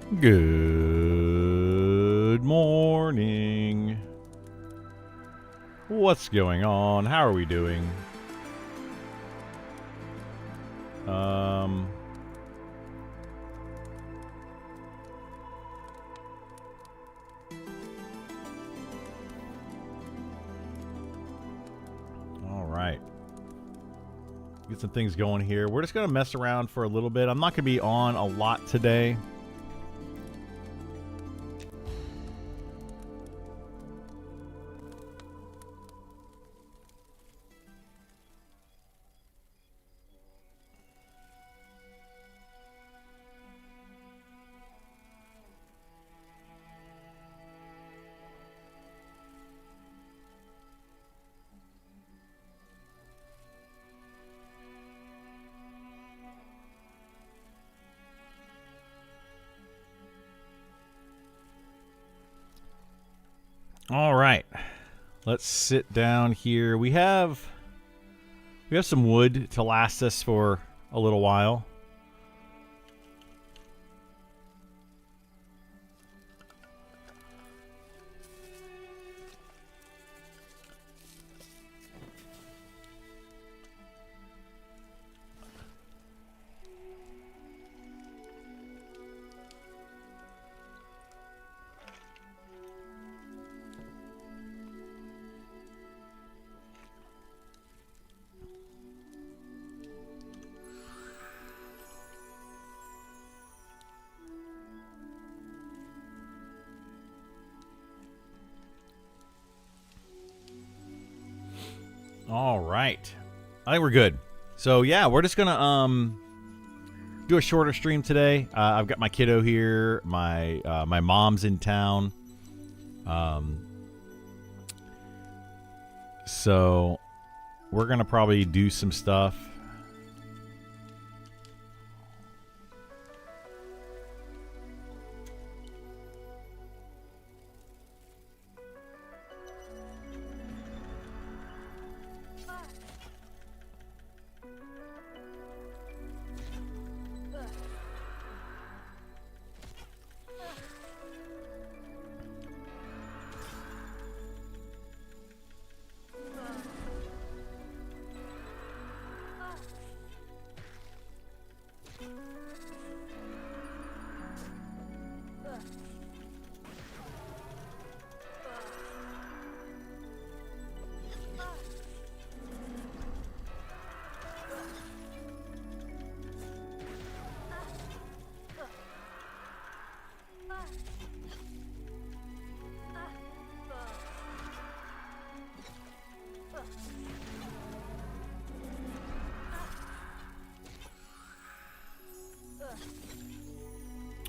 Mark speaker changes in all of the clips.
Speaker 1: Good morning. What's going on? How are we doing? All right. Get some things going here. We're just going to mess around for a little bit. I'm not going to be on a lot today. All right. Let's sit down here. We have some wood to last us for a little while. All right. I think we're good. So, yeah, we're just going to do a shorter stream today. I've got my kiddo here. My mom's in town. So, we're going to probably do some stuff.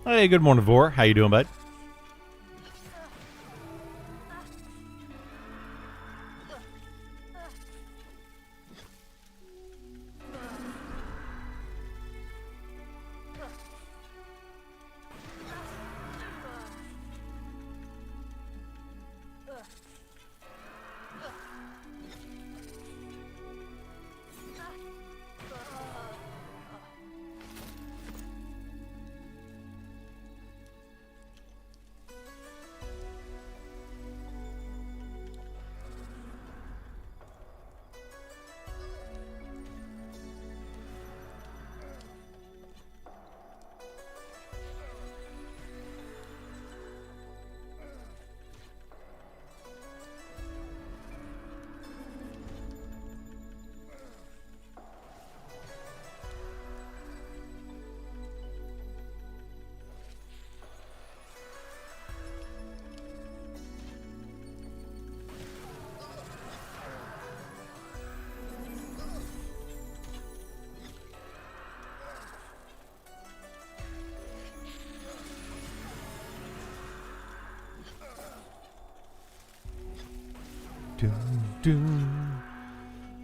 Speaker 1: Hey, good morning, Vor. How you doing, bud?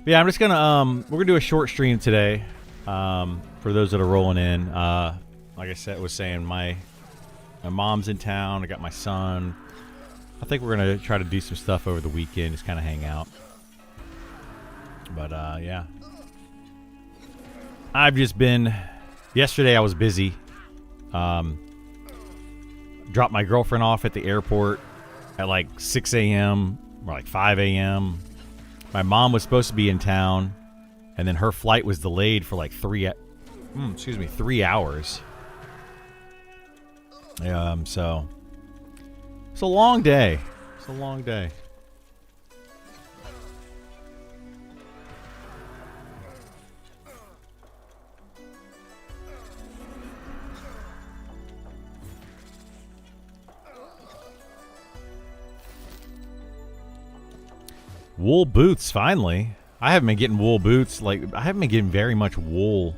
Speaker 1: Yeah, I'm just gonna we're gonna do a short stream today. For those that are rolling in. Like I said, was saying my mom's in town. I got my son. I think we're gonna try to do some stuff over the weekend, just kind of hang out. But yeah, I've just been. Yesterday I was busy. Dropped my girlfriend off at the airport at like 6 a.m. or like 5 a.m. My mom was supposed to be in town, and then her flight was delayed for like 3 hours. So it's a long day. It's a long day. Wool boots, finally. I haven't been getting wool boots. Like, I haven't been getting very much wool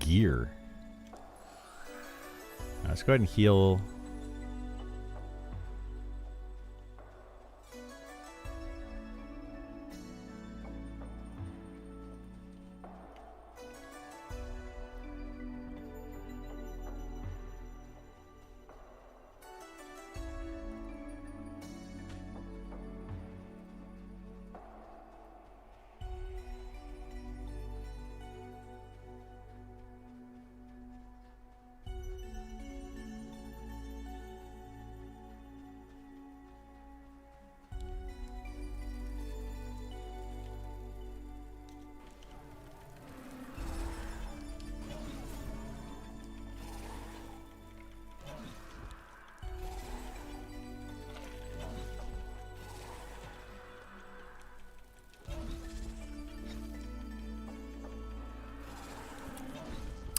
Speaker 1: gear. Let's go ahead and heal.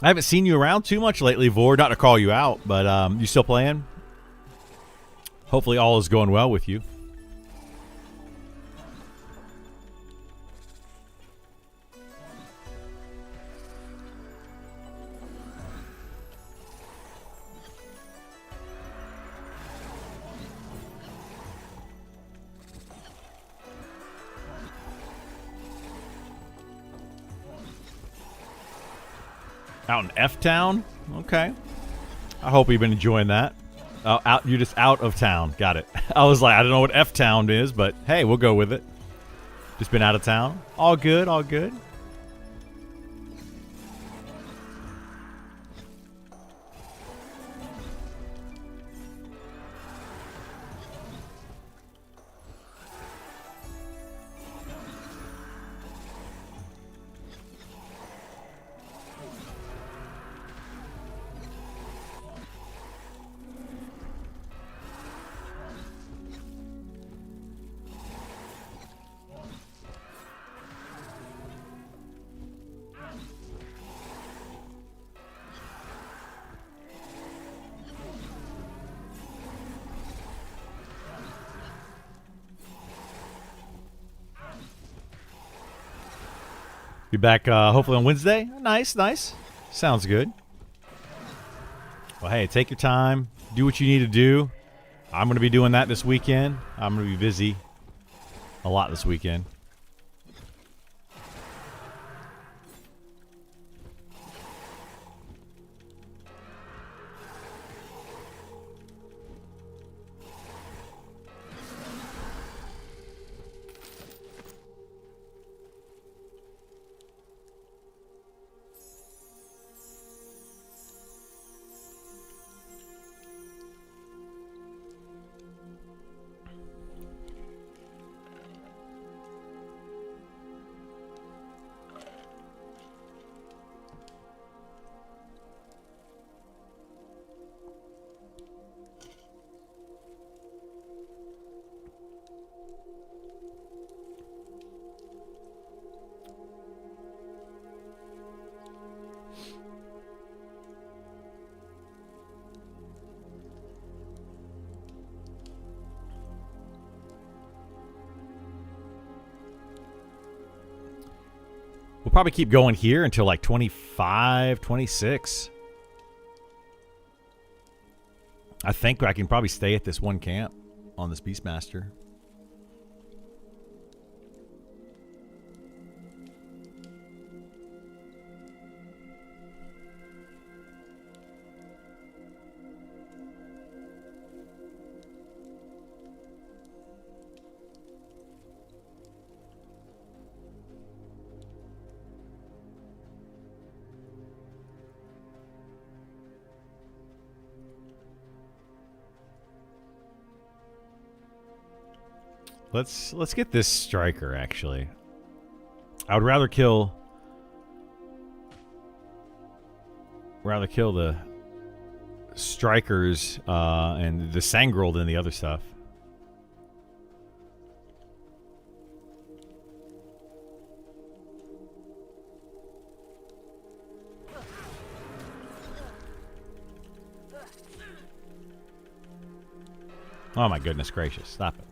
Speaker 1: I haven't seen you around too much lately, Vord. Not to call you out, but you still playing? Hopefully all is going well with you. Out in F-Town? Okay. I hope you've been enjoying that. You're just out of town. Got it. I was like, I don't know what F-Town is, but hey, we'll go with it. Just been out of town. All good, all good. Be back hopefully on Wednesday. Nice, nice. Sounds good. Well, hey, take your time. Do what you need to do. I'm going to be doing that this weekend. I'm going to be busy a lot this weekend. We'll probably keep going here until like 25, 26. I think I can probably stay at this one camp on this Beastmaster. Let's get this striker. Actually, I would rather kill the strikers and the Sangrel than the other stuff. Oh my goodness gracious, stop it.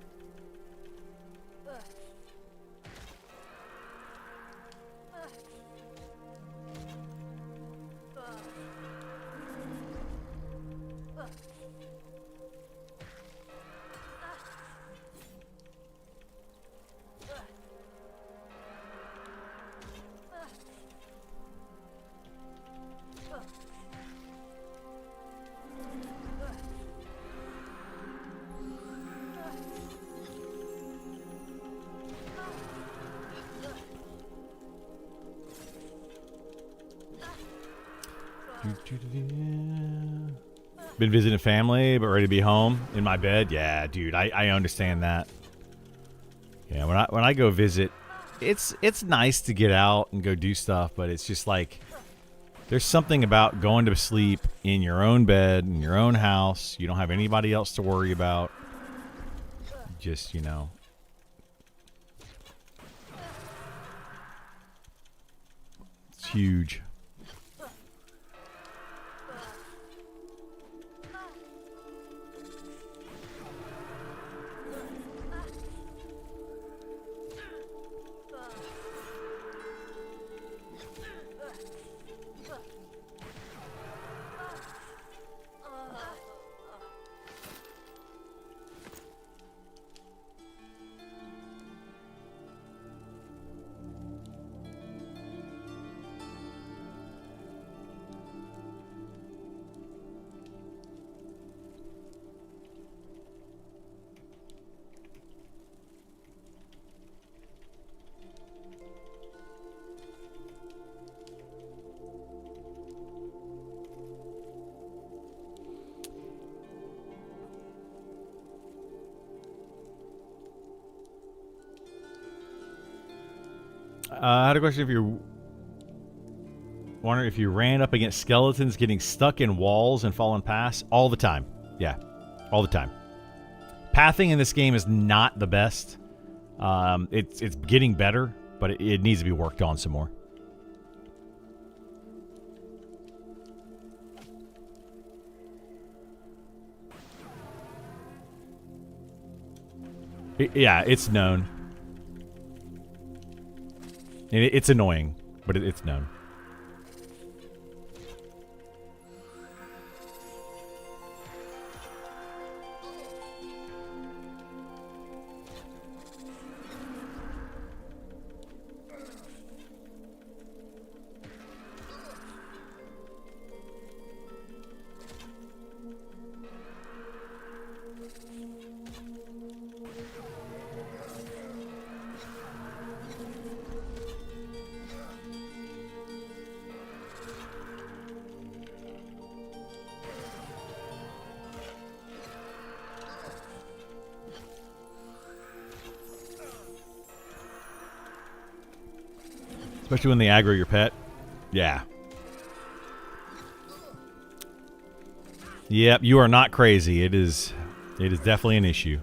Speaker 1: Been visiting family, but ready to be home in my bed. Yeah, dude, I understand that. Yeah, when I go visit, it's nice to get out and go do stuff, but it's just like there's something about going to sleep in your own bed in your own house. You don't have anybody else to worry about. Just, you know. It's huge. I had a question. If you're wondering if you ran up against skeletons getting stuck in walls and falling past all the time. Yeah, all the time. Pathing in this game is not the best. It's getting better, but it needs to be worked on some more. Yeah, it's known. It's annoying, but it's known. Especially when they aggro your pet. Yeah. Yep, you are not crazy. It is definitely an issue.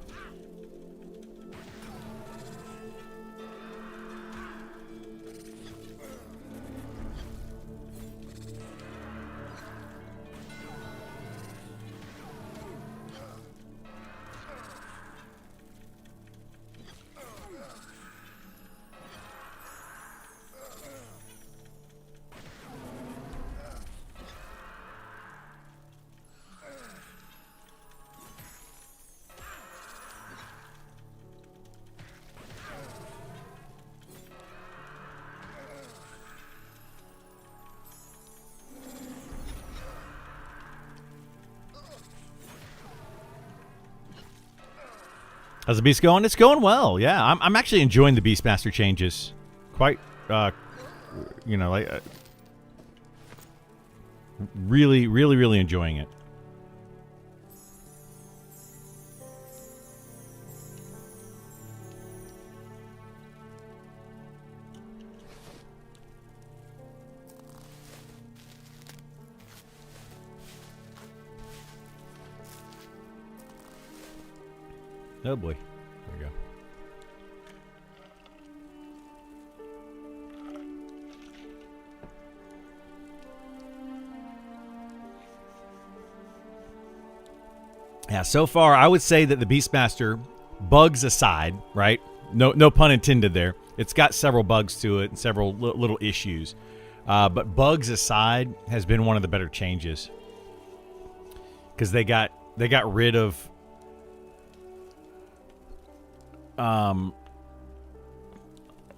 Speaker 1: How's the beast going? It's going well. Yeah, I'm actually enjoying the Beastmaster changes. Quite, you know, like really enjoying it. Oh boy. There we go. Yeah, so far I would say that the Beastmaster, bugs aside, right? No pun intended there. It's got several bugs to it and several little issues. But bugs aside has been one of the better changes. Because they got rid of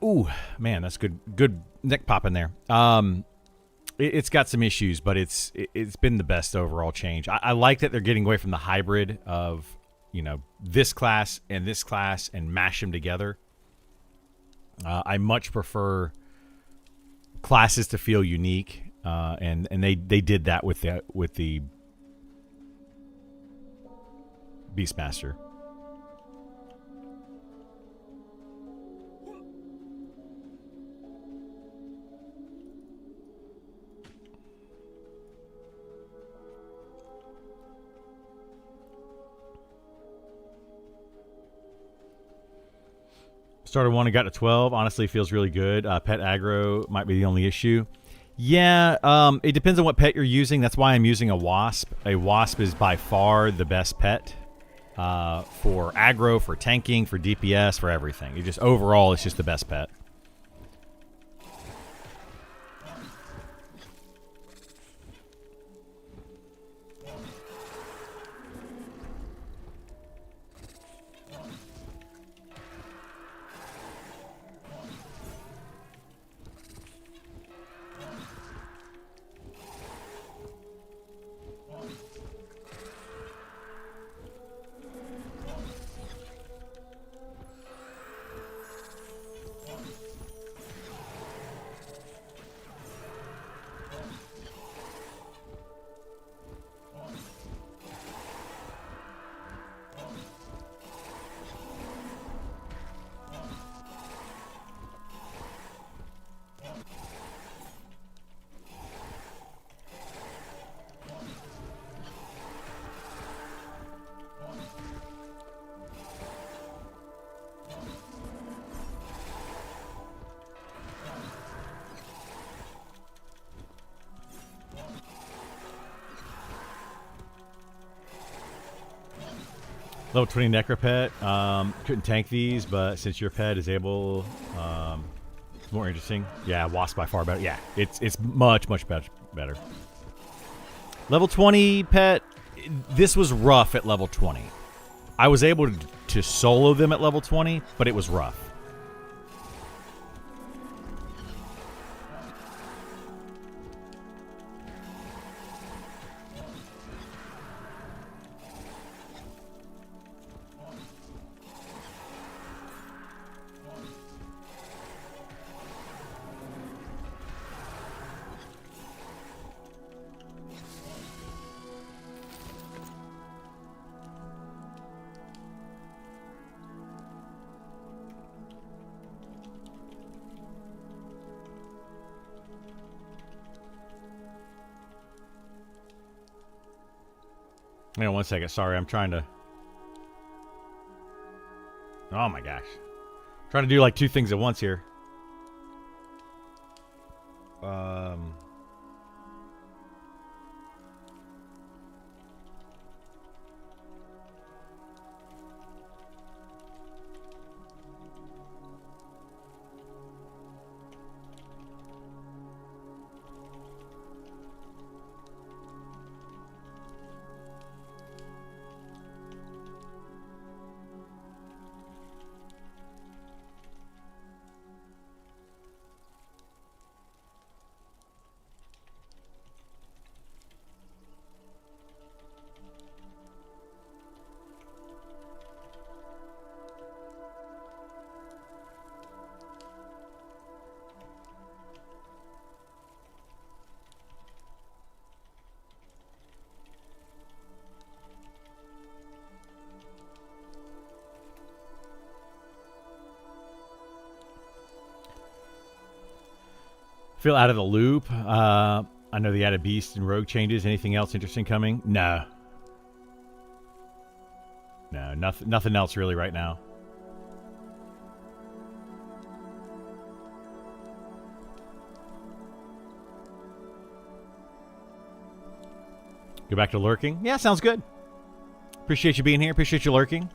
Speaker 1: ooh, man, that's good neck pop in there. It's got some issues, but it's been the best overall change. I like that they're getting away from the hybrid of, this class and mash them together. I much prefer classes to feel unique, and they did that with the Beastmaster. Started 1 and got to 12. Honestly, feels really good. Pet aggro might be the only issue. Yeah, it depends on what pet you're using. That's why I'm using a wasp. A wasp is by far the best pet for aggro, for tanking, for DPS, for everything. Overall, it's just the best pet. Level 20 Necropet. Couldn't tank these, but since your pet is able, it's more interesting. Yeah, Wasp by far better. Yeah, it's much better. Level 20 pet. This was rough at level 20. I was able to solo them at level 20, but it was rough. Hang on 1 second. Sorry, I'm trying to... Oh my gosh. Trying to do like 2 things at once here. Feel out of the loop. I know they added beast and rogue changes. Anything else interesting coming? No. No, nothing else really right now. Go back to lurking? Yeah, sounds good. Appreciate you being here. Appreciate you lurking.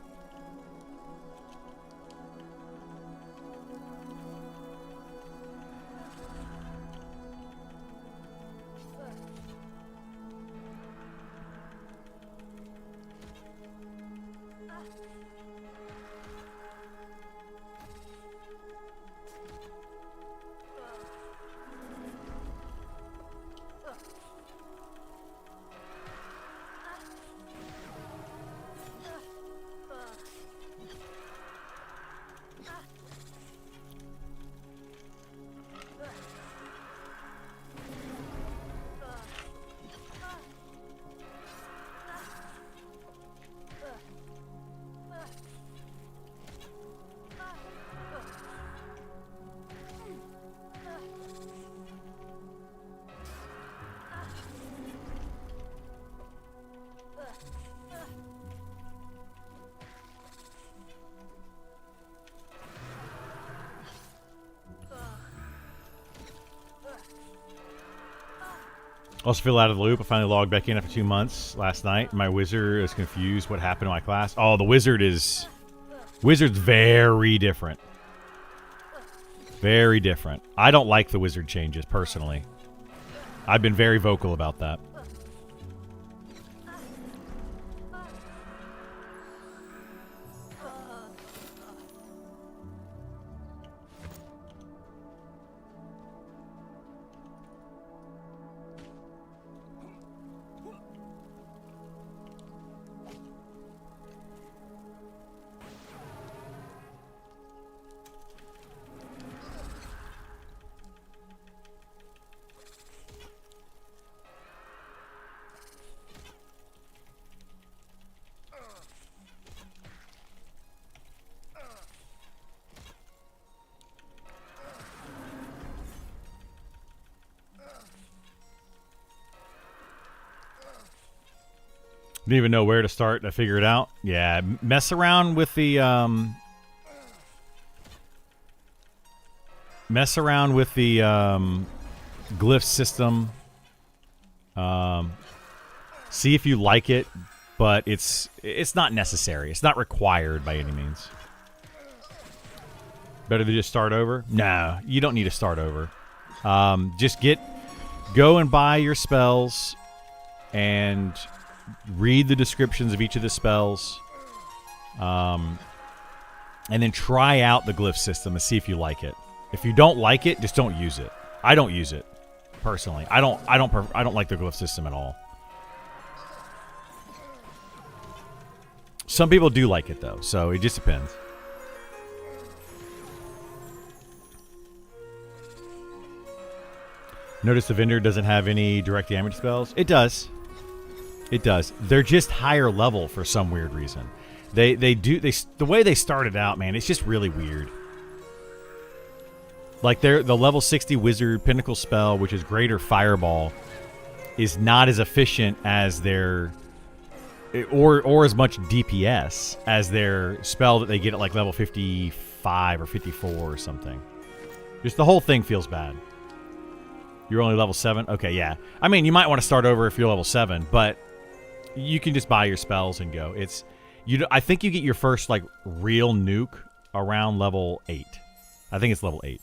Speaker 1: Also feel out of the loop. I finally logged back in after 2 months last night. My wizard is confused what happened to my class. Oh, the wizard's very different. Very different. I don't like the wizard changes, personally. I've been very vocal about that. Didn't even know where to start to figure it out. Yeah, mess around with the glyph system. See if you like it, but it's not necessary. It's not required by any means. Better to just start over? No, you don't need to start over. Just go and buy your spells and read the descriptions of each of the spells, and then try out the glyph system and see if you like it. If you don't like it, just don't use it. I don't use it personally. I don't like the glyph system at all. Some people do like it though, so it just depends. Notice the vendor doesn't have any direct damage spells. It does. It does. They're just higher level for some weird reason. The way they started out, man, it's just really weird. Like the level 60 wizard pinnacle spell, which is Greater Fireball, is not as efficient as their or as much DPS as their spell that they get at like level 55 or 54 or something. Just the whole thing feels bad. You're only level 7? Okay, yeah. I mean, you might want to start over if you're level 7, but you can just buy your spells and go. I think you get your first like real nuke around level 8. I think it's level 8.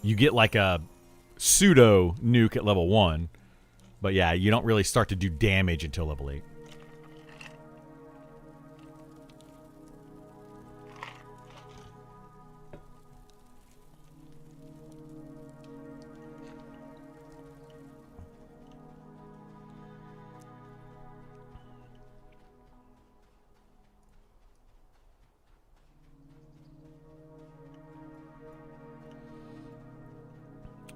Speaker 1: You get like a pseudo nuke at level 1, but yeah, you don't really start to do damage until level 8.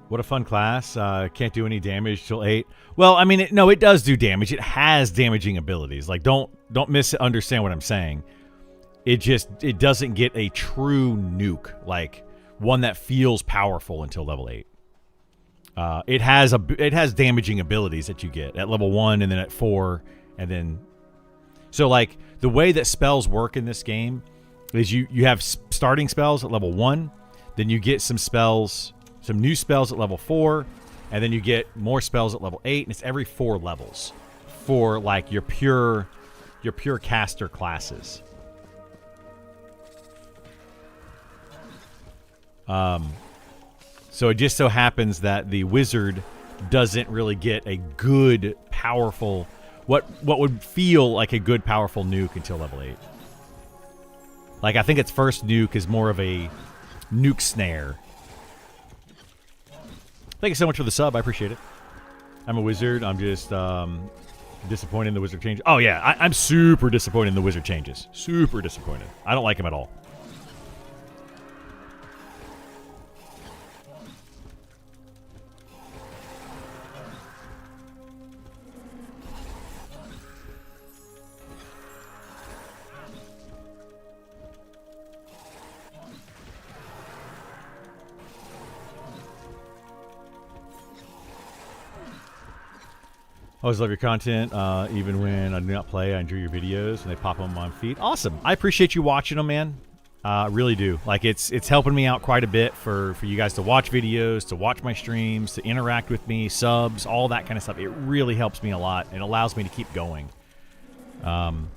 Speaker 1: What a fun class. Can't do any damage till 8. Well, I mean, it does do damage. It has damaging abilities. Like, don't misunderstand what I'm saying. It doesn't get a true nuke, like one that feels powerful until level 8. It has damaging abilities that you get at level 1 and then at 4 And then, so like the way that spells work in this game is you have starting spells at level 1, then you get some new spells at level 4, and then you get more spells at level 8, and it's every 4 levels for like your pure caster classes. So it just so happens that the wizard doesn't really get a good, powerful, what would feel like a good, powerful nuke until level 8. Like, I think its first nuke is more of a nuke snare. Thank you so much for the sub. I appreciate it. I'm a wizard. I'm just disappointed in the wizard change. Oh, yeah. I'm super disappointed in the wizard changes. Super disappointed. I don't like him at all. I always love your content, even when I do not play. I enjoy your videos, and they pop on my feed. Awesome. I appreciate you watching them, man. Really do. Like, it's helping me out quite a bit for you guys to watch videos, to watch my streams, to interact with me, subs, all that kind of stuff. It really helps me a lot. It allows me to keep going. I'm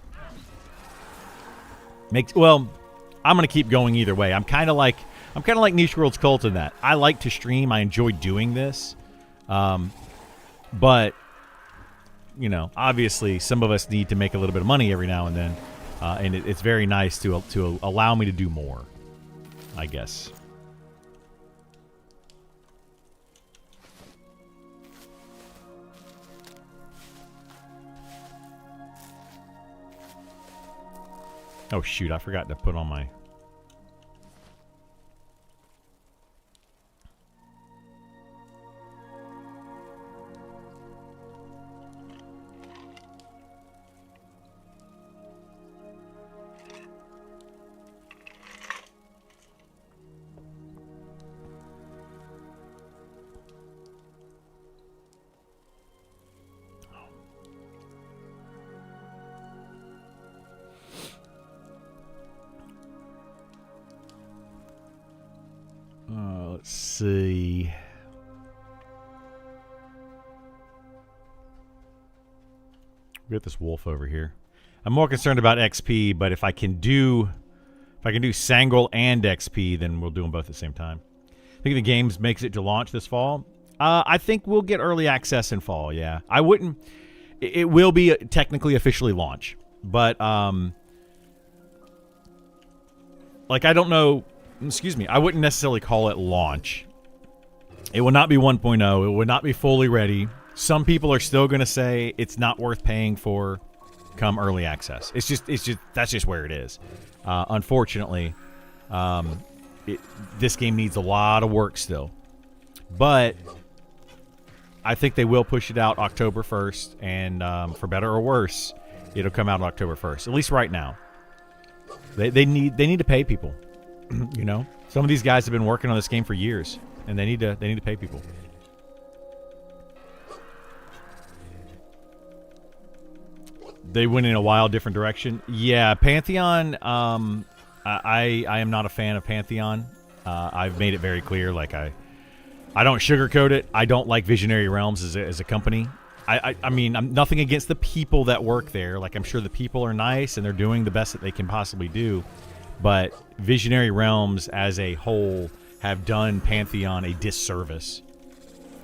Speaker 1: gonna keep going either way. I'm kind of like Niche World's Cult in that I like to stream. I enjoy doing this, but you know, obviously, some of us need to make a little bit of money every now and then, and it's very nice to allow me to do more, I guess. Oh shoot! I forgot to put on my. Let's see. We got this wolf over here. I'm more concerned about XP, but if I can do Sangreal and XP, then we'll do them both at the same time. I think the game makes it to launch this fall. I think we'll get early access in fall. Yeah, I wouldn't. It will be technically officially launch, but like I don't know. Excuse me. I wouldn't necessarily call it launch. It will not be 1.0. It would not be fully ready. Some people are still going to say it's not worth paying for come early access. It's just that's just where it is. Unfortunately, this game needs a lot of work still. But I think they will push it out October 1st, and for better or worse, it'll come out on October 1st. At least right now. They need to pay people. You know, some of these guys have been working on this game for years, and they need to pay people. They went in a wild different direction. Yeah, Pantheon. I am not a fan of Pantheon. I've made it very clear. Like I don't sugarcoat it. I don't like Visionary Realms as a company. I mean, I'm nothing against the people that work there. Like, I'm sure the people are nice and they're doing the best that they can possibly do. But Visionary Realms as a whole have done Pantheon a disservice.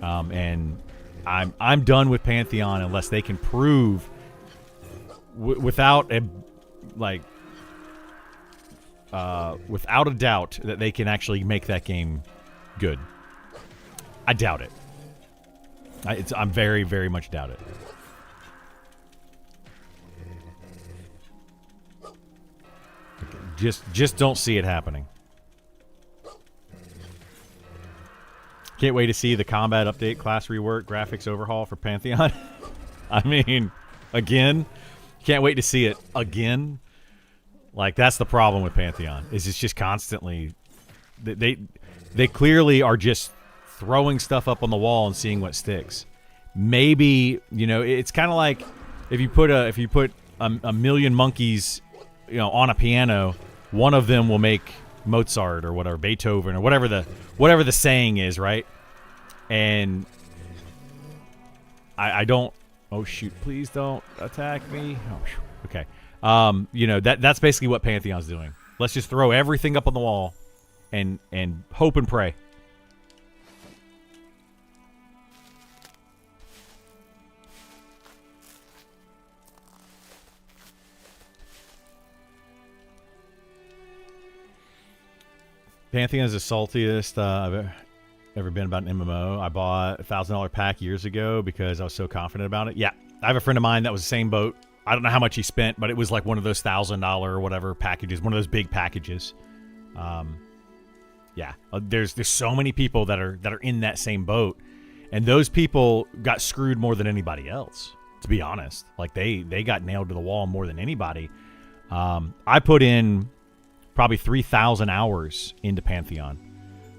Speaker 1: And I'm done with Pantheon unless they can prove without a doubt that they can actually make that game good. I doubt it. I'm very, very much doubt it. Just don't see it happening. Can't wait to see the combat update, class rework, graphics overhaul for Pantheon. I mean, again, can't wait to see it again. Like, that's the problem with Pantheon. Is it's just constantly they clearly are just throwing stuff up on the wall and seeing what sticks. Maybe, you know, it's kind of like if you put a million monkeys, on a piano, one of them will make Mozart or whatever, Beethoven or whatever the saying is, right? And I don't. Oh shoot! Please don't attack me. Oh, okay. That's basically what Pantheon's doing. Let's just throw everything up on the wall, and hope and pray. Pantheon is the saltiest I've ever been about an MMO. I bought a $1,000 pack years ago because I was so confident about it. Yeah, I have a friend of mine that was the same boat. I don't know how much he spent, but it was like one of those $1,000 or whatever packages, one of those big packages. Yeah, there's so many people that are in that same boat, and those people got screwed more than anybody else. To be honest, like they got nailed to the wall more than anybody. I put in probably 3,000 hours into Pantheon,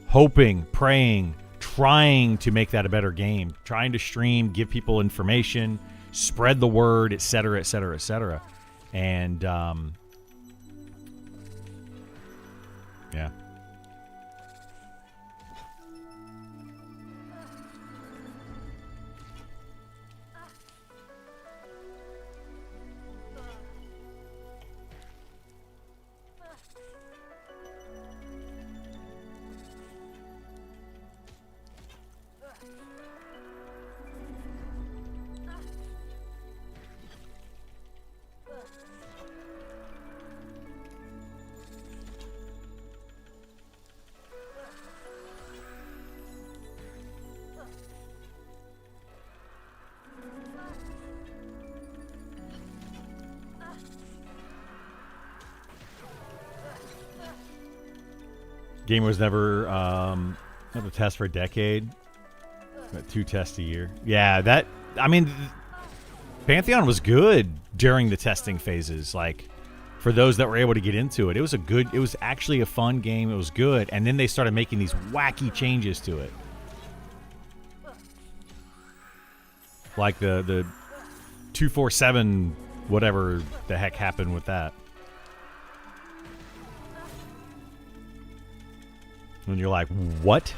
Speaker 1: hoping, praying, trying to make that a better game, trying to stream, give people information, spread the word, etc., etc., etc. And yeah. Game was never a test for a decade. Got 2 tests a year. Yeah, Pantheon was good during the testing phases. Like, for those that were able to get into it, it was actually a fun game. It was good. And then they started making these wacky changes to it. Like the 247, whatever the heck happened with that. And you're like, what?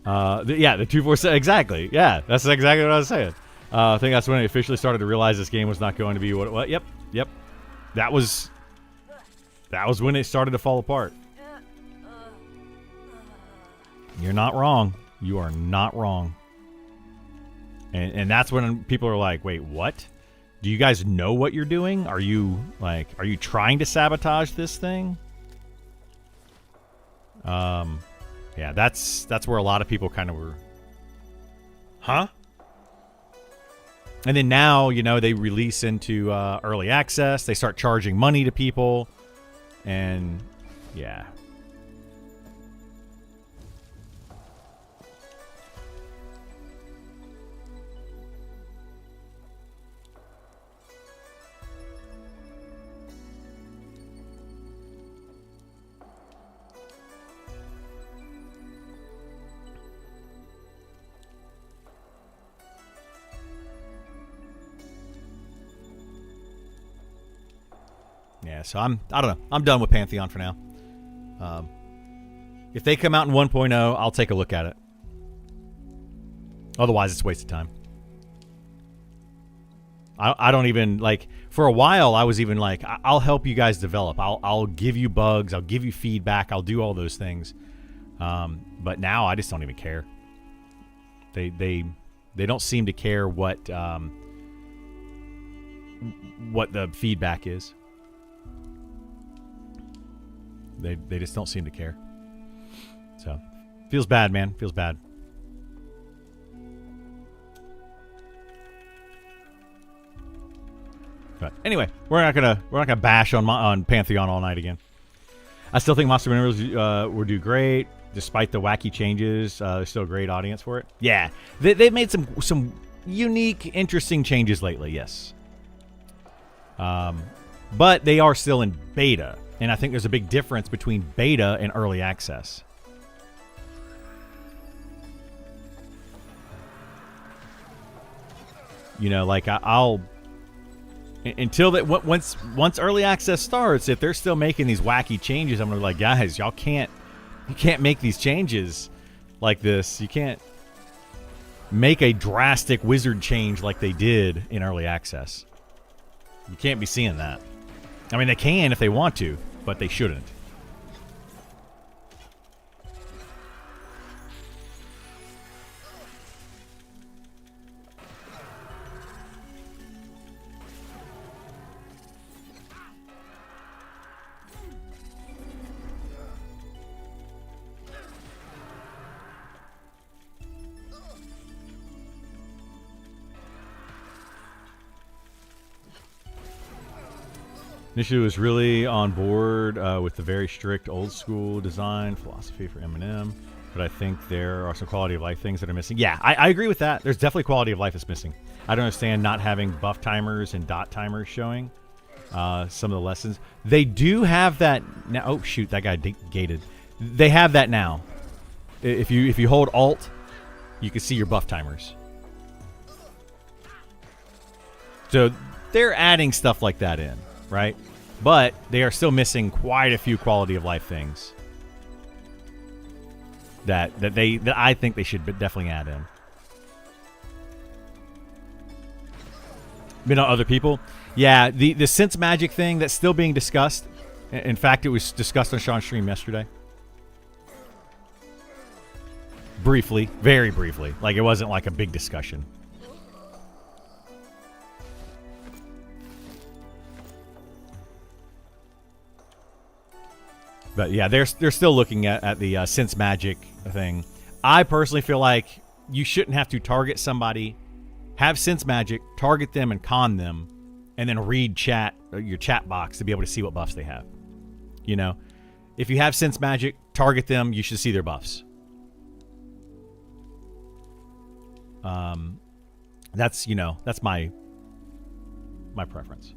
Speaker 1: The 247, exactly. Yeah, that's exactly what I was saying. I think that's when I officially started to realize this game was not going to be what it was. Yep. That was when it started to fall apart. You're not wrong. You are not wrong. And that's when people are like, wait, what? Do you guys know what you're doing? Are you trying to sabotage this thing? Yeah, that's where a lot of people kind of were. Huh? And then now, they release into early access. They start charging money to people. And, yeah. Yeah, so I don't know. I'm done with Pantheon for now. If they come out in 1.0, I'll take a look at it. Otherwise, it's a waste of time. I don't even, for a while, I was even like, I'll help you guys develop. I'll give you bugs. I'll give you feedback. I'll do all those things. But now I just don't even care. They don't seem to care what the feedback is. They just don't seem to care. So, feels bad, man. Feels bad. But anyway, we're not gonna bash on Pantheon all night again. I still think Monster Minerals will do great despite the wacky changes. There's still a great audience for it. Yeah, they've made some unique, interesting changes lately. Yes. But they are still in beta. And I think there's a big difference between beta and early access. You know, like I'll until that once early access starts, if they're still making these wacky changes, I'm gonna be like, guys, you can't make these changes like this. You can't make a drastic wizard change like they did in early access. You can't be seeing that. I mean, they can if they want to, but they shouldn't. Nishu is really on board with the very strict old school design philosophy for M&M, but I think there are some quality of life things that are missing. Yeah, I agree with that. There's definitely quality of life that's missing. I don't understand not having buff timers and dot timers showing some of the lessons. They do have that now. Oh shoot, that guy gated. They have that now. If you hold Alt, you can see your buff timers. So they're adding stuff like that in. Right? But they are still missing quite a few quality of life things that I think they should definitely add in. You know, other people? Yeah, the sense magic thing that's still being discussed. In fact, it was discussed on Sean's stream yesterday. Briefly, very briefly. Like, it wasn't like a big discussion. But yeah, they're still looking at the sense magic thing. I personally feel like you shouldn't have to target somebody, have sense magic, target them and con them, and then read your chat box to be able to see what buffs they have. You know, if you have sense magic, target them. You should see their buffs. That's my preference.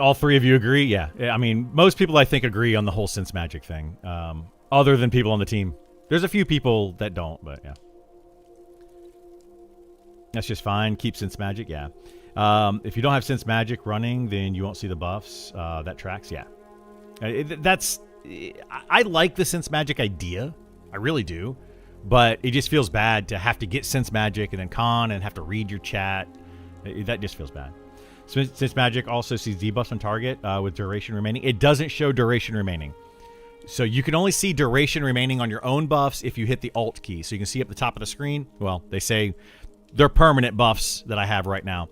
Speaker 1: All three of you agree? Yeah. I mean, most people, I think, agree on the whole sense magic thing, other than people on the team. There's a few people that don't, but yeah. That's just fine. Keep sense magic, yeah. If you don't have sense magic running, then you won't see the buffs. That tracks, yeah. I like the sense magic idea. I really do. But it just feels bad to have to get sense magic and then con and have to read your chat. That just feels bad. Sense magic also sees debuffs on target with duration remaining. It doesn't show duration remaining. So you can only see duration remaining on your own buffs if you hit the Alt key. So you can see up the top of the screen. Well, they say they're permanent buffs that I have right now.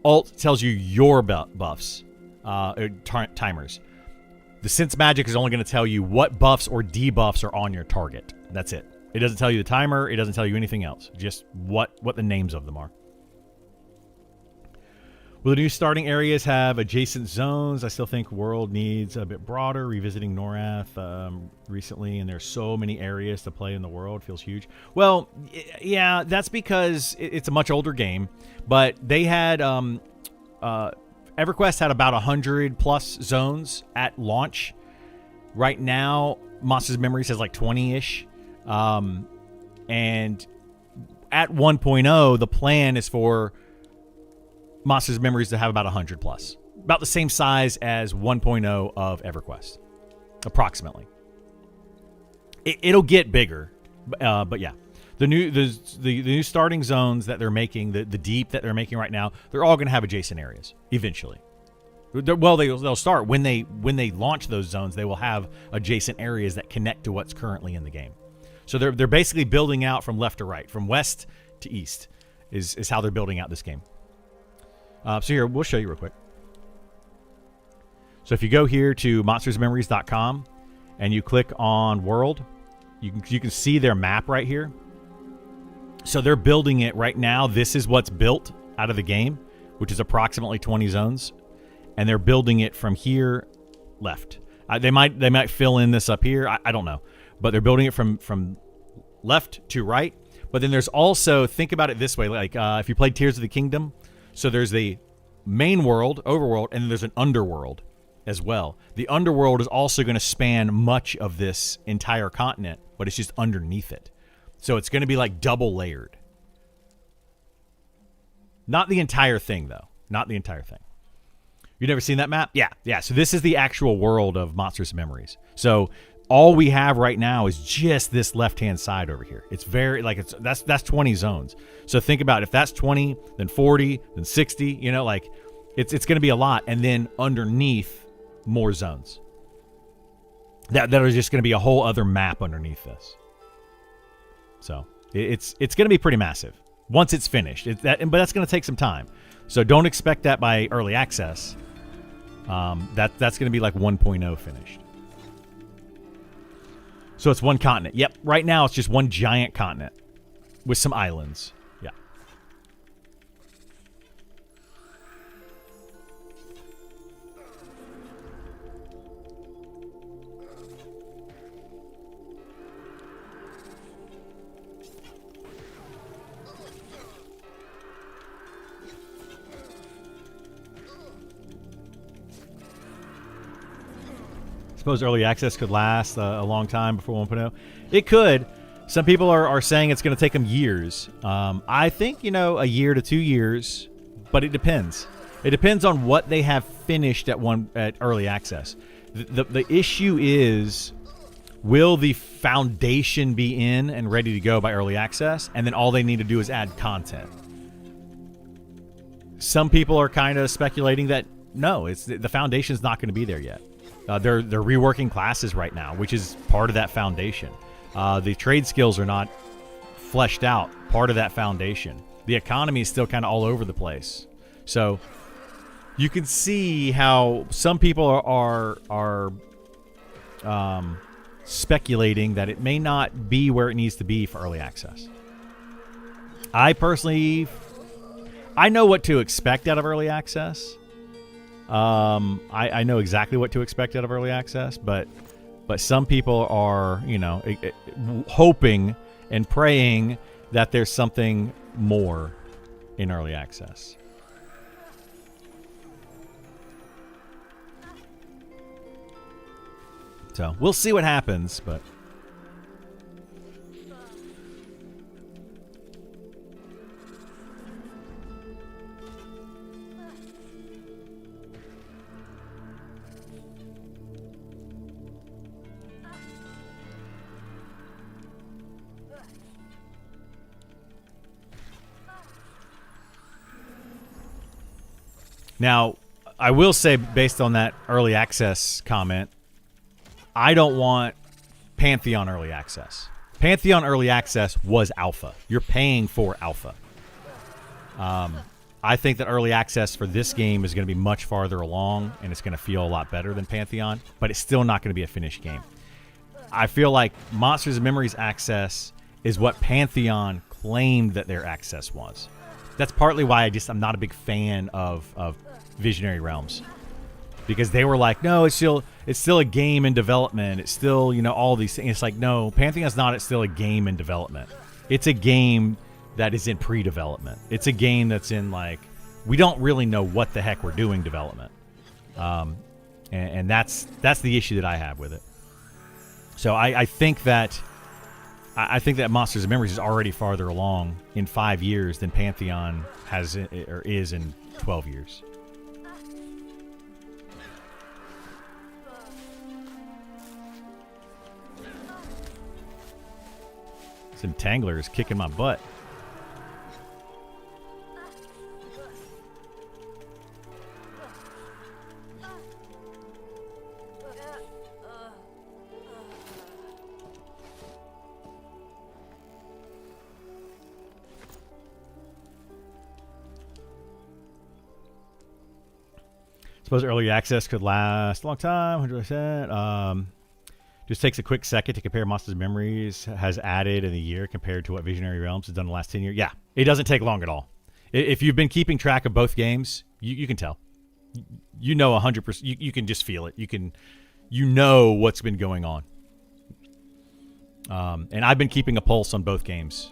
Speaker 1: Alt tells you your buffs, timers. The sense magic is only going to tell you what buffs or debuffs are on your target. That's it. It doesn't tell you the timer. It doesn't tell you anything else. Just what the names of them are. Will the new starting areas have adjacent zones? I still think World needs a bit broader. Revisiting Norath recently, and there's so many areas to play in the world. Feels huge. Well, yeah, that's because it's a much older game. But they had EverQuest had about 100 plus zones at launch. Right now, Monsters Memories has like 20-ish. And at 1.0, the plan is for Monsters Memories to have about 100 plus. About the same size as 1.0 of EverQuest. Approximately. It'll get bigger. But yeah. The new starting zones that they're making, the deep that they're making right now, they're all going to have adjacent areas eventually. Well, they'll start when they launch those zones. They will have adjacent areas that connect to what's currently in the game. So they're basically building out from left to right, from west to east, is how they're building out this game. So here, we'll show you real quick. So if you go here to monstersmemories.com and you click on world, you can see their map right here. So they're building it right now. This is what's built out of the game, which is approximately 20 zones. And they're building it from here left. They might fill in this up here. I don't know. But they're building it from left to right. But then there's also, think about it this way, like if you played Tears of the Kingdom, so there's the main world, overworld, and then there's an underworld as well. The underworld is also going to span much of this entire continent, but it's just underneath it. So it's going to be like double layered. Not the entire thing, though. Not the entire thing. You've never seen that map? Yeah. So this is the actual world of Monsters and Memories. So all we have right now is just this left-hand side over here. It's very that's 20 zones. So think about it. If that's 20, then 40, then 60. You know, like it's going to be a lot, and then underneath more zones. That is just going to be a whole other map underneath this. So it's going to be pretty massive once it's finished. But that's going to take some time. So don't expect that by early access. That's going to be like 1.0 finished. So it's one continent. Yep. Right now it's just one giant continent with some islands. Yeah. Suppose early access could last a long time before 1.0. It could. Some people are saying it's going to take them years. I think, a year to 2 years, but it depends. It depends on what they have finished at early access. The issue is, will the foundation be in and ready to go by early access, and then all they need to do is add content? Some people are kind of speculating that no, the foundation's not going to be there yet. They're reworking classes right now, which is part of that foundation. The trade skills are not fleshed out, part of that foundation. The economy is still kind of all over the place. So you can see how some people are speculating that it may not be where it needs to be for early access. I personally, I know what to expect out of early access. I know exactly what to expect out of early access, but some people are, hoping and praying that there's something more in early access. So we'll see what happens, but now, I will say, based on that early access comment, I don't want Pantheon early access. Pantheon early access was alpha. You're paying for alpha. I think that early access for this game is going to be much farther along, and it's going to feel a lot better than Pantheon, but it's still not going to be a finished game. I feel like Monsters and Memories access is what Pantheon claimed that their access was. That's partly why I'm not a big fan of Visionary Realms, because they were like, no, it's still a game in development. It's still, all these things. It's like, no, Pantheon's not. It's still a game in development. It's a game that is in pre-development. It's a game that's in, like, we don't really know what the heck we're doing development. And that's the issue that I have with it. So I think that Monsters and Memories is already farther along in 5 years than Pantheon has or is in 12 years. This Entangler is kicking my butt. Suppose early access could last a long time, 100%. Just takes a quick second to compare Monsters and Memories has added in a year compared to what Visionary Realms has done in the last 10 years. Yeah, it doesn't take long at all. If you've been keeping track of both games, you can tell. You know 100%. You can just feel it. You know what's been going on. And I've been keeping a pulse on both games.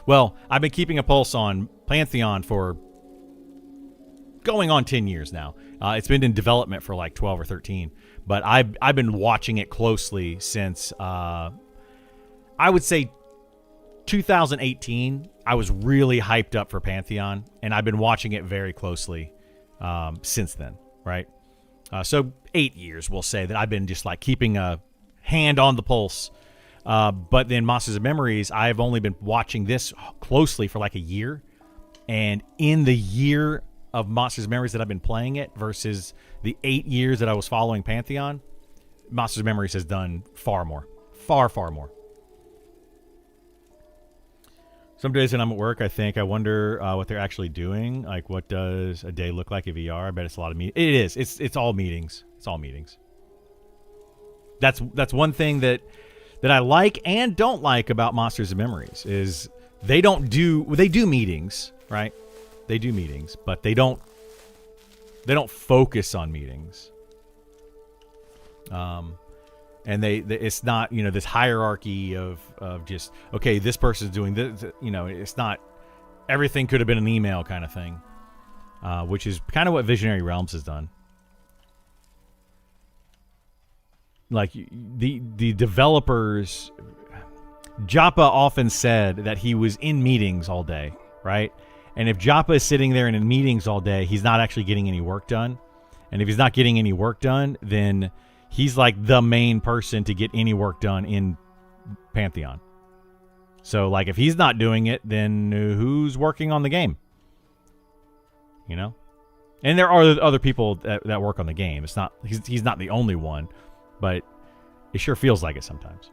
Speaker 1: Well, I've been keeping a pulse on Pantheon for going on 10 years now. It's been in development for like 12 or 13. But I've been watching it closely since, I would say, 2018. I was really hyped up for Pantheon, and I've been watching it very closely since then, right? So 8 years, we'll say, that I've been just like keeping a hand on the pulse. But then Monsters and Memories, I've only been watching this closely for like a year. And in the year of Monsters and Memories that I've been playing it versus the 8 years that I was following Pantheon, Monsters and Memories has done far more. Far, far more. Some days when I'm at work, I wonder what they're actually doing. Like, what does a day look like in VR? I bet it's a lot of meetings. It is. It's all meetings. It's all meetings. That's one thing that I like and don't like about Monsters and Memories is they do meetings, right? They do meetings, but they don't focus on meetings. And it's not, this hierarchy of just, okay, this person's doing this, it's not, everything could have been an email kind of thing, which is kind of what Visionary Realms has done. Like the developers, Joppa often said that he was in meetings all day, right? And if Joppa is sitting there and in meetings all day, he's not actually getting any work done. And if he's not getting any work done, then he's like the main person to get any work done in Pantheon. So like if he's not doing it, then who's working on the game? And there are other people that work on the game. It's not he's not the only one, but it sure feels like it sometimes.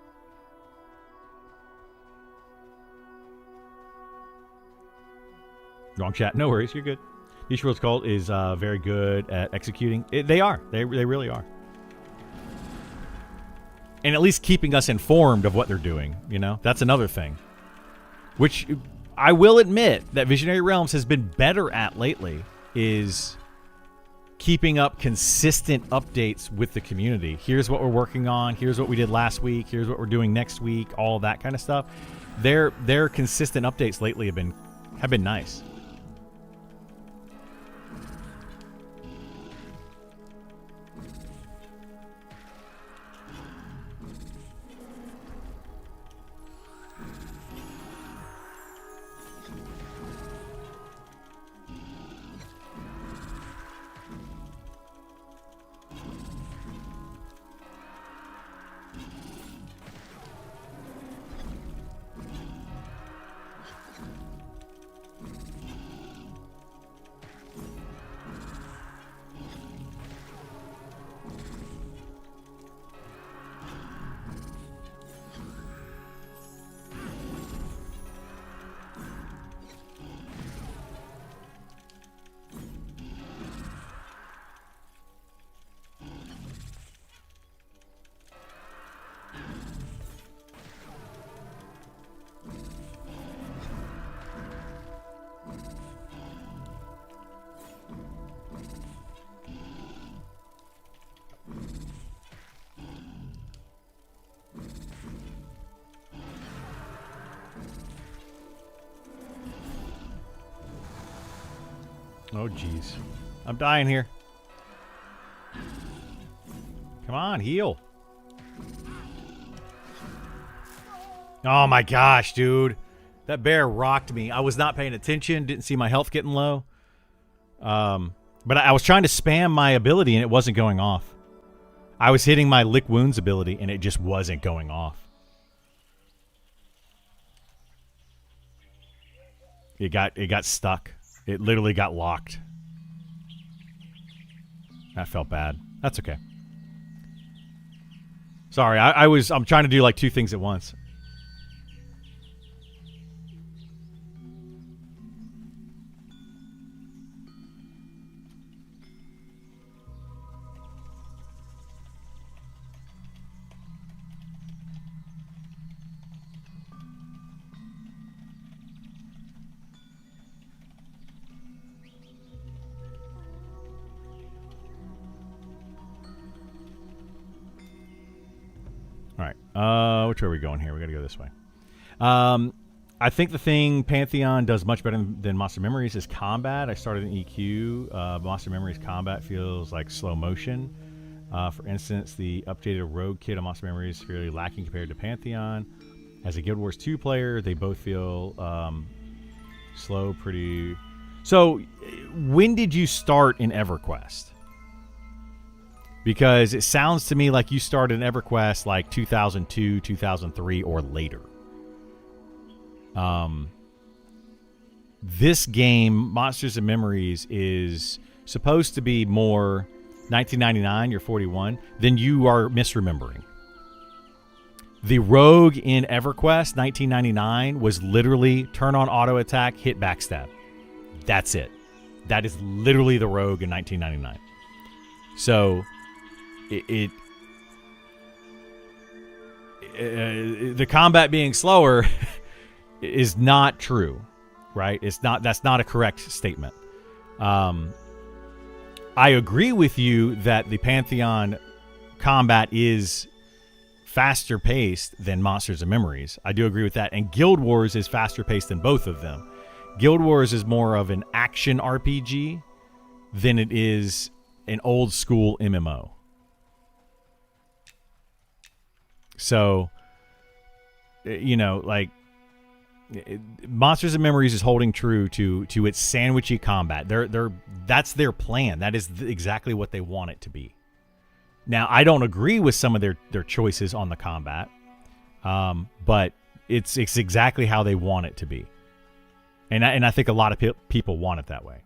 Speaker 1: Wrong chat. No worries. You're good. Niche World's Cult is very good at executing. They are. They really are. And at least keeping us informed of what they're doing. That's another thing. Which I will admit that Visionary Realms has been better at lately is keeping up consistent updates with the community. Here's what we're working on. Here's what we did last week. Here's what we're doing next week. All that kind of stuff. Their consistent updates lately have been nice. Oh, jeez. I'm dying here. Come on, heal. Oh, my gosh, dude. That bear rocked me. I was not paying attention. Didn't see my health getting low. But I was trying to spam my ability, and it wasn't going off. I was hitting my Lick Wounds ability, and it just wasn't going off. It got stuck. It literally got locked. That felt bad. That's okay. Sorry, I'm trying to do like two things at once. All right. Which way are we going here? We got to go this way. I think the thing Pantheon does much better than Monster Memories is combat. I started in EQ. Monster Memories combat feels like slow motion. For instance, the updated Rogue kit on Monster Memories is really lacking compared to Pantheon. As a Guild Wars 2 player, they both feel slow, pretty... So, when did you start in EverQuest? Because it sounds to me like you started in EverQuest like 2002, 2003, or later. This game, Monsters and Memories, is supposed to be more 1999, you're 41, then you are misremembering. The Rogue in EverQuest 1999 was literally turn on auto attack, hit backstab. That's it. That is literally the Rogue in 1999. So the combat being slower is not true, right? That's not a correct statement. I agree with you that the Pantheon combat is faster paced than Monsters and Memories. I do agree with that. And Guild Wars is faster paced than both of them. Guild Wars is more of an action RPG than it is an old school MMO. So, like, Monsters and Memories is holding true to its sandwichy combat. That's their plan. That is exactly what they want it to be. Now, I don't agree with some of their choices on the combat, but it's exactly how they want it to be, and I think a lot of people want it that way.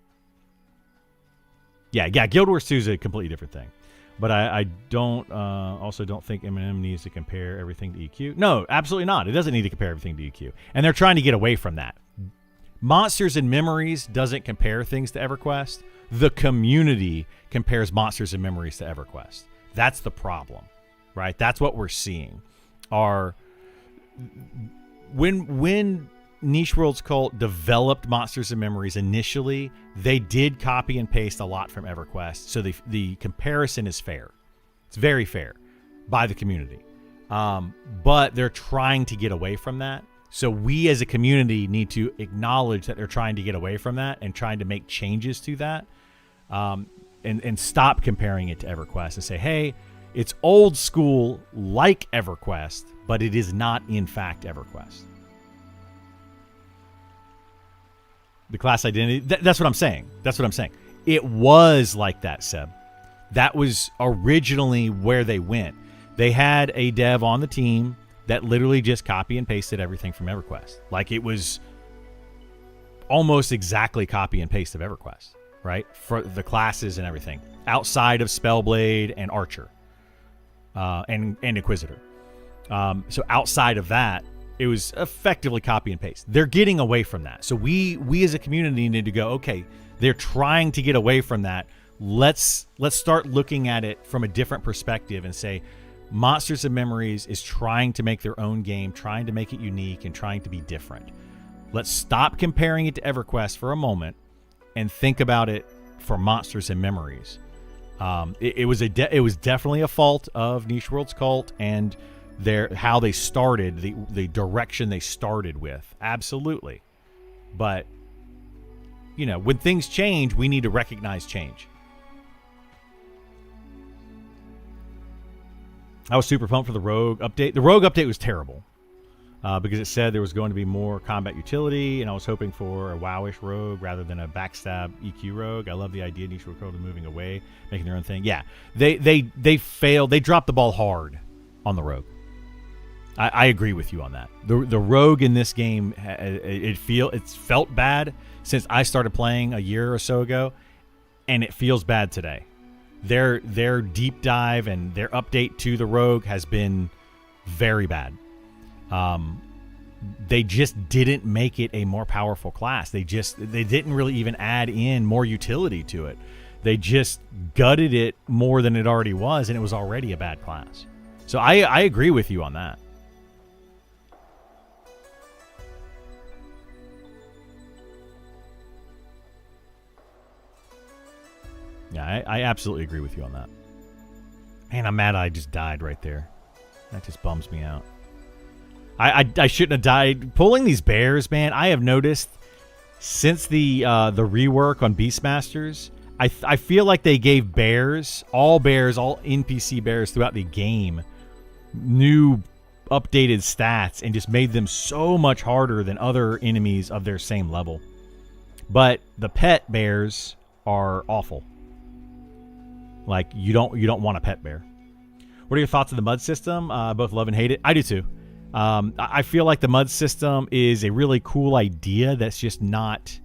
Speaker 1: Yeah. Guild Wars 2 is a completely different thing, but I also don't think M&M needs to compare everything to EQ. No, absolutely not. It doesn't need to compare everything to EQ, and they're trying to get away from that. Monsters and Memories doesn't compare things to EverQuest. The community compares Monsters and Memories to EverQuest. That's the problem, right? That's what we're seeing. When Niche Worlds Cult developed Monsters and Memories initially, they did copy and paste a lot from EverQuest, so the comparison is fair. It's very fair by the community. But they're trying to get away from that. So we as a community need to acknowledge that they're trying to get away from that and trying to make changes to that. And stop comparing it to EverQuest and say, hey, it's old school like EverQuest, but it is not in fact EverQuest. The class identity, that's what I'm saying. It was like that, Seb. That was originally where they went. They had a dev on the team that literally just copy and pasted everything from EverQuest. Like, it was almost exactly copy and paste of EverQuest. Right, for the classes and everything outside of Spellblade and Archer, and Inquisitor. So outside of that, it was effectively copy and paste. They're getting away from that. So we as a community need to go, okay, they're trying to get away from that. Let's start looking at it from a different perspective and say, Monsters and Memories is trying to make their own game, trying to make it unique, and trying to be different. Let's stop comparing it to EverQuest for a moment and think about it for Monsters and Memories. It was definitely a fault of Niche Worlds Cult and how they started, the direction they started with. Absolutely. But, when things change, we need to recognize change. I was super pumped for the Rogue update. The Rogue update was terrible. Because it said there was going to be more combat utility, and I was hoping for a WoWish Rogue rather than a backstab EQ Rogue. I love the idea of Niche World Cult moving away, making their own thing. Yeah, they failed. They dropped the ball hard on the Rogue. I agree with you on that. The Rogue in this game, it's felt bad since I started playing a year or so ago, and it feels bad today. Their deep dive and their update to the Rogue has been very bad. They just didn't make it a more powerful class. They didn't really even add in more utility to it. They just gutted it more than it already was, and it was already a bad class. So I agree with you on that. Yeah, I absolutely agree with you on that. Man, I'm mad I just died right there. That just bums me out. I shouldn't have died. Pulling these bears, man, I have noticed since the rework on Beastmasters, I feel like they gave all NPC bears throughout the game, new updated stats and just made them so much harder than other enemies of their same level. But the pet bears are awful. Like, you don't want a pet bear. What are your thoughts on the mud system? Both love and hate it. I do too. I feel like the mud system is a really cool idea that's just not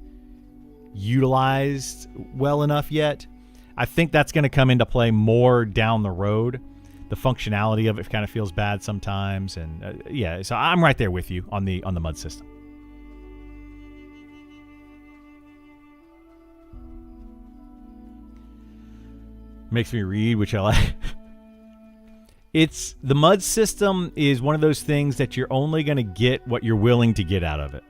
Speaker 1: utilized well enough yet. I think that's going to come into play more down the road. The functionality of it kind of feels bad sometimes, and yeah, so I'm right there with you on the mud system. Makes me read, which I like. The mud system is one of those things that you're only going to get what you're willing to get out of it.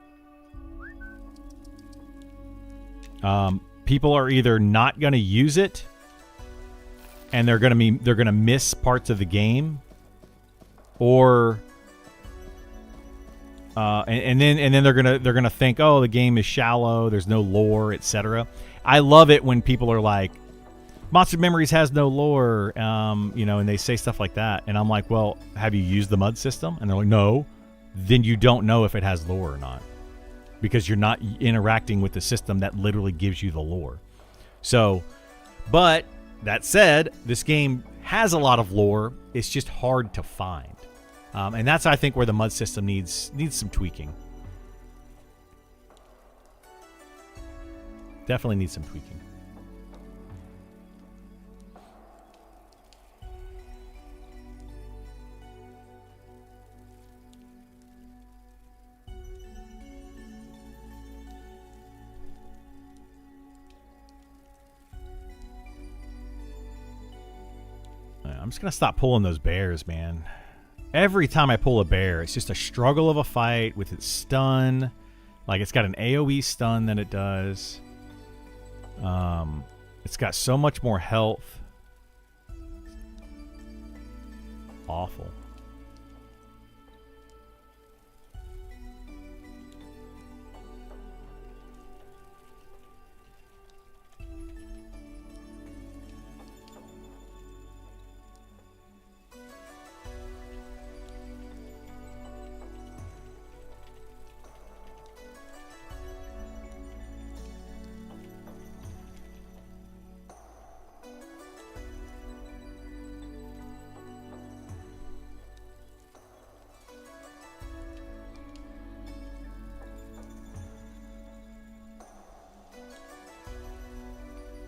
Speaker 1: People are either not going to use it, and they're going to miss parts of the game, or and then they're going to think, oh, the game is shallow, there's no lore, etc. I love it when people are like, Monster Memories has no lore, and they say stuff like that. And I'm like, well, have you used the mud system? And they're like, no. Then you don't know if it has lore or not, because you're not interacting with the system that literally gives you the lore. So, but that said, this game has a lot of lore. It's just hard to find. And that's, I think, where the mud system needs some tweaking. Definitely needs some tweaking. I'm just going to stop pulling those bears, man. Every time I pull a bear, it's just a struggle of a fight with its stun. Like, it's got an AoE stun than it does. It's got so much more health. Awful.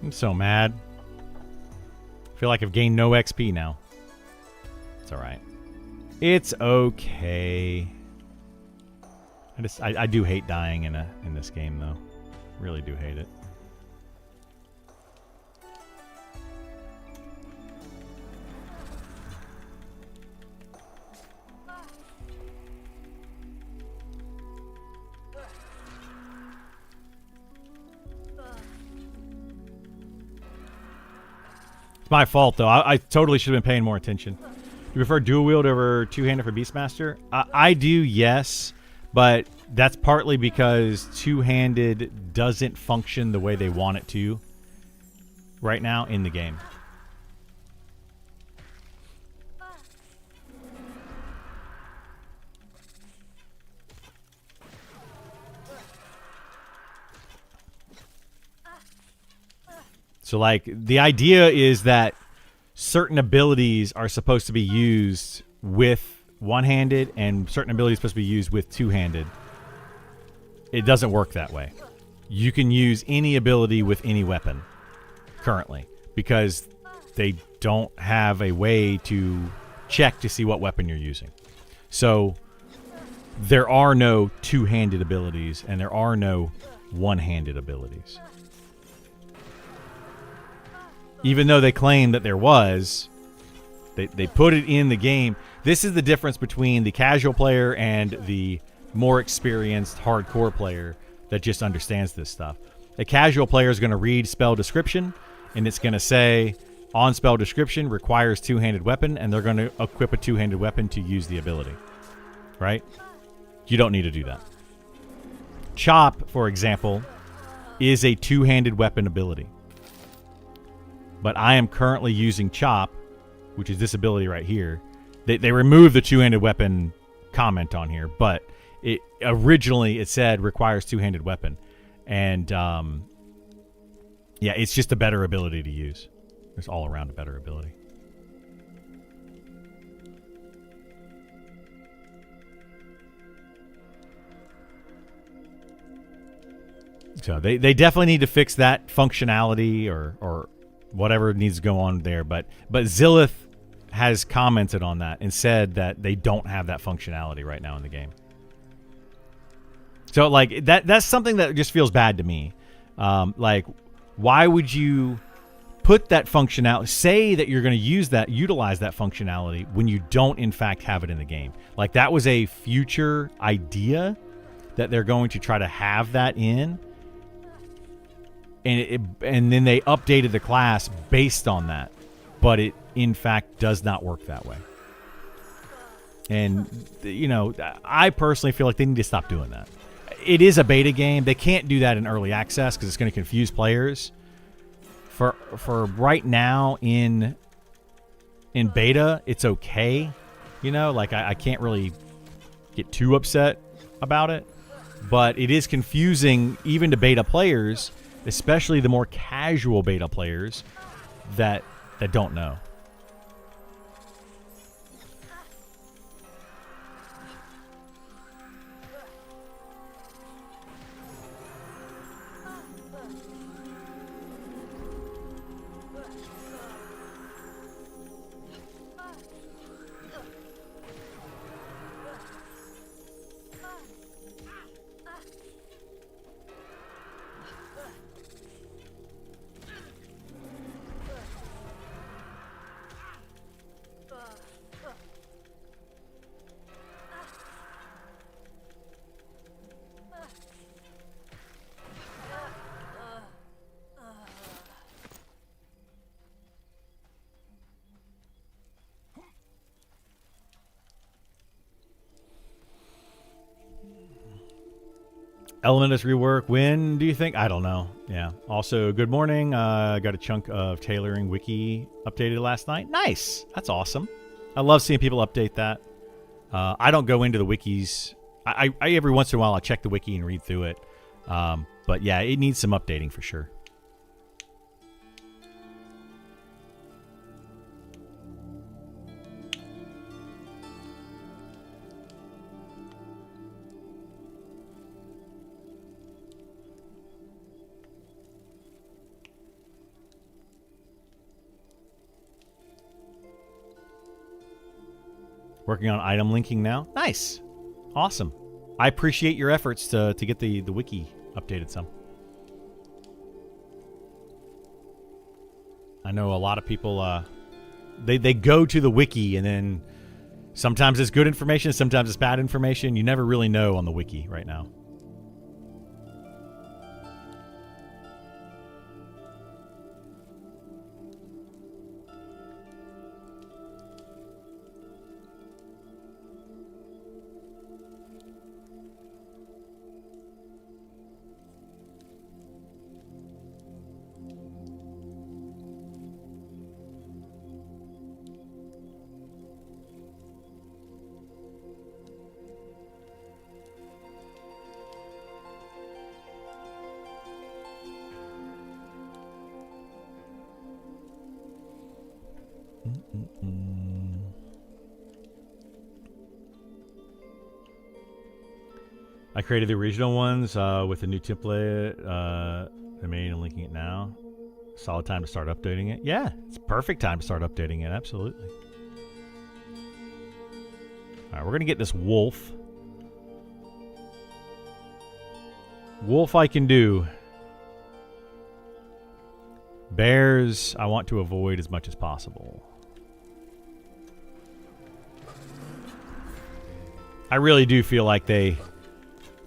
Speaker 1: I'm so mad. I feel like I've gained no XP now. It's alright. It's okay. I do hate dying in this game, though. Really do hate it. It's my fault, though. I totally should have been paying more attention. Do you prefer dual wield over two-handed for Beastmaster? I do, yes. But that's partly because two-handed doesn't function the way they want it to right now in the game. So, like, the idea is that certain abilities are supposed to be used with one-handed and certain abilities are supposed to be used with two-handed. It doesn't work that way. You can use any ability with any weapon currently because they don't have a way to check to see what weapon you're using. So there are no two-handed abilities and there are no one-handed abilities. Even though they claim that there was, they put it in the game. This is the difference between the casual player and the more experienced hardcore player that just understands this stuff. A casual player is going to read spell description, and it's going to say, On spell description requires two-handed weapon, and they're going to equip a two-handed weapon to use the ability. Right? You don't need to do that. Chop, for example, is a two-handed weapon ability. But I am currently using Chop, which is this ability right here. They removed the two-handed weapon comment on here, but it originally it said requires two-handed weapon. And yeah, it's just a better ability to use. It's all around a better ability. So they definitely need to fix that functionality or whatever needs to go on there. But Zillith has commented on that and said that they don't have that functionality right now in the game. So like that's something that just feels bad to me. Like, why would you put that functionality, say that you're going to utilize that functionality when you don't in fact have it in the game? Like, that was a future idea that they're going to try to have that in. And then they updated the class based on that. But it, in fact, does not work that way. And, you know, I personally feel like they need to stop doing that. It is a beta game. They can't do that in early access because it's going to confuse players. For right now in beta, it's okay. You know, like I can't really get too upset about it. But it is confusing even to beta players, especially the more casual beta players that don't know. Elementus rework, when do you think? I don't know. Yeah. Also, good morning. Got a chunk of tailoring wiki updated last night. Nice. That's awesome. I love seeing people update that. I don't go into the wikis. I every once in a while I check the wiki and read through it. But yeah, it needs some updating for sure. Working on item linking now. Nice. Awesome. I appreciate your efforts to get the wiki updated some. I know a lot of people, they go to the wiki and then sometimes it's good information, sometimes it's bad information. You never really know on the wiki right now. I created the original ones with a new template. I made and linking it now. Solid time to start updating it. Yeah, it's a perfect time to start updating it. Absolutely. All right, we're going to get this wolf. Wolf I can do. Bears I want to avoid as much as possible. I really do feel like they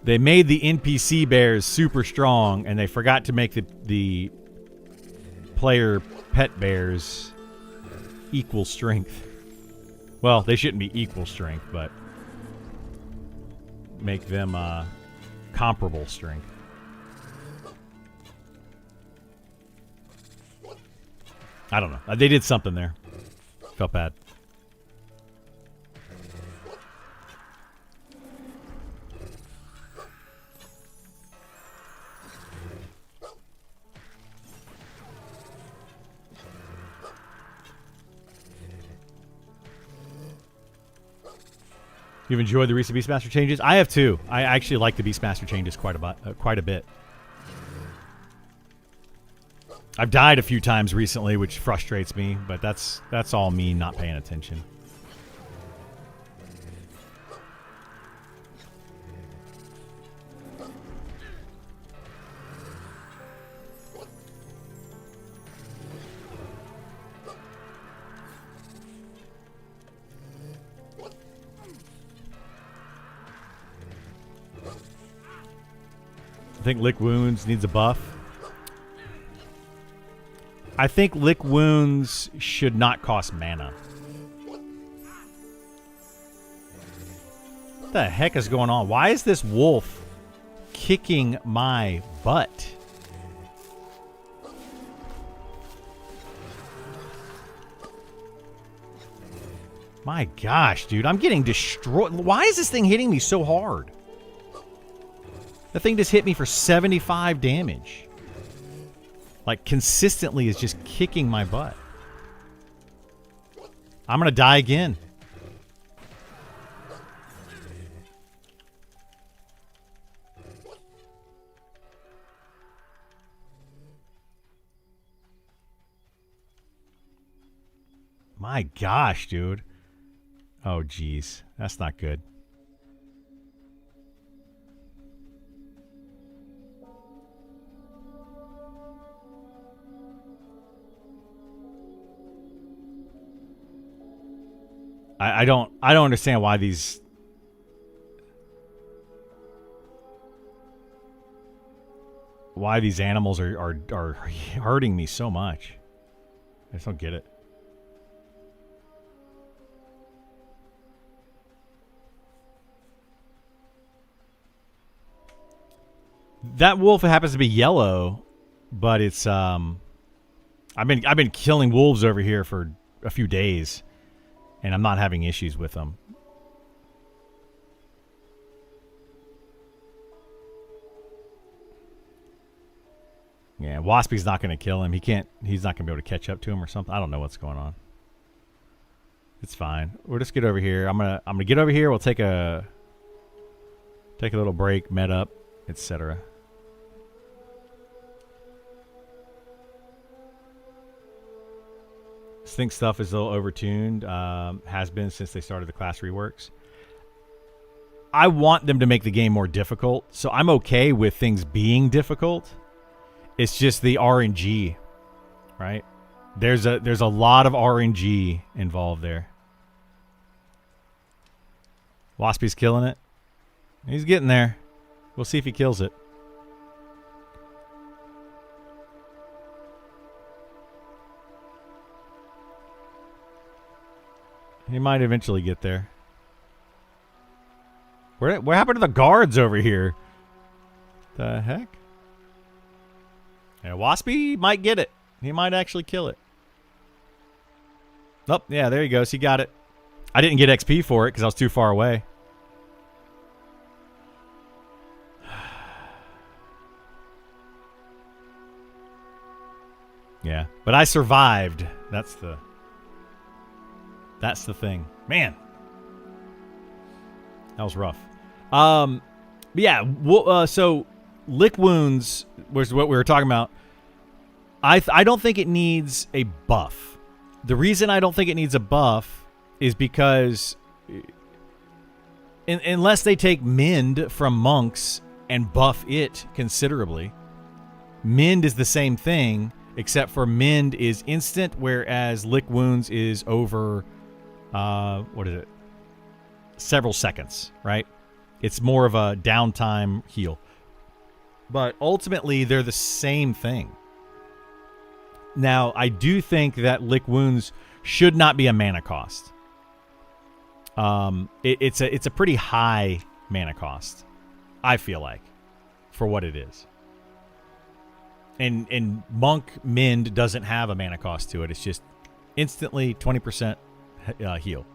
Speaker 1: made the NPC bears super strong and they forgot to make the player pet bears equal strength. Well, they shouldn't be equal strength, but make them comparable strength. I don't know. They did something there. Felt bad. You've enjoyed the recent Beastmaster changes? I have too. I actually like the Beastmaster changes quite a bit. I've died a few times recently, which frustrates me, but that's all me not paying attention. I think Lick Wounds needs a buff. I think Lick Wounds should not cost mana. What the heck is going on? Why is this wolf kicking my butt? My gosh, dude. I'm getting destroyed. Why is this thing hitting me so hard? The thing just hit me for 75 damage. Like, consistently is just kicking my butt. I'm gonna die again. My gosh, dude. Oh, jeez. That's not good. I don't understand why these animals are hurting me so much. I just don't get it. That wolf happens to be yellow, but it's I've been killing wolves over here for a few days. And I'm not having issues with them. Yeah, Waspy's not going to kill him. He's not going to be able to catch up to him or something. I don't know what's going on. It's fine. We'll just get over here. I'm gonna get over here. We'll take a little break, med up, etc. Think stuff is a little overtuned. Has been since they started the class reworks. I want them to make the game more difficult, so I'm okay with things being difficult. It's just the RNG, right? There's a lot of RNG involved there. Waspy's killing it. He's getting there. We'll see if he kills it. He might eventually get there. What happened to the guards over here? The heck? Yeah, Waspy might get it. He might actually kill it. Oh, yeah, there he goes. He got it. I didn't get XP for it because I was too far away. Yeah, but I survived. That's the thing. Man. That was rough. Yeah, so Lick Wounds was what we were talking about. I don't think it needs a buff. The reason I don't think it needs a buff is because unless they take Mend from monks and buff it considerably, Mend is the same thing, except for Mend is instant, whereas Lick Wounds is over, what is it? Several seconds, right? It's more of a downtime heal. But ultimately, they're the same thing. Now, I do think that Lick Wounds should not be a mana cost. It's a pretty high mana cost, I feel like, for what it is. And Monk Mend doesn't have a mana cost to it. It's just instantly 20% heal.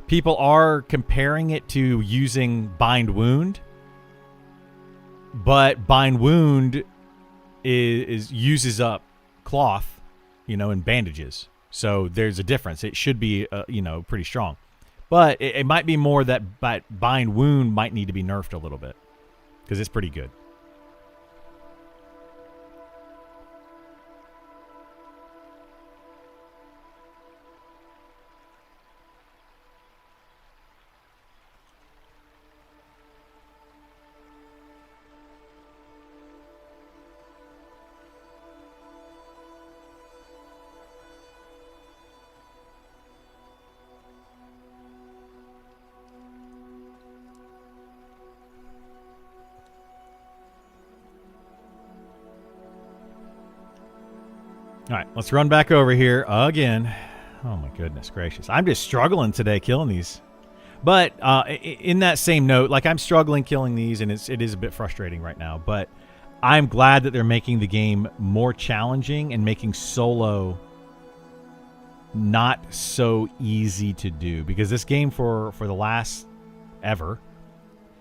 Speaker 1: People are comparing it to using Bind Wound, but Bind Wound is uses up cloth, and bandages. So there's a difference. It should be, pretty strong. But it might be more that Bind Wound might need to be nerfed a little bit because it's pretty good. All right, let's run back over here again. Oh, my goodness gracious. I'm just struggling today killing these. But in that same note, like I'm struggling killing these, and it is a bit frustrating right now. But I'm glad that they're making the game more challenging and making solo not so easy to do. Because this game for the last ever,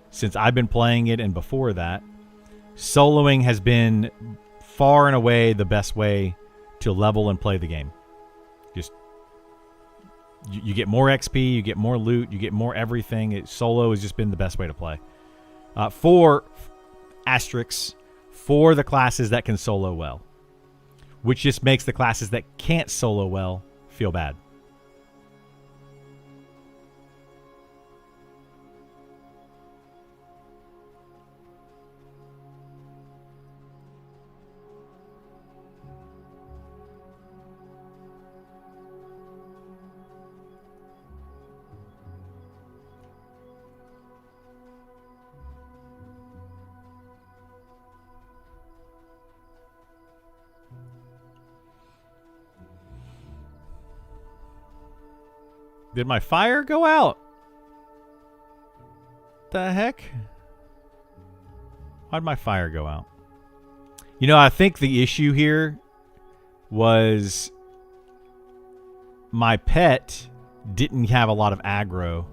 Speaker 1: since I've been playing it and before that, soloing has been far and away the best way to level and play the game. Just you get more XP, you get more loot, you get more everything. Solo has just been the best way to play. For asterisks, for the classes that can solo well, which just makes the classes that can't solo well feel bad. Did my fire go out? The heck? Why'd my fire go out? I think the issue here was my pet didn't have a lot of aggro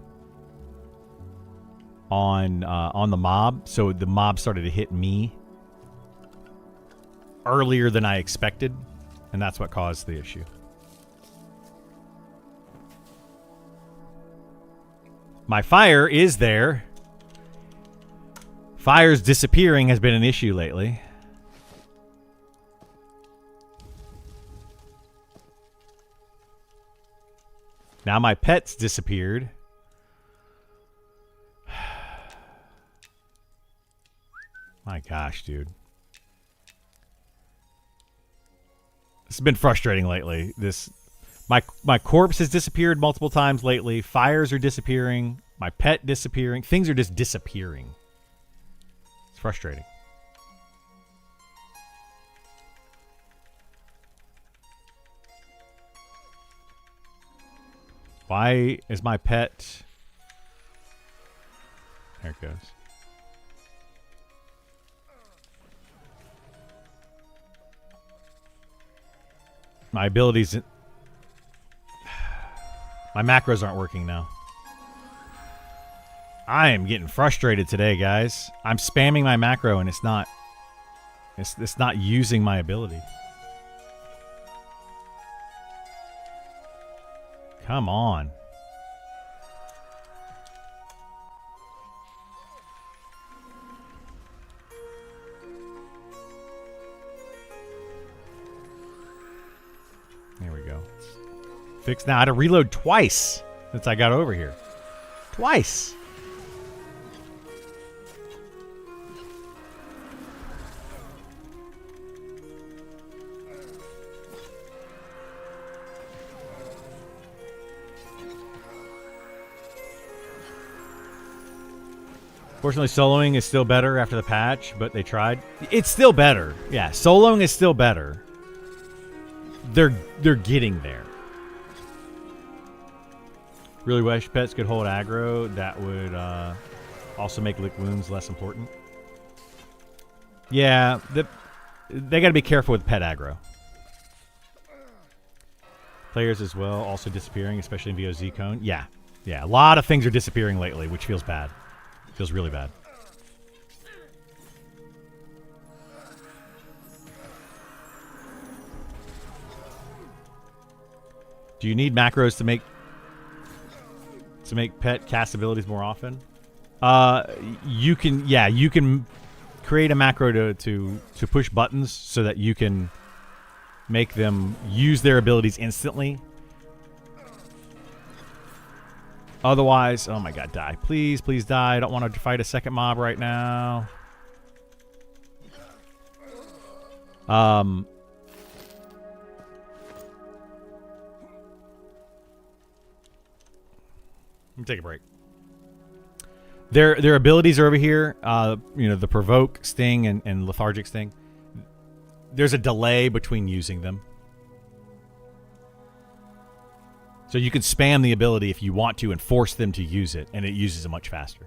Speaker 1: on the mob, so the mob started to hit me earlier than I expected, and that's what caused the issue. My fire is there. Fire's disappearing has been an issue lately. Now my pet's disappeared. My gosh, dude. This has been frustrating lately. My corpse has disappeared multiple times lately. Fires are disappearing. My pet disappearing. Things are just disappearing. It's frustrating. Why is my pet... There it goes. My abilities... My macros aren't working now. I am getting frustrated today, guys. I'm spamming my macro and it's not using my ability. Come on. There we go. Fixed now. I had to reload twice since I got over here. Twice. Fortunately, soloing is still better after the patch, but they tried. It's still better. Yeah, soloing is still better. They're getting there. Really wish pets could hold aggro. That would also make lick wounds less important. Yeah, they got to be careful with pet aggro. Players as well also disappearing, especially in VOZ Cone. Yeah, a lot of things are disappearing lately, which feels bad. Feels really bad. Do you need macros to make pet cast abilities more often? You can create a macro to push buttons so that you can make them use their abilities instantly. Otherwise, oh my god, die. Please, please die. I don't want to fight a second mob right now. Let me take a break. Their abilities are over here. The provoke, sting, and lethargic sting. There's a delay between using them. So you can spam the ability if you want to and force them to use it, and it uses it much faster.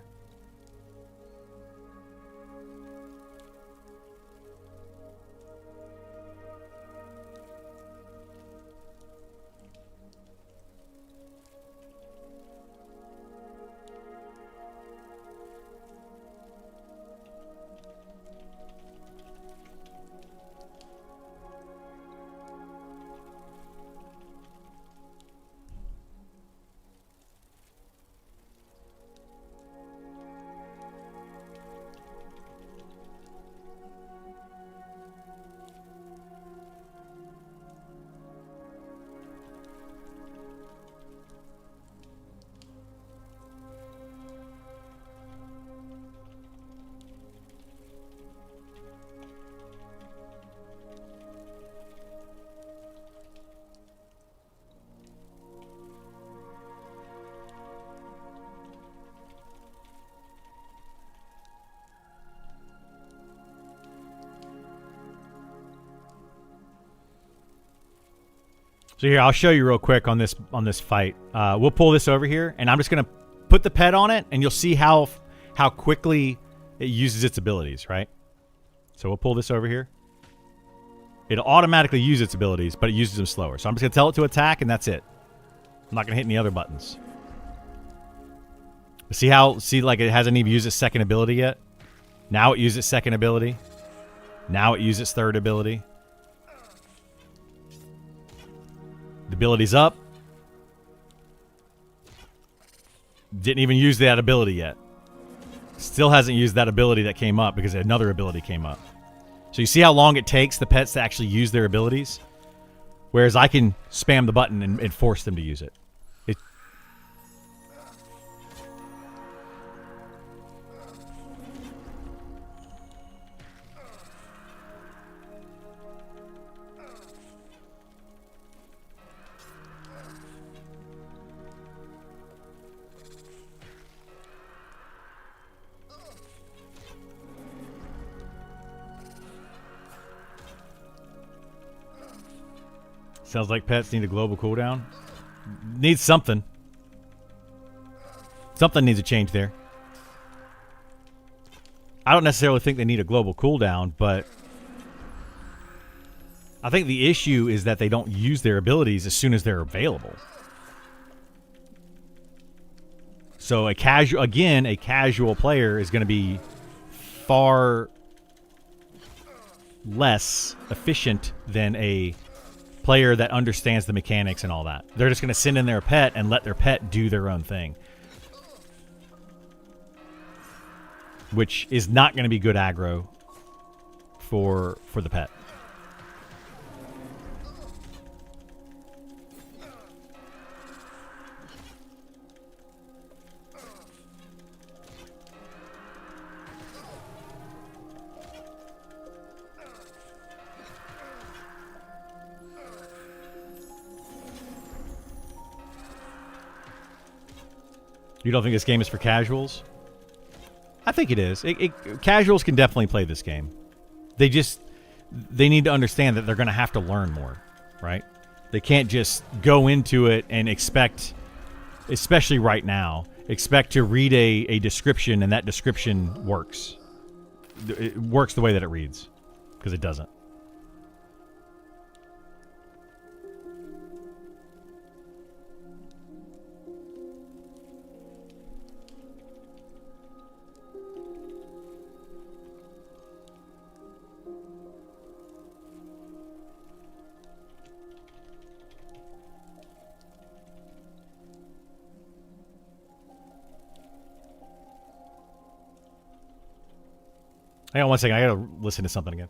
Speaker 1: So here, I'll show you real quick on this fight. We'll pull this over here, and I'm just gonna put the pet on it, and you'll see how quickly it uses its abilities, right? So we'll pull this over here. It'll automatically use its abilities, but it uses them slower. So I'm just gonna tell it to attack, and that's it. I'm not gonna hit any other buttons. See like it hasn't even used its second ability yet? Now it uses its second ability. Now it uses its third ability. The ability's up. Didn't even use that ability yet. Still hasn't used that ability that came up because another ability came up. So you see how long it takes the pets to actually use their abilities? Whereas I can spam the button and force them to use it. Sounds like pets need a global cooldown. Needs something. Something needs a change there. I don't necessarily think they need a global cooldown, but I think the issue is that they don't use their abilities as soon as they're available. So a casual player is going to be far less efficient than a player that understands the mechanics and all that. They're just going to send in their pet and let their pet do their own thing, which is not going to be good aggro for the pet. You don't think this game is for casuals? I think it is. Casuals can definitely play this game. They need to understand that they're going to have to learn more, right? They can't just go into it and expect, especially right now, to read a description and that description works. It works the way that it reads, because it doesn't. Hang on one second. I gotta listen to something again.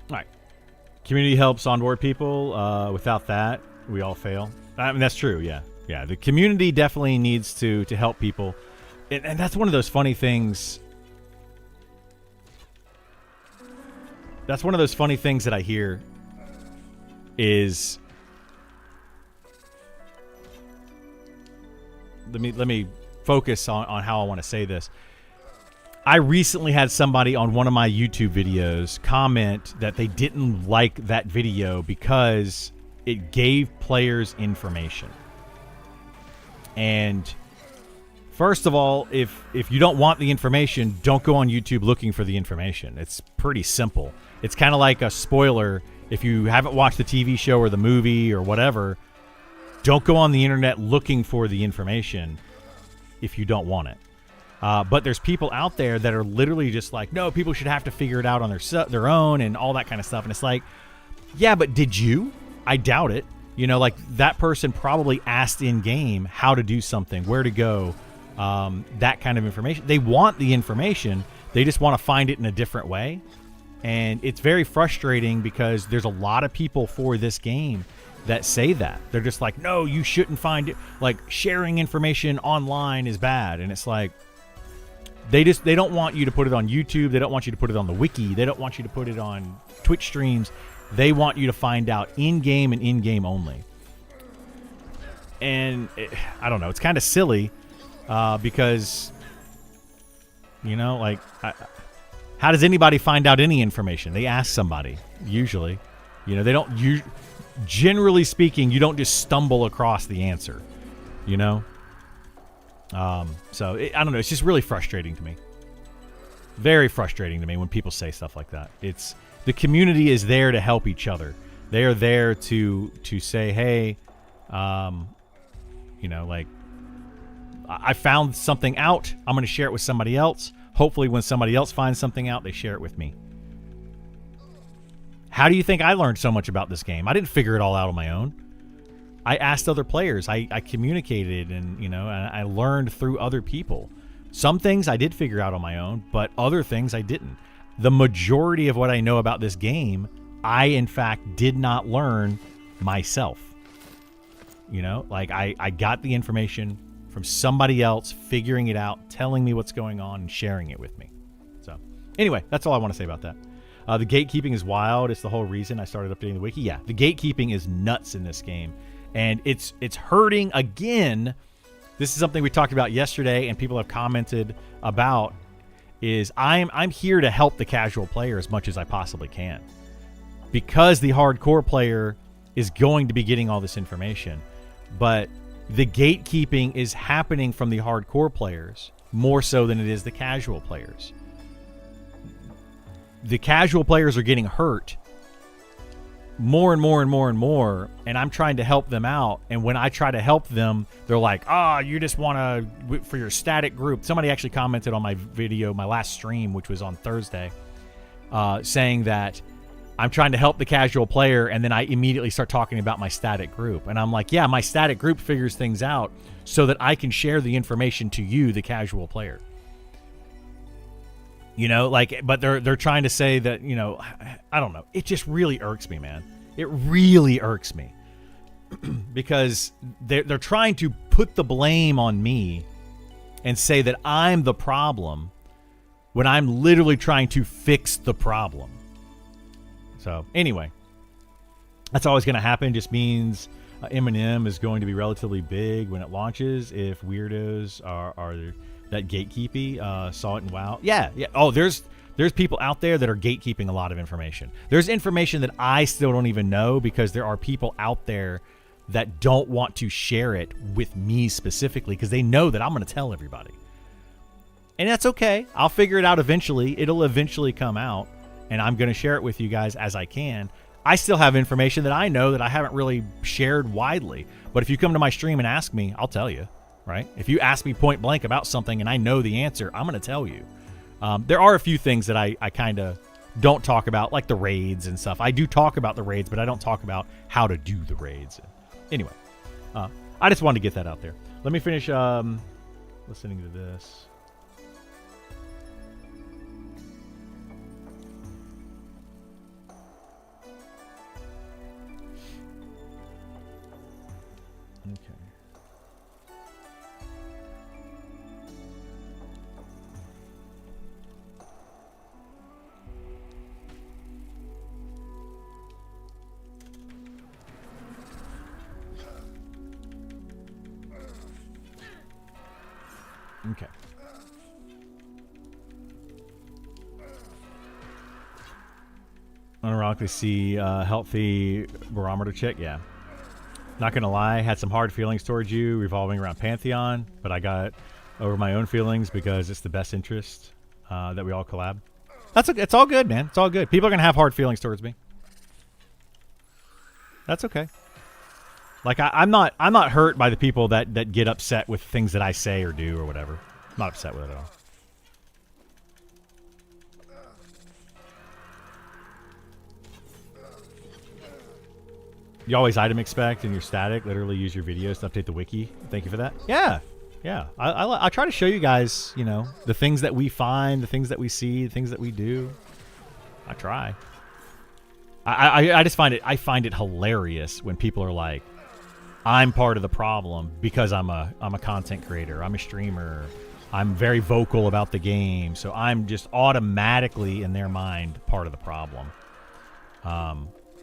Speaker 1: All right. Community helps onboard people. Without that, we all fail. I mean, that's true. Yeah. Yeah. The community definitely needs to help people. And that's one of those funny things. That's one of those funny things that I hear is let me focus on how I want to say this. I recently had somebody on one of my YouTube videos comment that they didn't like that video because it gave players information. And first of all, if you don't want the information, don't go on YouTube looking for the information. It's pretty simple. It's kind of like a spoiler. If you haven't watched the TV show or the movie or whatever, don't go on the internet looking for the information if you don't want it. But there's people out there that are literally just like, no, people should have to figure it out on their own and all that kind of stuff. And it's like, yeah, but did you? I doubt it. You know, like that person probably asked in game how to do something, where to go, that kind of information. They want the information. They just want to find it in a different way. And it's very frustrating because there's a lot of people for this game that say that. They're just like, no, you shouldn't find it. Like sharing information online is bad. And it's like, they don't want you to put it on YouTube. They don't want you to put it on the wiki. They don't want you to put it on Twitch streams. They want you to find out in-game and in-game only. And I don't know. It's kind of silly because, you know, like, how does anybody find out any information? They ask somebody, usually. You know, they don't, generally speaking, you don't just stumble across the answer, you know? So I don't know. It's just really frustrating to me. Very frustrating to me when people say stuff like that. It's the community is there to help each other. They are there to say, hey, like, I found something out. I'm going to share it with somebody else. Hopefully when somebody else finds something out, they share it with me. How do you think I learned so much about this game? I didn't figure it all out on my own. I asked other players. I communicated and I learned through other people. Some things I did figure out on my own, but other things I didn't. The majority of what I know about this game, I, in fact, did not learn myself. I got the information from somebody else, figuring it out, telling me what's going on, and sharing it with me. So, anyway, that's all I want to say about that. The gatekeeping is wild. It's the whole reason I started updating the wiki. Yeah, the gatekeeping is nuts in this game. And it's hurting again. This is something we talked about yesterday and people have commented about, is I'm here to help the casual player as much as I possibly can. Because the hardcore player is going to be getting all this information. But the gatekeeping is happening from the hardcore players more so than it is the casual players. The casual players are getting hurt more and more and more and more, and I'm trying to help them out. And when I try to help them, they're like, you just want to, for your static group. Somebody actually commented on my video, my last stream, which was on Thursday, saying that I'm trying to help the casual player, and then I immediately start talking about my static group. And I'm like, yeah, my static group figures things out so that I can share the information to you, the casual player. But they're trying to say that, I don't know. It just really irks me, man. It really irks me. Because they're trying to put the blame on me and say that I'm the problem when I'm literally trying to fix the problem. So, anyway, that's always going to happen. Just means M&M is going to be relatively big when it launches if weirdos are that gatekeepy saw it in WoW. Yeah. Oh, there's people out there that are gatekeeping a lot of information. There's information that I still don't even know because there are people out there that don't want to share it with me specifically because they know that I'm going to tell everybody. And that's okay. I'll figure it out eventually. It'll eventually come out, and I'm going to share it with you guys as I can. I still have information that I know that I haven't really shared widely. But if you come to my stream and ask me, I'll tell you. Right? If you ask me point blank about something and I know the answer, I'm going to tell you. There are a few things that I kind of don't talk about, like the raids and stuff. I do talk about the raids, but I don't talk about how to do the raids. Anyway, I just wanted to get that out there. Let me finish listening to this. Okay. Unironically see healthy barometer check. Yeah. Not gonna lie, had some hard feelings towards you revolving around Pantheon, but I got over my own feelings because it's the best interest that we all collab. It's all good, man. It's all good. People are gonna have hard feelings towards me. That's okay. Like I'm not hurt by the people that get upset with things that I say or do or whatever. I'm not upset with it at all. You always item expect and you're static. Literally use your videos to update the wiki. Thank you for that. Yeah. I try to show you guys, the things that we find, the things that we see, the things that we do. I try. I just find it hilarious when people are like, I'm part of the problem because I'm a content creator. I'm a streamer. I'm very vocal about the game. So I'm just automatically in their mind part of the problem.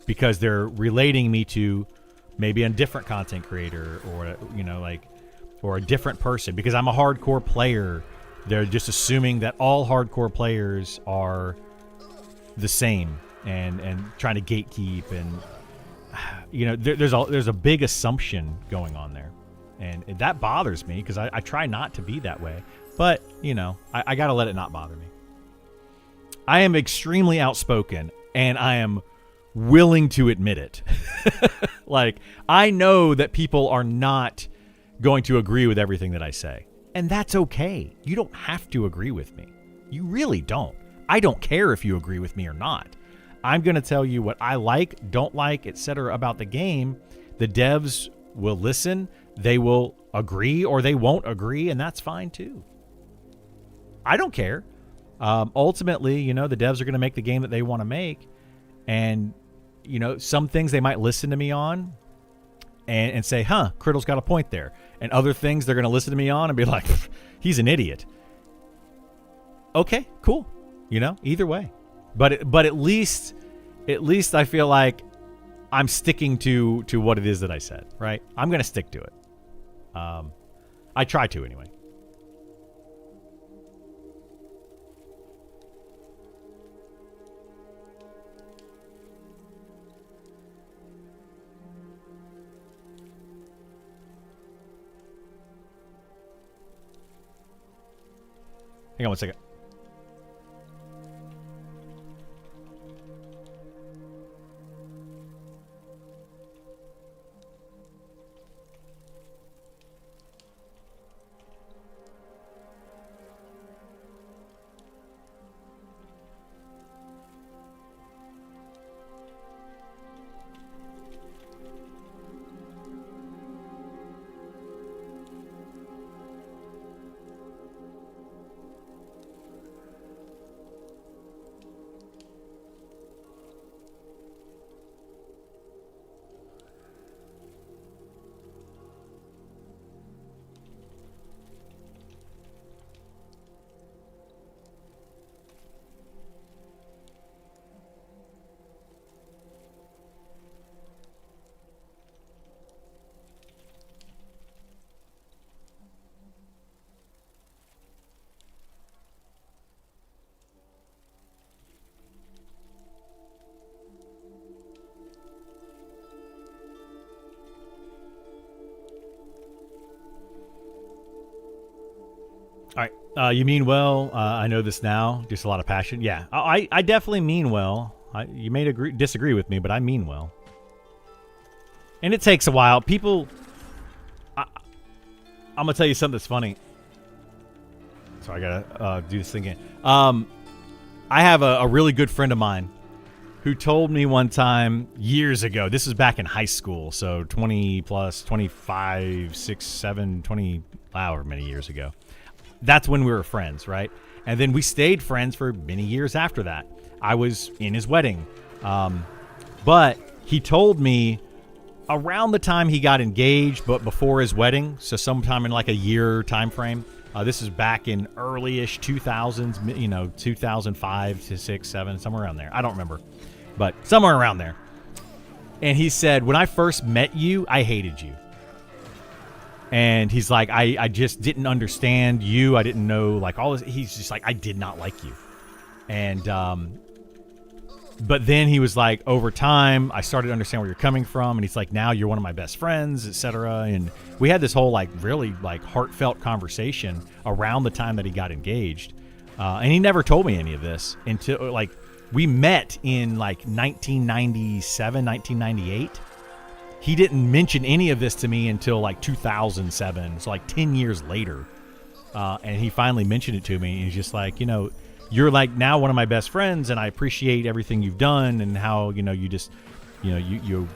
Speaker 1: Because they're relating me to maybe a different content creator or, or a different person. Because I'm a hardcore player, they're just assuming that all hardcore players are the same and trying to gatekeep and, there's a big assumption going on there. And that bothers me because I try not to be that way. But, I got to let it not bother me. I am extremely outspoken, and I am willing to admit it. Like, I know that people are not going to agree with everything that I say, and that's okay. You don't have to agree with me. You really don't. I don't care if you agree with me or not. I'm going to tell you what I like, don't like, etc. about the game. The devs will listen. They will agree or they won't agree, and that's fine too. I don't care. Ultimately, you know, the devs are going to make the game that they want to make, and you know, some things they might listen to me on and say, huh, Criddle's got a point there. And other things they're going to listen to me on and be like, he's an idiot. Okay, cool. You know, either way. But at least I feel like I'm sticking to what it is that I said, right? I'm going to stick to it. I try to anyway. Hang on one second. All right. You mean well. I know this now. Just a lot of passion. Yeah, I definitely mean well. You may disagree with me, but I mean well. And it takes a while. People, I'm going to tell you something that's funny. So I got to do this thing again. I have a really good friend of mine who told me one time years ago, this was back in high school, so 20 plus, 25, 6, 7, 20, however many years ago. That's when we were friends, right? And then we stayed friends for many years after that. I was in his wedding. But he told me around the time he got engaged, but before his wedding, so sometime in like a year time frame. This is back in early-ish 2000s, you know, 2005 to 6, 7, somewhere around there. I don't remember, but somewhere around there. And he said, when I first met you, I hated you. And he's like, I just didn't understand you. I didn't know, like, all this. He's just like, I did not like you. And, but then he was like, over time, I started to understand where you're coming from. And he's like, now you're one of my best friends, etc. And we had this whole, like, really, like, heartfelt conversation around the time that he got engaged. And he never told me any of this until, like, we met in, like, 1997, 1998. He didn't mention any of this to me until like 2007, so like 10 years later. And he finally mentioned it to me. And he's just like, you know, you're like now one of my best friends, and I appreciate everything you've done and how, you know, you just, you know, you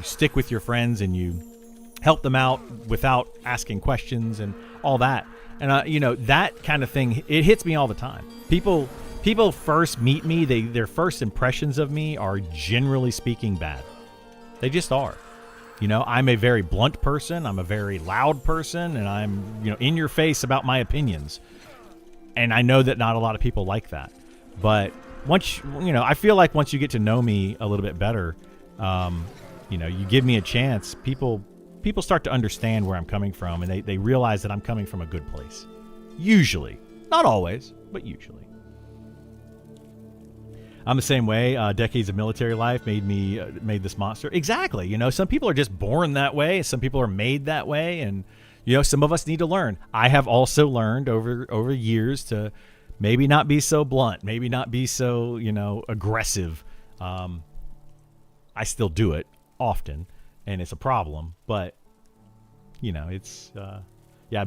Speaker 1: stick with your friends and you help them out without asking questions and all that. And, you know, that kind of thing, it hits me all the time. People first meet me, their first impressions of me are generally speaking bad. They just are. You know, I'm a very blunt person. I'm a very loud person, and I'm, you know, in your face about my opinions. And I know that not a lot of people like that. But once, you know, I feel like once you get to know me a little bit better, you know, you give me a chance, people start to understand where I'm coming from, and they realize that I'm coming from a good place. Usually. Not always, but usually. I'm the same way. Decades of military life made this monster. Exactly. You know, some people are just born that way. Some people are made that way. And, you know, some of us need to learn. I have also learned over years to maybe not be so blunt, maybe not be so, aggressive. I still do it often, and it's a problem, but it's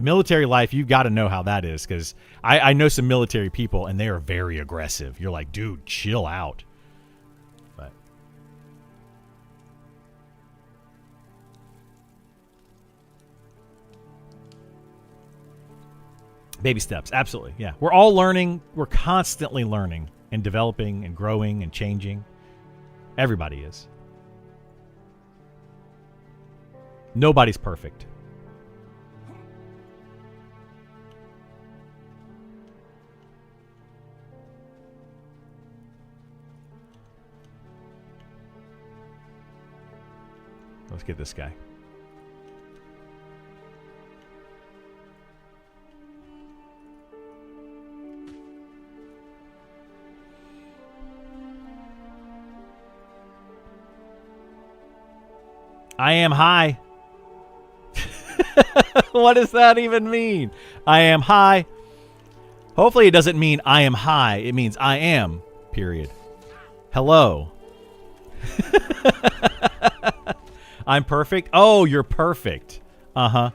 Speaker 1: military life. You got to know how that is, because I know some military people, and they are very aggressive. You're like, dude, chill out. But baby steps, absolutely. Yeah, we're all learning. We're constantly learning and developing and growing and changing. Everybody is. Nobody's perfect. Let's get this guy. I am high. What does that even mean? I am high. Hopefully it doesn't mean I am high. It means I am, period. Hello. I'm perfect. Oh, you're perfect. Uh-huh.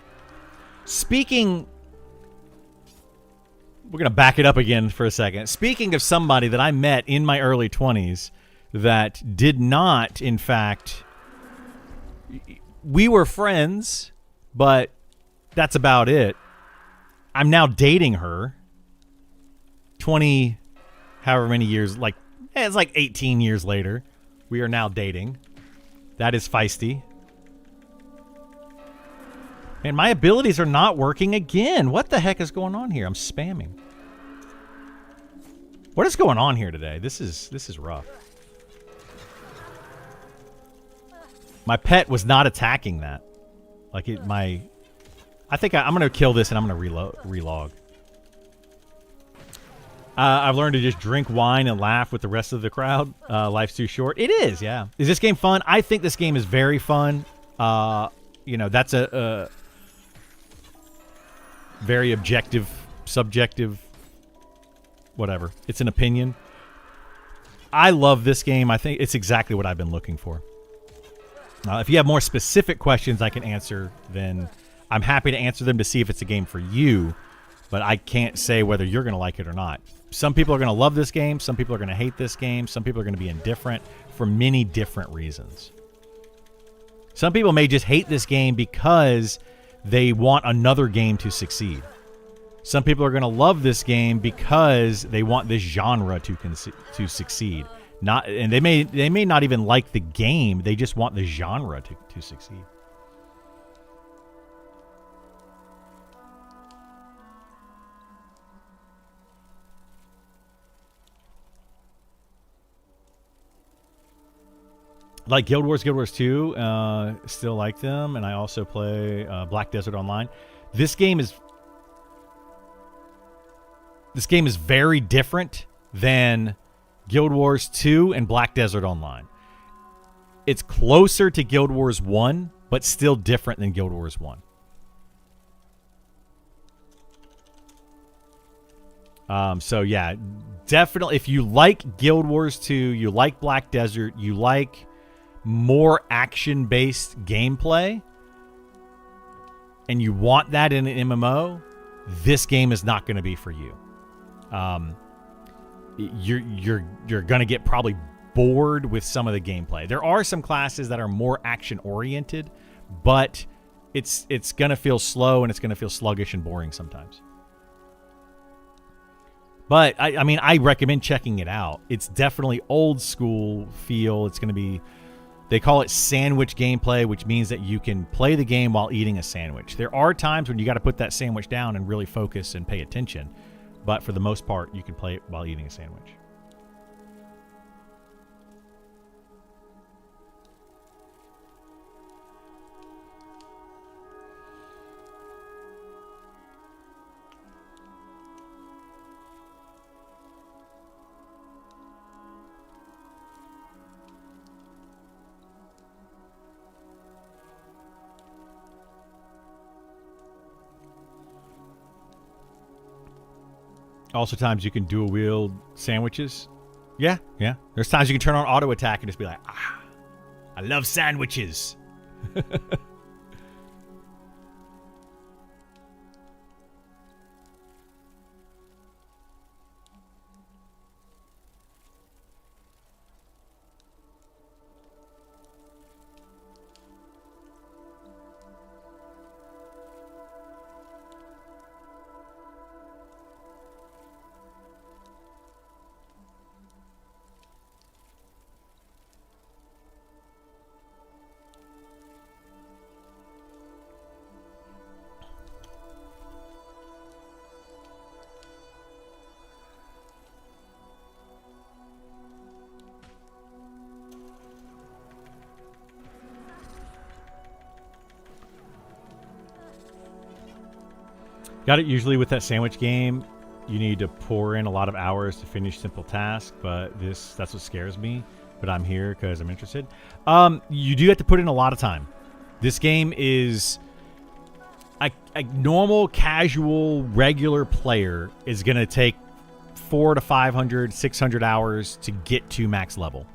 Speaker 1: Speaking... We're going to back it up again for a second. Speaking of somebody that I met in my early 20s that did not, in fact... We were friends, but that's about it. I'm now dating her. 20, however many years, it's like 18 years later. We are now dating. That is feisty. Man, my abilities are not working again. What the heck is going on here? I'm spamming. What is going on here today? This is rough. My pet was not attacking that. I think I'm going to kill this and I'm going to relog. I've learned to just drink wine and laugh with the rest of the crowd. Life's too short. It is, yeah. Is this game fun? I think this game is very fun. That's a very objective, subjective, whatever. It's an opinion. I love this game. I think it's exactly what I've been looking for. If you have more specific questions I can answer, then I'm happy to answer them to see if it's a game for you, but I can't say whether you're going to like it or not. Some people are going to love this game. Some people are going to hate this game. Some people are going to be indifferent for many different reasons. Some people may just hate this game because they want another game to succeed. Some people are going to love this game because they want this genre to succeed. And they may not even like the game. They just want the genre to succeed. Like Guild Wars 2, still like them, and I also play Black Desert Online. This game is very different than Guild Wars 2 and Black Desert Online. It's closer to Guild Wars 1, but still different than Guild Wars 1. So yeah, definitely if you like Guild Wars 2, you like Black Desert, you like more action-based gameplay, and you want that in an MMO, this game is not going to be for you. You're going to get probably bored with some of the gameplay. There are some classes that are more action-oriented, but it's going to feel slow and it's going to feel sluggish and boring sometimes. But, I recommend checking it out. It's definitely old school feel. It's going to be... They call it sandwich gameplay, which means that you can play the game while eating a sandwich. There are times when you got to put that sandwich down and really focus and pay attention. But for the most part, you can play it while eating a sandwich. Also, times you can dual wield sandwiches. Yeah, yeah. There's times you can turn on auto attack and just be like, ah, I love sandwiches. Got it. Usually with that sandwich game, you need to pour in a lot of hours to finish simple tasks, but that's what scares me. But I'm here because I'm interested. You do have to put in a lot of time. This game is a normal, casual, regular player is going to take 400 to 500, 600 hours to get to max level.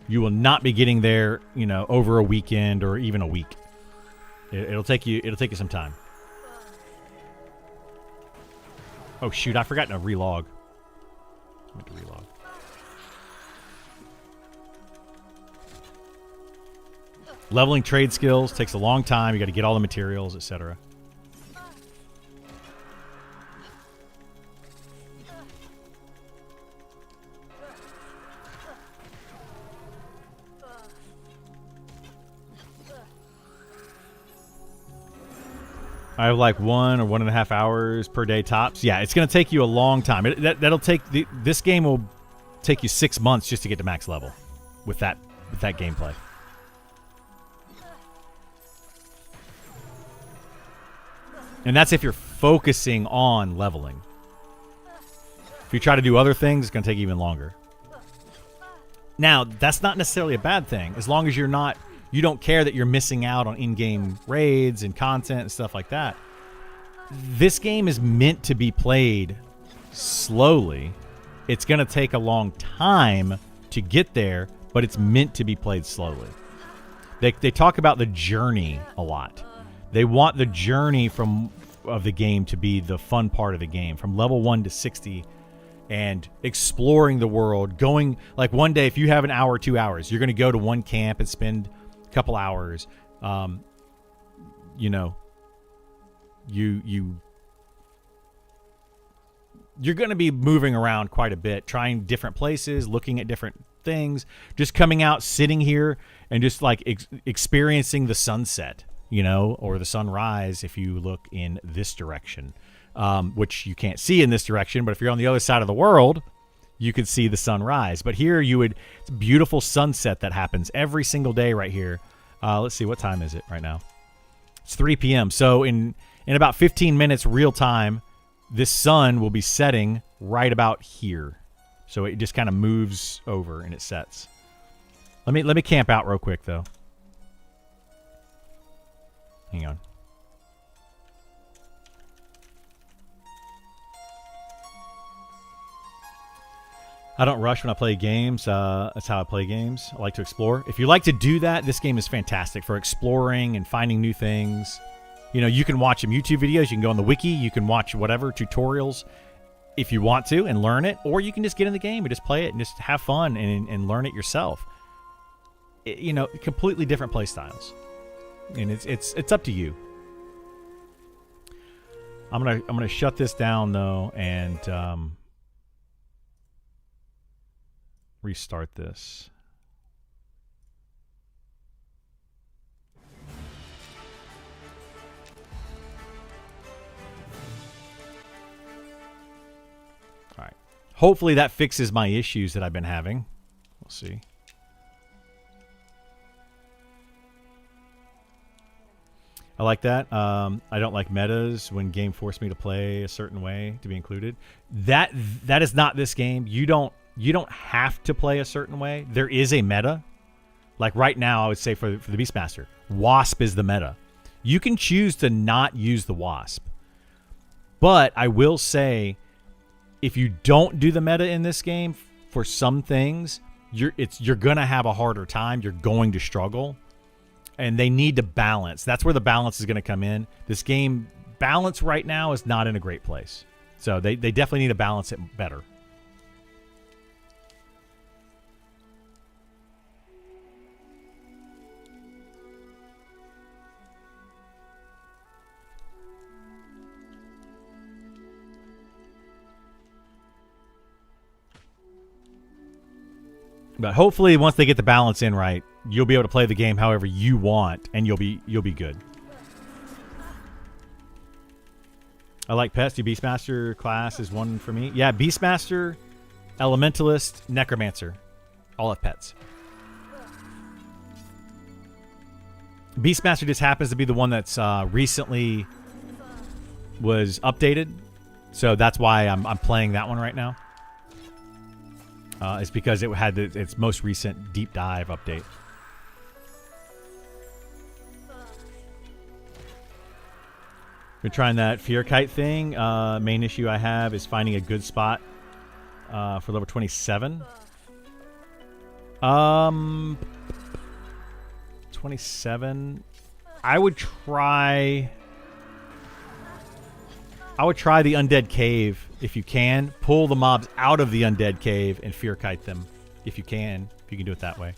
Speaker 1: You will not be getting there, over a weekend or even a week. It'll take you some time. Oh shoot, I forgot to relog. I meant to relog. Leveling trade skills takes a long time. You got to get all the materials, etc. I have like 1 or 1.5 hours per day tops. Yeah, it's going to take you a long time. This game will take you 6 months just to get to max level with that gameplay. And that's if you're focusing on leveling. If you try to do other things, it's going to take even longer. Now, that's not necessarily a bad thing, as long as you don't care that you're missing out on in-game raids and content and stuff like that. This game is meant to be played slowly. It's going to take a long time to get there, but it's meant to be played slowly. They talk about the journey a lot. They want the journey of the game to be the fun part of the game, from level 1 to 60, and exploring the world. Going, like, one day, if you have an hour or 2 hours, you're going to go to one camp and spend couple hours. You're going to be moving around quite a bit, trying different places, looking at different things, just coming out, sitting here, and just like experiencing the sunset, or the sunrise if you look in this direction, which you can't see in this direction, but if you're on the other side of the world, you could see the sunrise. But here it's a beautiful sunset that happens every single day right here. Let's see, what time is it right now? It's 3 p.m. So in about 15 minutes real time, this sun will be setting right about here. So it just kind of moves over and it sets. Let me camp out real quick though. Hang on. I don't rush when I play games. That's how I play games. I like to explore. If you like to do that, this game is fantastic for exploring and finding new things. You can watch some YouTube videos. You can go on the wiki. You can watch whatever tutorials if you want to and learn it. Or you can just get in the game and just play it and just have fun and learn it yourself. Completely different play styles. And it's up to you. I'm gonna shut this down though and restart this. All right. Hopefully that fixes my issues that I've been having. We'll see. I like that. I don't like metas when game force me to play a certain way to be included. That is not this game. You don't have to play a certain way. There is a meta. Like right now, I would say for the Beastmaster, Wasp is the meta. You can choose to not use the Wasp. But I will say, if you don't do the meta in this game for some things, you're gonna have a harder time. You're going to struggle, and they need to balance. That's where the balance is going to come in. This game balance right now is not in a great place, so they definitely need to balance it better. But hopefully, once they get the balance in right, you'll be able to play the game however you want, and you'll be good. I like pets. The Beastmaster class is one for me. Yeah, Beastmaster, Elementalist, Necromancer, all have pets. Beastmaster just happens to be the one that's recently was updated, so that's why I'm playing that one right now. It's because it had its most recent deep dive update. Been trying that fear kite thing. Main issue I have is finding a good spot for level 27. 27. I would try the Undead Cave if you can. Pull the mobs out of the Undead Cave and fear kite them if you can. If you can do it that way.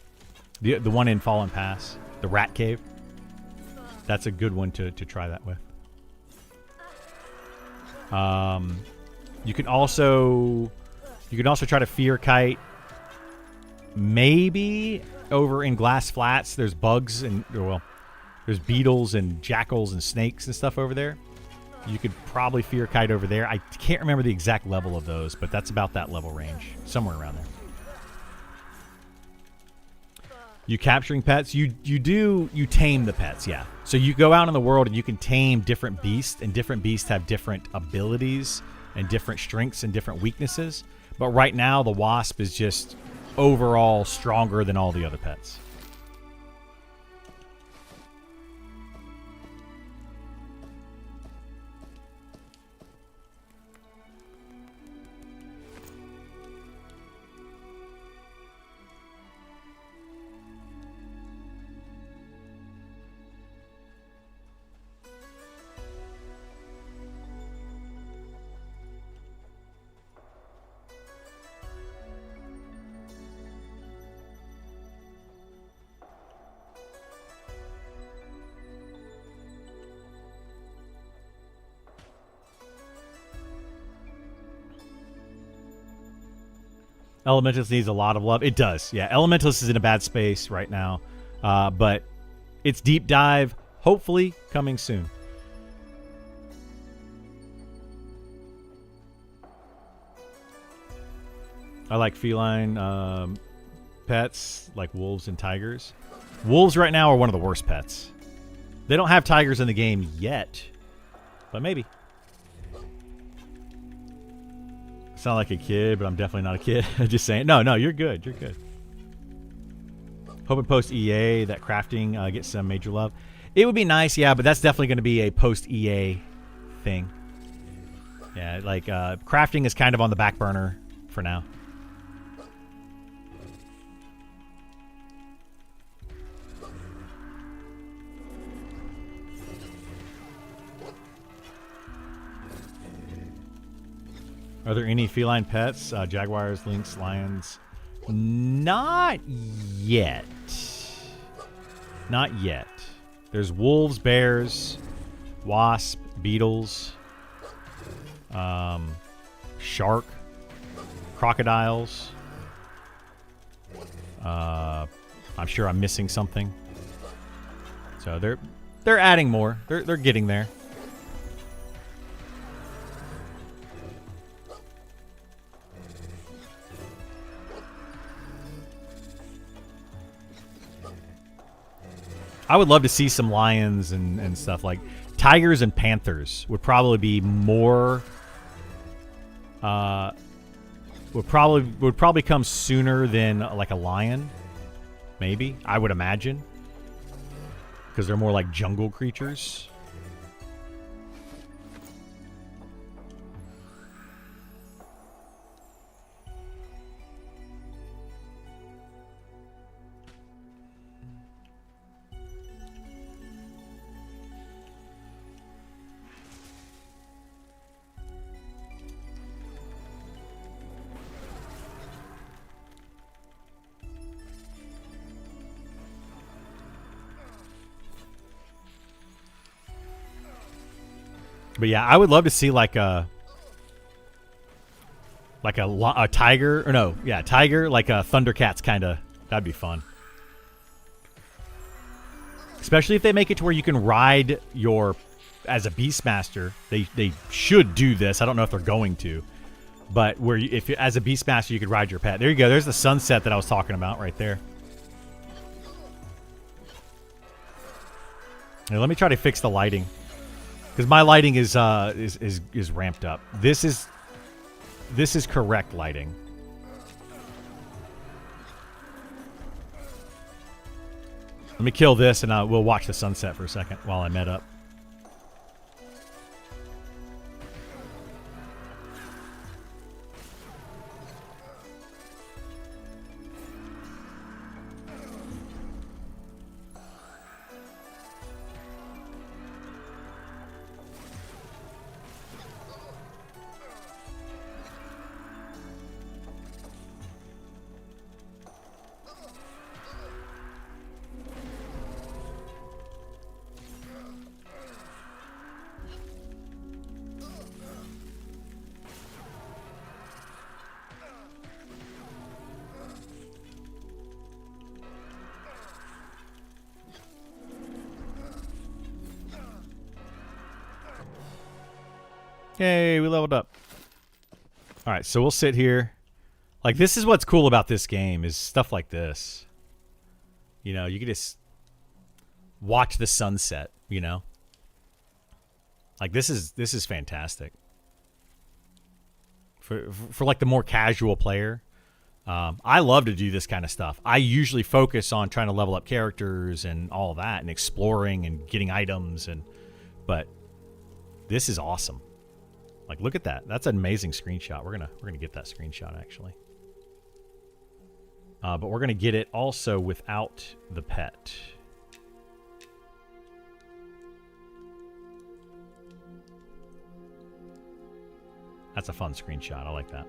Speaker 1: The one in Fallen Pass, the Rat Cave. That's a good one to try that with. You can also try to fear kite. Maybe over in Glass Flats, there's bugs and there's beetles and jackals and snakes and stuff over there. You could probably fear kite over there. I can't remember the exact level of those, but that's about that level range, somewhere around there. You capturing pets? You tame the pets, yeah. So you go out in the world and you can tame different beasts, and different beasts have different abilities and different strengths and different weaknesses. But right now, the wasp is just overall stronger than all the other pets. Elementalist needs a lot of love. It does, yeah. Elementalist is in a bad space right now, but its deep dive, hopefully, coming soon. I like feline pets, like wolves and tigers. Wolves right now are one of the worst pets. They don't have tigers in the game yet, but maybe. Sound like a kid, but I'm definitely not a kid. Just saying. No, you're good. You're good. Hoping post EA that crafting gets some major love. It would be nice, yeah, but that's definitely going to be a post EA thing. Yeah, like crafting is kind of on the back burner for now. Are there any feline pets? Jaguars, lynx, lions? Not yet. Not yet. There's wolves, bears, wasp, beetles, shark, crocodiles. I'm sure I'm missing something. So they're adding more. They're getting there. I would love to see some lions and stuff. Like tigers and panthers would probably be more would probably come sooner than like a lion, maybe, I would imagine, because they're more like jungle creatures. But yeah, I would love to see like a tiger, or no, yeah, tiger, like a Thundercats kind of. That'd be fun. Especially if they make it to where you can ride your, as a Beastmaster. They should do this. I don't know if they're going to, but where you, if you, as a Beastmaster you could ride your pet. There you go. There's the sunset that I was talking about right there. Now, let me try to fix the lighting, because my lighting is ramped up. This is correct lighting. Let me kill this, and we'll watch the sunset for a second while I met up. Yay, we leveled up. All right, so we'll sit here. Like, this is what's cool about this game, is stuff like this. You know, you can just watch the sunset, you know? Like, this is fantastic. For like the more casual player, I love to do this kind of stuff. I usually focus on trying to level up characters and all that, and exploring and getting items, but this is awesome. Like, look at that. That's an amazing screenshot. We're gonna get that screenshot actually. But we're gonna get it also without the pet. That's a fun screenshot. I like that.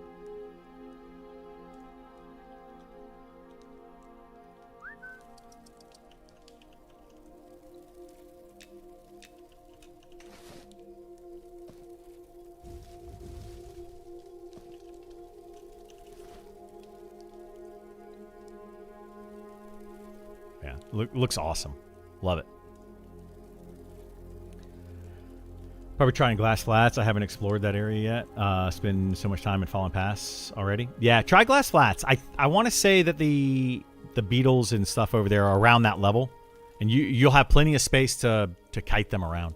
Speaker 1: Yeah, looks awesome. Love it. Probably trying Glass Flats. I haven't explored that area yet. Spend so much time in Fallen Pass already. Yeah, try Glass Flats. I want to say that the beetles and stuff over there are around that level, and you'll have plenty of space to kite them around.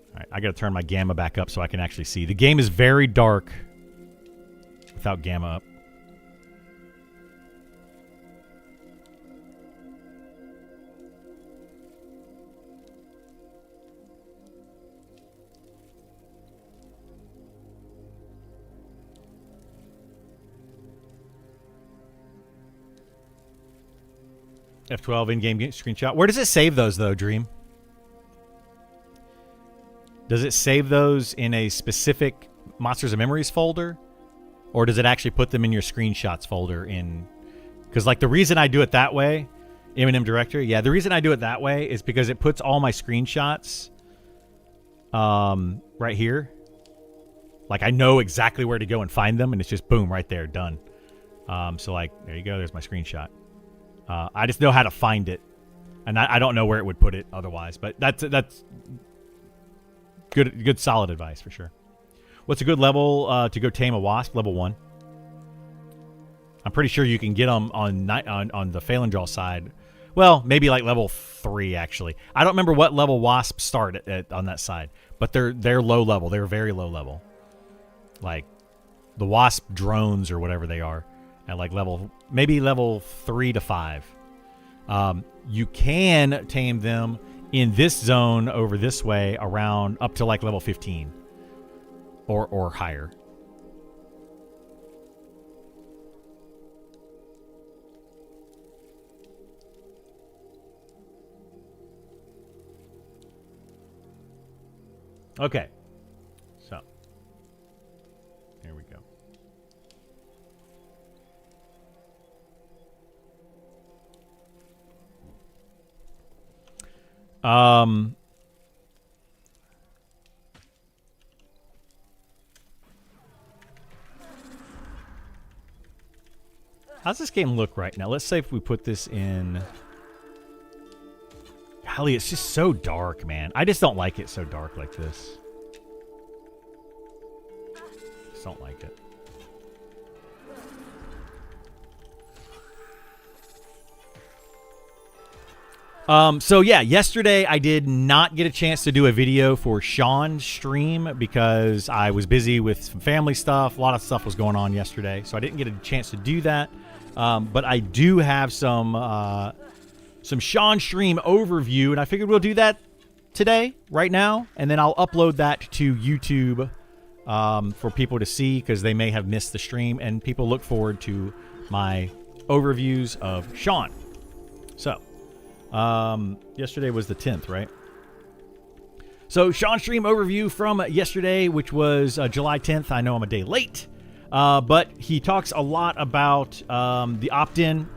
Speaker 1: All right, I got to turn my gamma back up so I can actually see. The game is very dark without gamma up. F12 in-game screenshot. Where does it save those, though, Dream? Does it save those in a specific Monsters and Memories folder? Or does it actually put them in your screenshots folder in... Because, like, the reason I do it that way, M&M Directory, yeah, the reason I do it that way is because it puts all my screenshots right here. Like, I know exactly where to go and find them, and it's just, boom, right there, done. So, like, there you go, there's my screenshot. I just know how to find it, and I don't know where it would put it otherwise. But that's good, solid advice for sure. What's a good level to go tame a wasp? Level 1. I'm pretty sure you can get them on the Phalandraw side. Well, maybe like level 3 actually. I don't remember what level wasps start at on that side, but they're low level. They're very low level. Like the wasp drones or whatever they are. At like maybe level 3 to 5. You can tame them in this zone over this way around up to like level 15 or higher. Okay. So, here we go. How's this game look right now? Let's say if we put this in... Golly, it's just so dark, man. I just don't like it so dark like this. Just don't like it. So yeah, yesterday I did not get a chance to do a video for Sean's stream because I was busy with some family stuff. A lot of stuff was going on yesterday, so I didn't get a chance to do that. But I do have some Sean stream overview, and I figured we'll do that today, right now, and then I'll upload that to YouTube for people to see because they may have missed the stream, and people look forward to my overviews of Sean. So, yesterday was the 10th, right? So, Sean stream overview from yesterday, which was July 10th. I know I'm a day late, but he talks a lot about the opt-in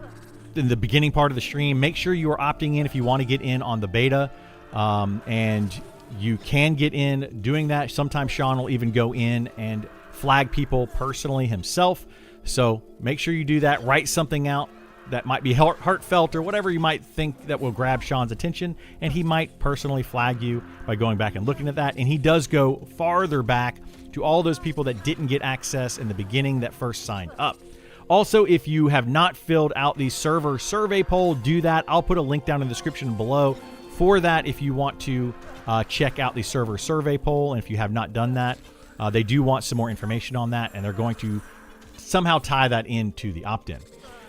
Speaker 1: in the beginning part of the stream. Make sure you are opting in if you want to get in on the beta, and you can get in doing that. Sometimes Sean will even go in and flag people personally himself. So make sure you do that. Write something out that might be heartfelt or whatever you might think that will grab Sean's attention, and he might personally flag you by going back and looking at that. And he does go farther back to all those people that didn't get access in the beginning that first signed up. Also, if you have not filled out the server survey poll, do that. I'll put a link down in the description below for that if you want to check out the server survey poll. And if you have not done that, they do want some more information on that, and they're going to somehow tie that into the opt-in.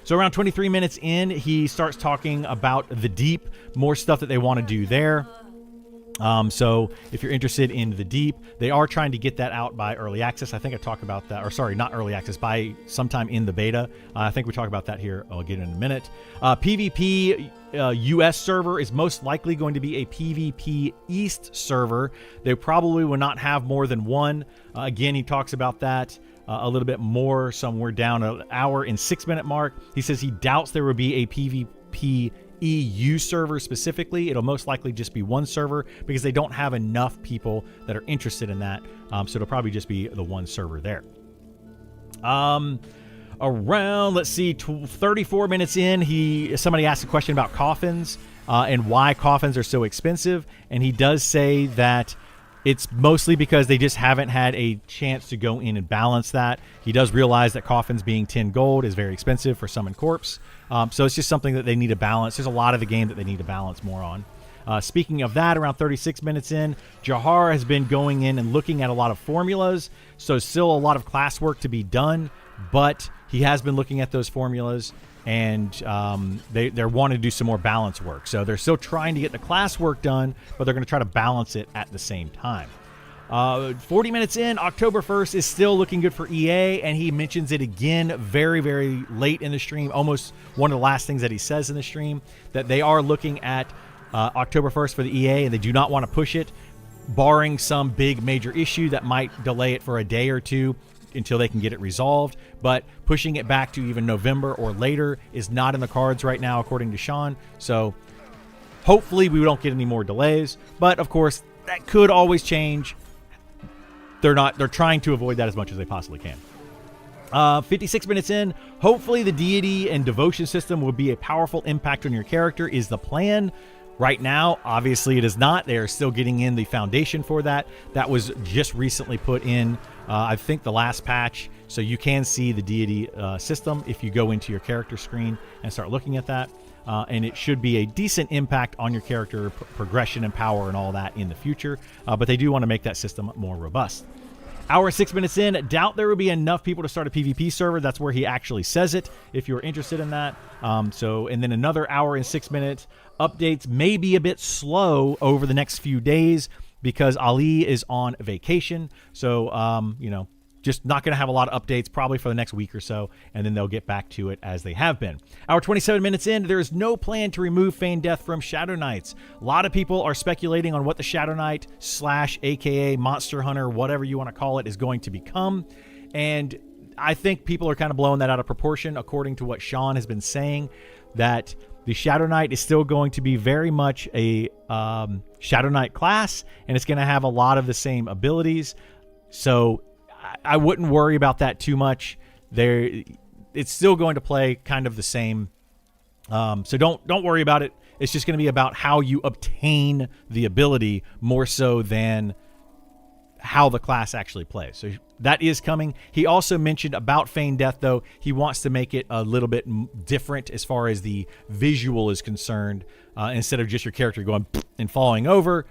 Speaker 1: So around 23 minutes in, he starts talking about the Deep, more stuff that they want to do there. So if you're interested in the Deep, they are trying to get that out by early access. I think I talked about that, or sorry, not early access, by sometime in the beta. I think we talk about that here. I'll get in a minute. PvP US server is most likely going to be a PvP East server. They probably will not have more than one. Again, he talks about that a little bit more. Somewhere down an hour and 6 minute mark. He says he doubts there will be a PvP EU server specifically. It'll most likely just be one server because they don't have enough people that are interested in that. So it'll probably just be the one server there. Around, let's see, 34 minutes in, somebody asked a question about coffins and why coffins are so expensive. And he does say that it's mostly because they just haven't had a chance to go in and balance that. He does realize that coffins being 10 gold is very expensive for Summon Corpse. So it's just something that they need to balance. There's a lot of the game that they need to balance more on. Speaking of that, around 36 minutes in, Jahar has been going in and looking at a lot of formulas. So still a lot of class work to be done, but he has been looking at those formulas, and they're wanting to do some more balance work. So they're still trying to get the class work done, but they're going to try to balance it at the same time. 40 minutes in, October 1st is still looking good for EA, and he mentions it again very, very late in the stream, almost one of the last things that he says in the stream, that they are looking at October 1st for the EA, and they do not want to push it, barring some big major issue that might delay it for a day or two until they can get it resolved. But pushing it back to even November or later is not in the cards right now, according to Sean. So hopefully we don't get any more delays, but of course that could always change. They're trying to avoid that as much as they possibly can. 56 minutes in, hopefully the deity and devotion system will be a powerful impact on your character is the plan. Right now, obviously it is not. They are still getting in the foundation for that. That was just recently put in, I think, the last patch. So you can see the deity system if you go into your character screen and start looking at that. And it should be a decent impact on your character progression and power and all that in the future. But they do want to make that system more robust. Hour 6 minutes in, doubt there will be enough people to start a PvP server. That's where he actually says it, if you're interested in that. And then another hour and 6 minutes. Updates may be a bit slow over the next few days because Ali is on vacation. So, just not going to have a lot of updates probably for the next week or so, and then they'll get back to it as they have been. Hour 27 minutes in, there is no plan to remove Feign Death from Shadow Knights. A lot of people are speculating on what the Shadow Knight / aka Monster Hunter, whatever you want to call it, is going to become. And I think people are kind of blowing that out of proportion, according to what Sean has been saying, that The Shadow Knight is still going to be very much a Shadow Knight class, and it's going to have a lot of the same abilities. So I wouldn't worry about that too much. It's still going to play kind of the same. So don't worry about it. It's just going to be about how you obtain the ability more so than how the class actually plays. So that is coming. He also mentioned about Feigned Death, though. He wants to make it a little bit different as far as the visual is concerned. Instead of just your character going and falling over,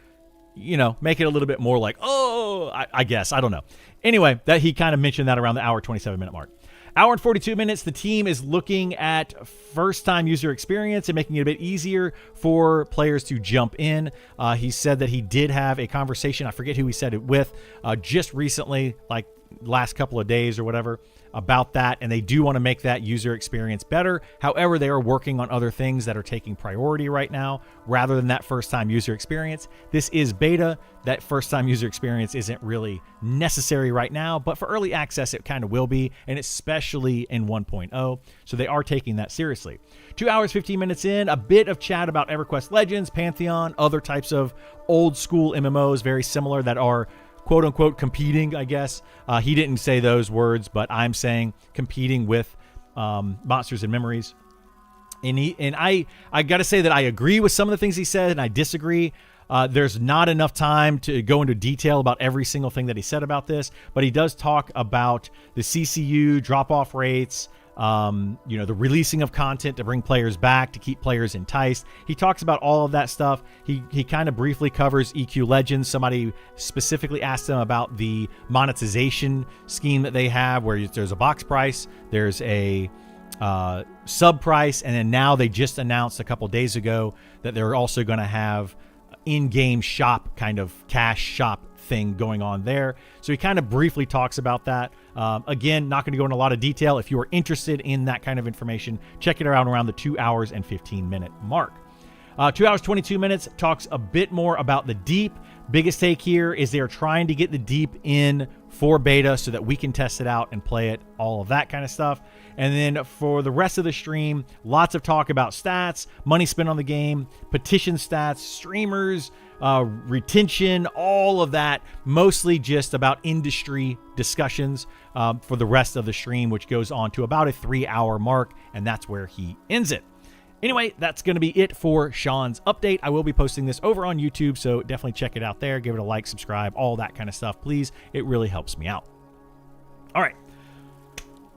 Speaker 1: make it a little bit more like, I guess. I don't know. Anyway, that he kind of mentioned that around the hour 27-minute mark. Hour and 42 minutes, the team is looking at first-time user experience and making it a bit easier for players to jump in. He said that he did have a conversation, I forget who he said it with, just recently, like last couple of days or whatever, about that, and they do want to make that user experience better. However, they are working on other things that are taking priority right now rather than that first-time user experience. This is beta. That first-time user experience isn't really necessary right now, but for early access, it kind of will be, and especially in 1.0, so they are taking that seriously. 2 hours, 15 minutes in, a bit of chat about EverQuest Legends, Pantheon, other types of old-school MMOs, very similar, that are quote-unquote competing, I guess. He didn't say those words, but I'm saying competing with Monsters and Memories. And I got to say that I agree with some of the things he said, and I disagree. There's not enough time to go into detail about every single thing that he said about this, but he does talk about the CCU, drop-off rates, the releasing of content to bring players back, to keep players enticed. He talks about all of that stuff. He kind of briefly covers EQ Legends. Somebody specifically asked him about the monetization scheme that they have, where there's a box price, there's a sub price, and then now they just announced a couple days ago that they're also going to have in-game shop, kind of cash shop thing going on there. So he kind of briefly talks about that. Again, not going to go into a lot of detail. If you are interested in that kind of information, check it out around the 2 hours and 15-minute mark. 2 hours, 22 minutes talks a bit more about the Deep. Biggest take here is they are trying to get the Deep in for beta so that we can test it out and play it, all of that kind of stuff. And then for the rest of the stream, lots of talk about stats, money spent on the game, petition stats, streamers, retention, all of that. Mostly just about industry discussions for the rest of the stream, which goes on to about a 3-hour mark, and that's where he ends it. Anyway, that's going to be it for Sean's update. I will be posting this over on YouTube, so definitely check it out there. Give it a like, subscribe, all that kind of stuff, please. It really helps me out. All right.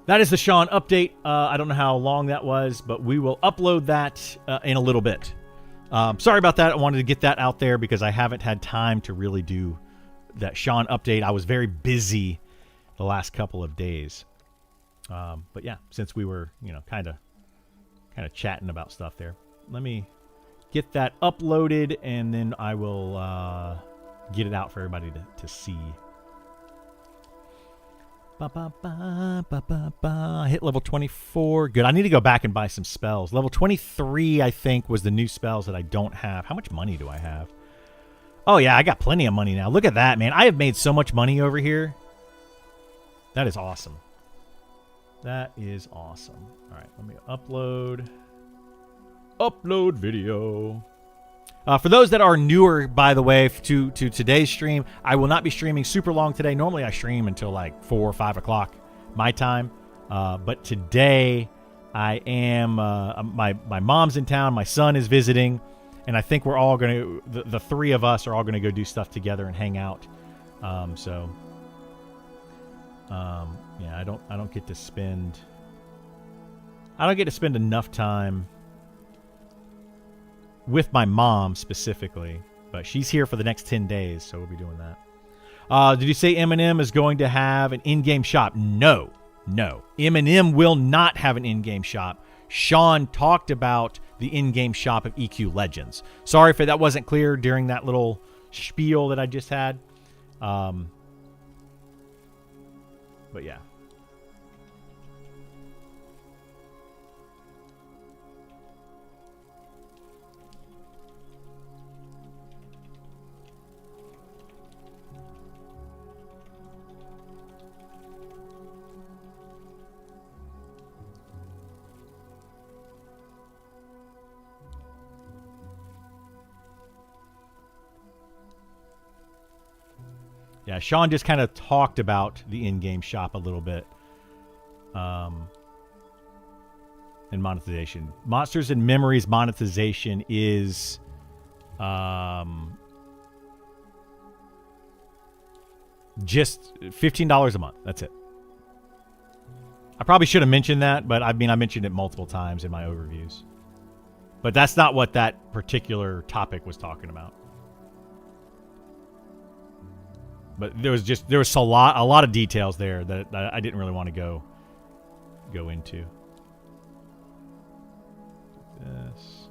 Speaker 1: That is the Sean update. I don't know how long that was, but we will upload that in a little bit. Sorry about that. I wanted to get that out there because I haven't had time to really do that Sean update. I was very busy the last couple of days. But yeah, since we were, kind of chatting about stuff there, let me get that uploaded, and then I will get it out for everybody to see. I hit level 24. Good. I need to go back and buy some spells. Level 23, I think, was the new spells that I don't have. How much money do I have? Oh, yeah, I got plenty of money now. Look at that, man. I have made so much money over here. That is awesome. That is awesome. All right, let me upload. Upload video. For those that are newer, by the way, to today's stream, I will not be streaming super long today. Normally I stream until like 4 or 5 o'clock my time. But today I am, my mom's in town, my son is visiting, and I think we're all going to, the three of us are all going to go do stuff together and hang out. Yeah, I don't get to spend enough time with my mom specifically, but she's here for the next 10 days, so we'll be doing that. Did you say Eminem is going to have an in-game shop? No. Eminem will not have an in-game shop. Sean talked about the in-game shop of EQ Legends. Sorry if that wasn't clear during that little spiel that I just had. But yeah. Yeah, Sean just kind of talked about the in-game shop a little bit. And monetization. Monsters and Memories monetization is just $15 a month. That's it. I probably should have mentioned that, but I mean, I mentioned it multiple times in my overviews. But that's not what that particular topic was talking about. But there was a lot of details there that I didn't really want to go into. This.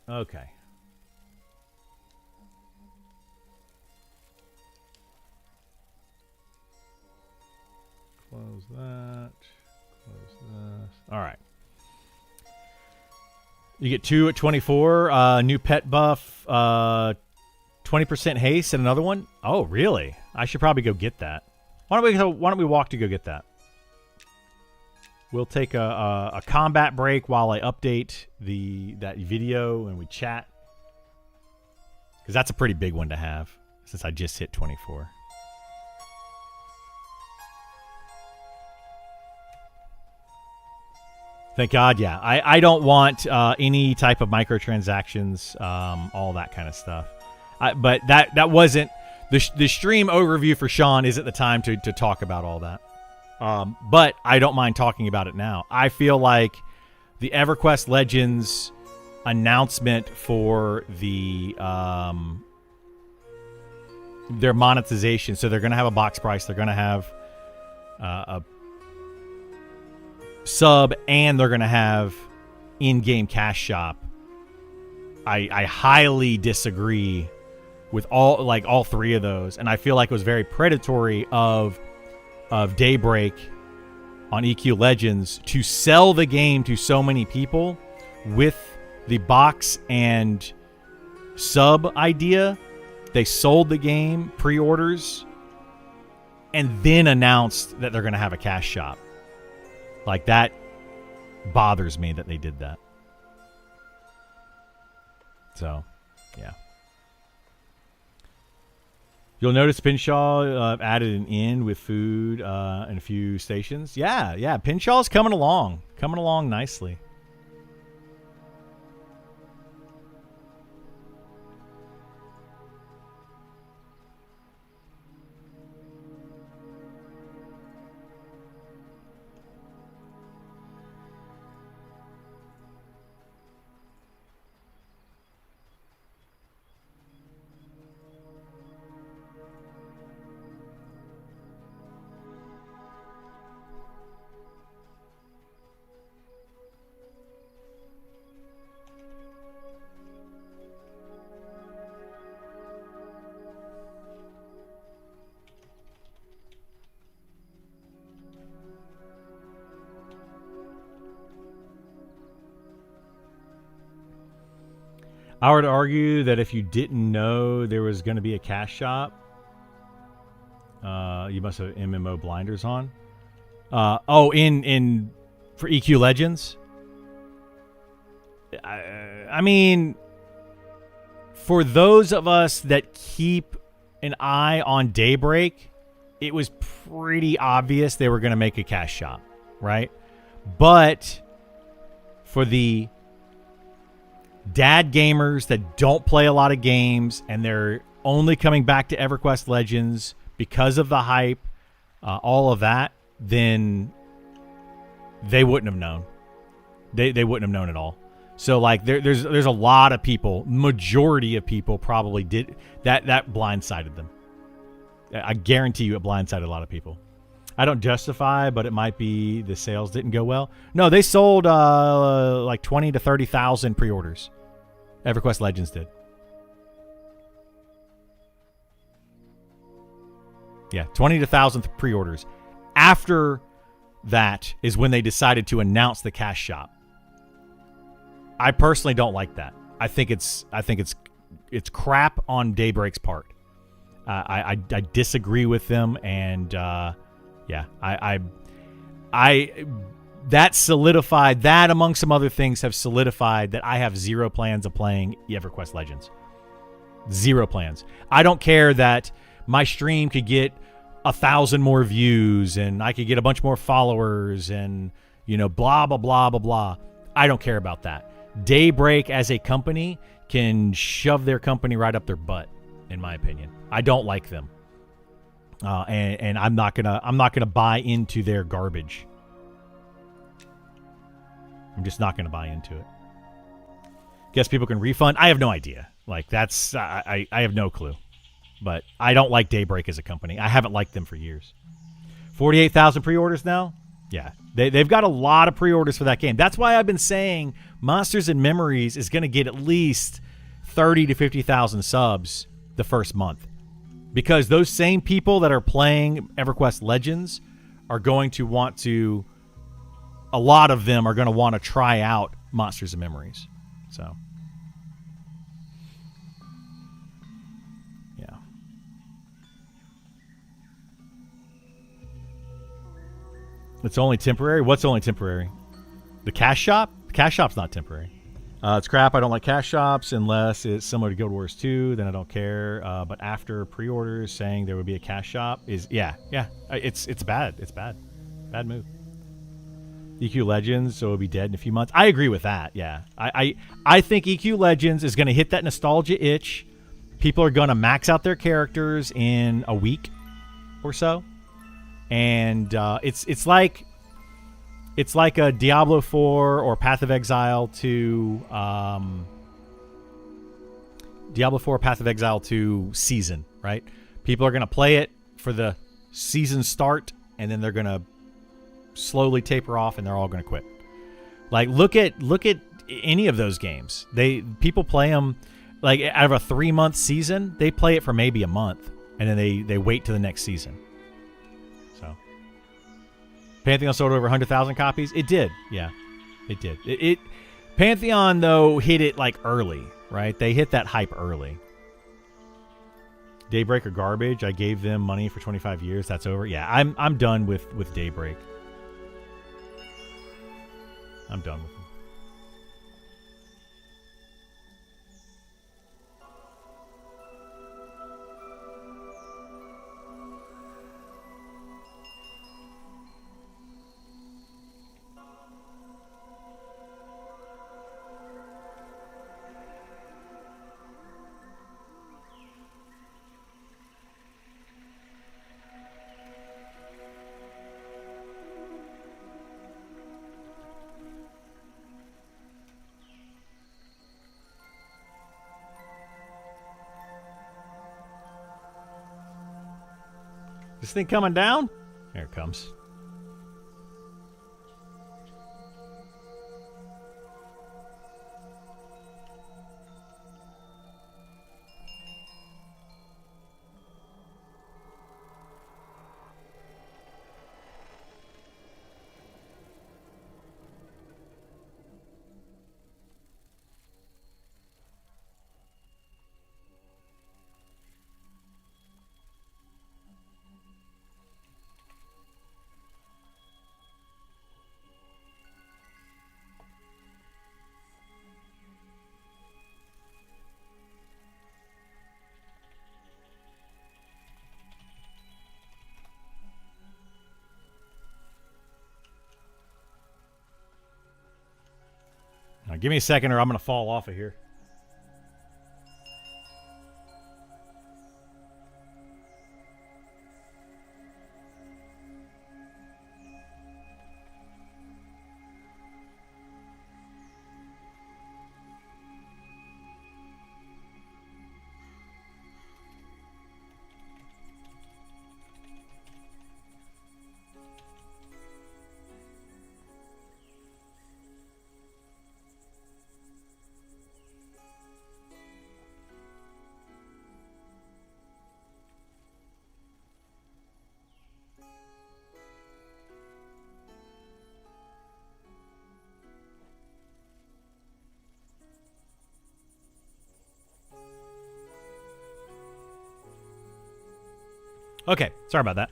Speaker 1: Okay. Close that. Close this. All right. You get 2 at 24. New pet buff. 20% haste and another one. Oh, really? I should probably go get that. Why don't we walk to go get that? We'll take a combat break while I update that video and we chat. Because that's a pretty big one to have since I just hit 24. Thank God, yeah. I don't want any type of microtransactions, all that kind of stuff. But that wasn't... The stream overview for Sean isn't the time to talk about all that. But I don't mind talking about it now. I feel like the EverQuest Legends announcement for their monetization, so they're going to have a box price, they're going to have a sub, and they're going to have in-game cash shop. I highly disagree with all three of those, and I feel like it was very predatory of Daybreak on EQ Legends to sell the game to so many people with the box and sub idea. They sold the game pre-orders and then announced that they're going to have a cash shop. Like, that bothers me that they did that. So, yeah. You'll notice Pinshaw added an inn with food and a few stations. Yeah. Pinshaw's coming along nicely. I would argue that if you didn't know there was going to be a cash shop, you must have MMO blinders on. In for EQ Legends. I mean, for those of us that keep an eye on Daybreak, it was pretty obvious they were going to make a cash shop, right? But for the dad gamers that don't play a lot of games and they're only coming back to EverQuest Legends because of the hype, all of that, then they wouldn't have known. They wouldn't have known at all. So like there's a lot of people, majority of people probably did that blindsided them. I guarantee you it blindsided a lot of people. I don't justify, but it might be the sales didn't go well. No, they sold like 20 to 30,000 pre-orders. EverQuest Legends did. Yeah, 20 to 1,000 pre-orders. After that is when they decided to announce the cash shop. I personally don't like that. I think it's it's crap on Daybreak's part. I disagree with them, and I that solidified, that among some other things have solidified that I have zero plans of playing EverQuest Legends. Zero plans. I don't care that my stream could get 1,000 more views and I could get a bunch more followers and, blah, blah, blah, blah, blah. I don't care about that. Daybreak as a company can shove their company right up their butt, in my opinion. I don't like them. And I'm not gonna buy into their garbage. I'm just not gonna buy into it. Guess people can refund. I have no idea. Like, that's I have no clue. But I don't like Daybreak as a company. I haven't liked them for years. 48,000 pre-orders now? Yeah. They've got a lot of pre-orders for that game. That's why I've been saying Monsters and Memories is going to get at least 30 to 50,000 subs the first month. Because those same people that are playing EverQuest Legends are going to want to... A lot of them are going to want to try out Monsters and Memories. So... It's only temporary? What's only temporary? The cash shop? The cash shop's not temporary. It's crap. I don't like cash shops unless it's similar to Guild Wars 2. Then I don't care. But after pre-orders saying there would be a cash shop is... Yeah. It's bad. It's bad. Bad move. EQ Legends, so it'll be dead in a few months. I agree with that, yeah. I think EQ Legends is going to hit that nostalgia itch. People are going to max out their characters in a week or so. And it's like a Diablo 4 or Path of Exile to season, right? People are going to play it for the season start, and then they're going to slowly taper off, and they're all going to quit. Like, look at any of those games. People play them like out of a 3-month season. They play it for maybe a month, and then they wait to the next season. Pantheon sold over 100,000 copies. It did, yeah, it did. It Pantheon though hit it like early, right? They hit that hype early. Daybreak are garbage. I gave them money for 25 years. That's over. Yeah, I'm done with Daybreak. I'm done with them. This thing coming down? Here it comes. Now, give me a second or I'm going to fall off of here. Okay, sorry about that.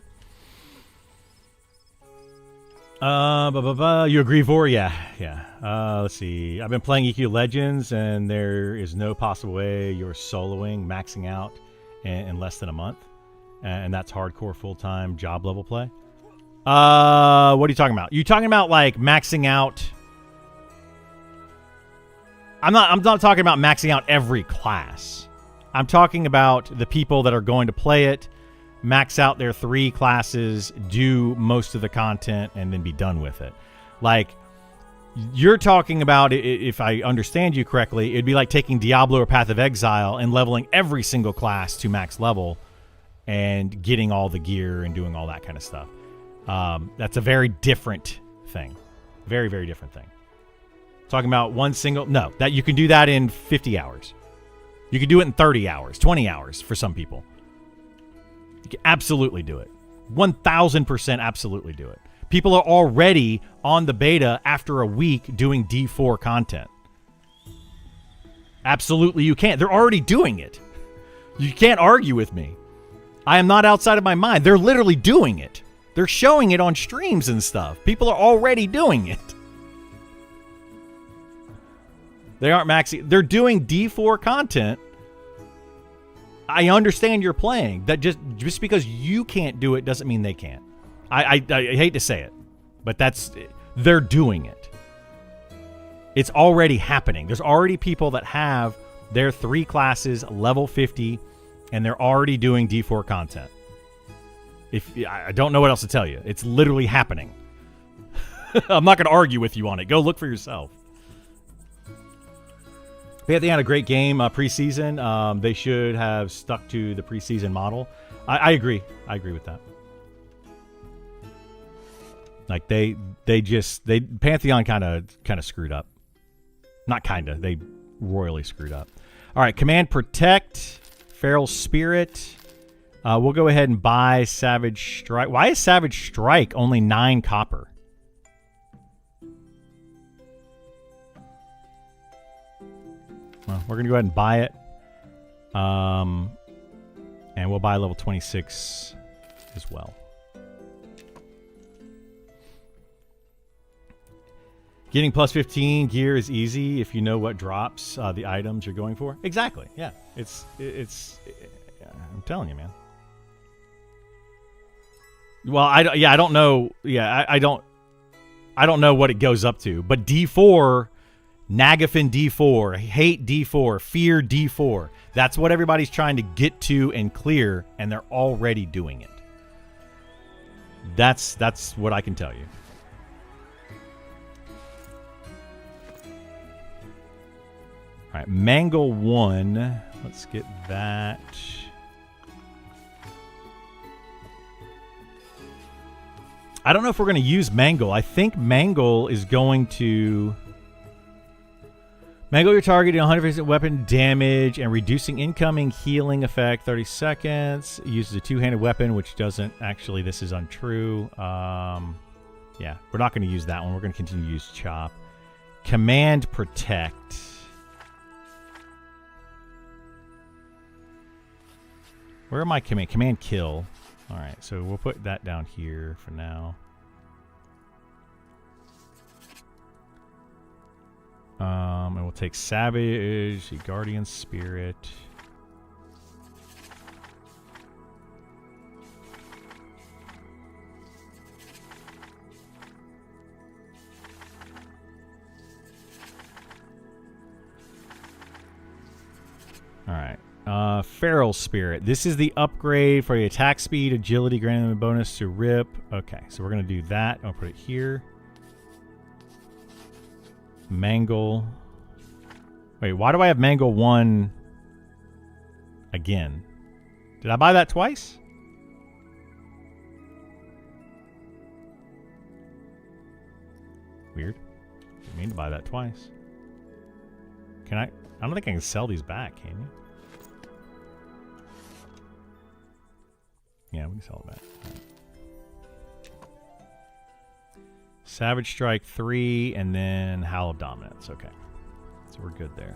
Speaker 1: You agree, Vor? Yeah. Let's see. I've been playing EQ Legends, and there is no possible way you're soloing, maxing out in less than a month, and that's hardcore full-time job level play. What are you talking about? You talking about like maxing out? I'm not talking about maxing out every class. I'm talking about the people that are going to play it, max out their 3 classes, do most of the content, and then be done with it. Like, you're talking about, if I understand you correctly, it'd be like taking Diablo or Path of Exile and leveling every single class to max level and getting all the gear and doing all that kind of stuff. That's a very different thing. Very, very different thing. Talking about one single... No, that you can do that in 50 hours. You can do it in 30 hours, 20 hours for some people. You can absolutely do it. 1,000% absolutely do it. People are already on the beta after a week doing D4 content. Absolutely you can't. They're already doing it. You can't argue with me. I am not outside of my mind. They're literally doing it. They're showing it on streams and stuff. People are already doing it. They aren't maxing. They're doing D4 content. I understand you're playing. That just because you can't do it doesn't mean they can't. I hate to say it, but they're doing it. It's already happening. There's already people that have their 3 classes level 50, and they're already doing D4 content. I don't know what else to tell you. It's literally happening. I'm not going to argue with you on it. Go look for yourself. They had a great game preseason. They should have stuck to the preseason model. I agree. I agree with that. Like they Pantheon kind of screwed up. Not kind of. They royally screwed up. All right, Command Protect, Feral Spirit. We'll go ahead and buy Savage Strike. Why is Savage Strike only 9 copper? Well, we're going to go ahead and buy it. And we'll buy level 26 as well. Getting plus 15 gear is easy if you know what drops the items you're going for. Exactly. Yeah. It's I'm telling you, man. Well, I don't know. Yeah, I don't know what it goes up to, but D4, Nagafin D4, hate D4, fear D4. That's what everybody's trying to get to and clear, and they're already doing it. That's what I can tell you. All right, Mangle 1. Let's get that. I don't know if we're going to use Mangle. I think Mangle is going to... Mangle your target in 100% weapon damage and reducing incoming healing effect 30 seconds. It uses a 2-handed weapon, which doesn't... Actually, this is untrue. Yeah, we're not going to use that one. We're going to continue to use Chop. Command Protect. Where am I? Command Kill. All right, so we'll put that down here for now. And we'll take Savage, Guardian Spirit. All right. Feral Spirit. This is the upgrade for the attack speed, agility, granting them a bonus to rip. Okay, so we're going to do that. I'll put it here. Mangle. Wait, why do I have Mangle 1 again? Did I buy that twice? Weird. Didn't mean to buy that twice. Can I don't think I can sell these back, can you? Yeah, we can sell it back. Right. Savage Strike 3 and then Howl of Dominance. Okay. So we're good there.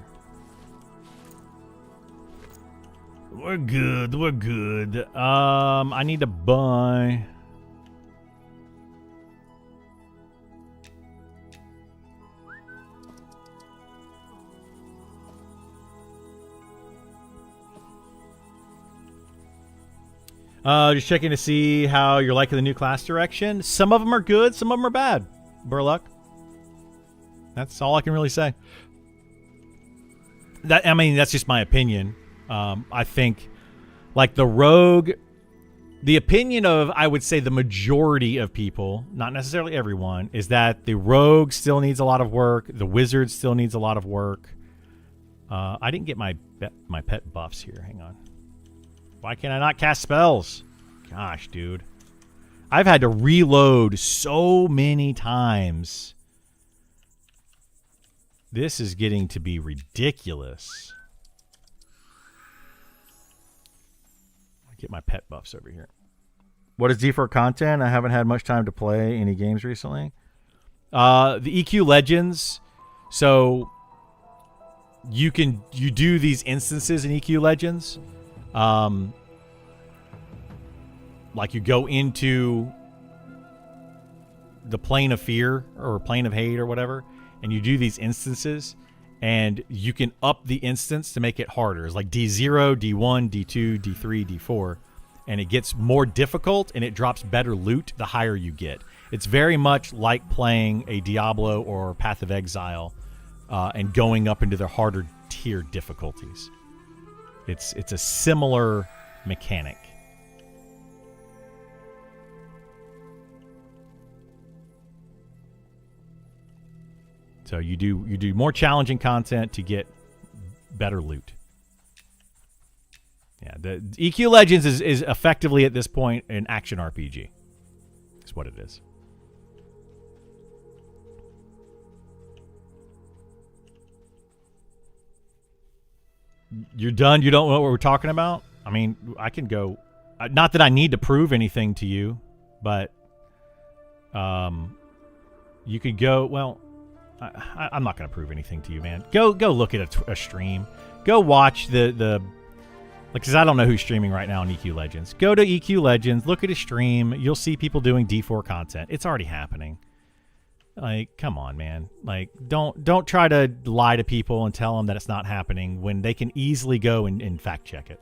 Speaker 1: We're good. We're good. I need to buy. Just checking to see how you're liking the new class direction. Some of them are good, some of them are bad. Burluck. That's all I can really say. That's just my opinion. I think, like the rogue, the opinion of, I would say, the majority of people, not necessarily everyone, is that the rogue still needs a lot of work. The wizard still needs a lot of work. I didn't get my pet buffs here. Hang on. Why can't I not cast spells? Gosh, dude. I've had to reload so many times. This is getting to be ridiculous. I'll get my pet buffs over here. What is D4 content? I haven't had much time to play any games recently. The EQ Legends. So you do these instances in EQ Legends. Like you go into the plane of fear or plane of hate or whatever, and you do these instances, and you can up the instance to make it harder. It's like D0, D1, D2, D3, D4, and it gets more difficult and it drops better loot the higher you get. It's very much like playing a Diablo or Path of Exile and going up into the harder tier difficulties. It's a similar mechanic. So you do more challenging content to get better loot. Yeah, the EQ Legends is effectively at this point an action RPG. That's what it is. You're done? You don't know what we're talking about? I mean, I can go. Not that I need to prove anything to you, but you could go. Well, I'm not going to prove anything to you, man. Go look at a stream. Go watch the because I don't know who's streaming right now on EQ Legends. Go to EQ Legends, look at a stream. You'll see people doing D4 content. It's already happening. Like, come on, man. Like, don't try to lie to people and tell them that it's not happening when they can easily go and fact check it.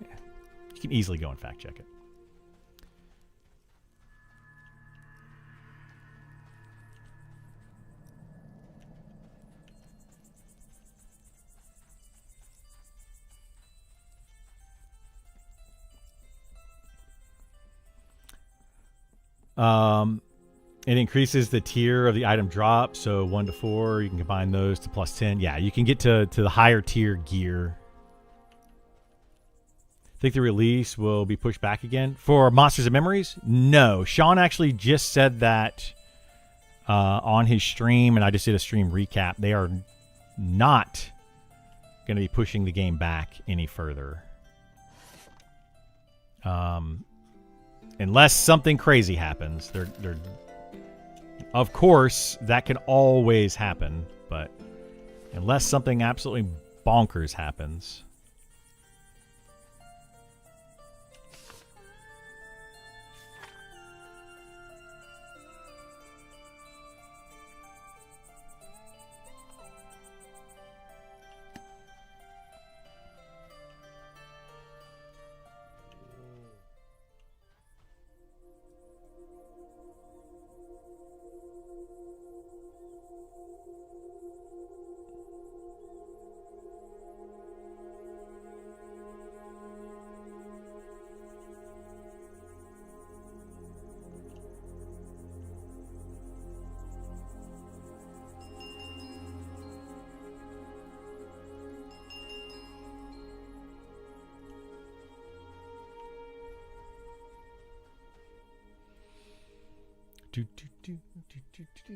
Speaker 1: Yeah. You can easily go and fact check it. It increases the tier of the item drop, so 1 to 4. You can combine those to plus 10. Yeah, you can get to the higher tier gear. Think the release will be pushed back again for Monsters and Memories? No, Sean actually just said that on his stream, and I just did a stream recap. They are not going to be pushing the game back any further. Unless something crazy happens. They're of course, that can always happen, but unless something absolutely bonkers happens. Do, do, do, do, do, do.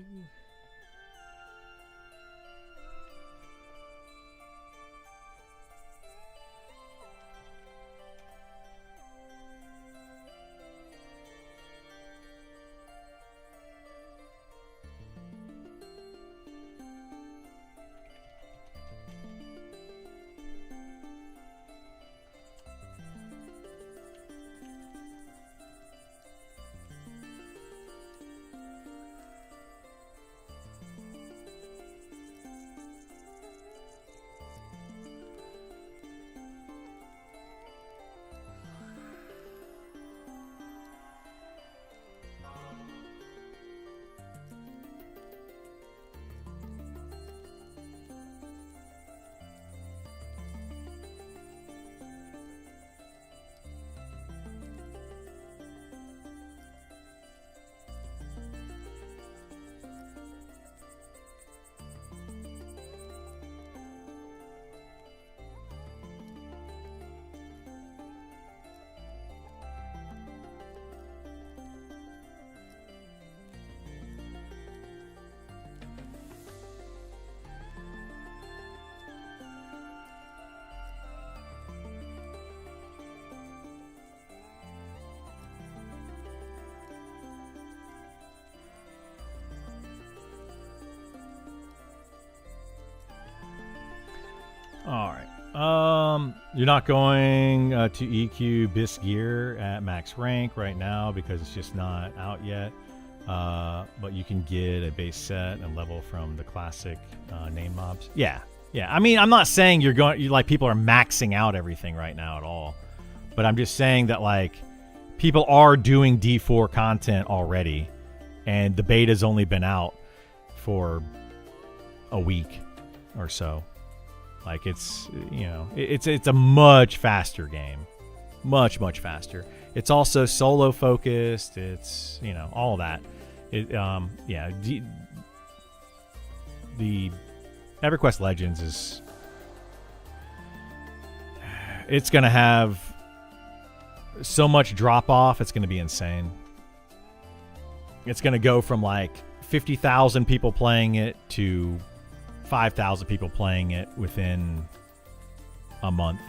Speaker 1: You're not going to EQ Bis Gear at max rank right now because it's just not out yet. But you can get a base set and level from the classic name mobs. Yeah. I mean, I'm not saying like people are maxing out everything right now at all. But I'm just saying that like people are doing D4 content already, and the beta's only been out for a week or so. Like it's it's a much faster game, much faster. It's also solo focused. It's all that. The EverQuest Legends is it's gonna have so much drop off. It's gonna be insane. It's gonna go from like 50,000 people playing it to 5,000 people playing it within a month.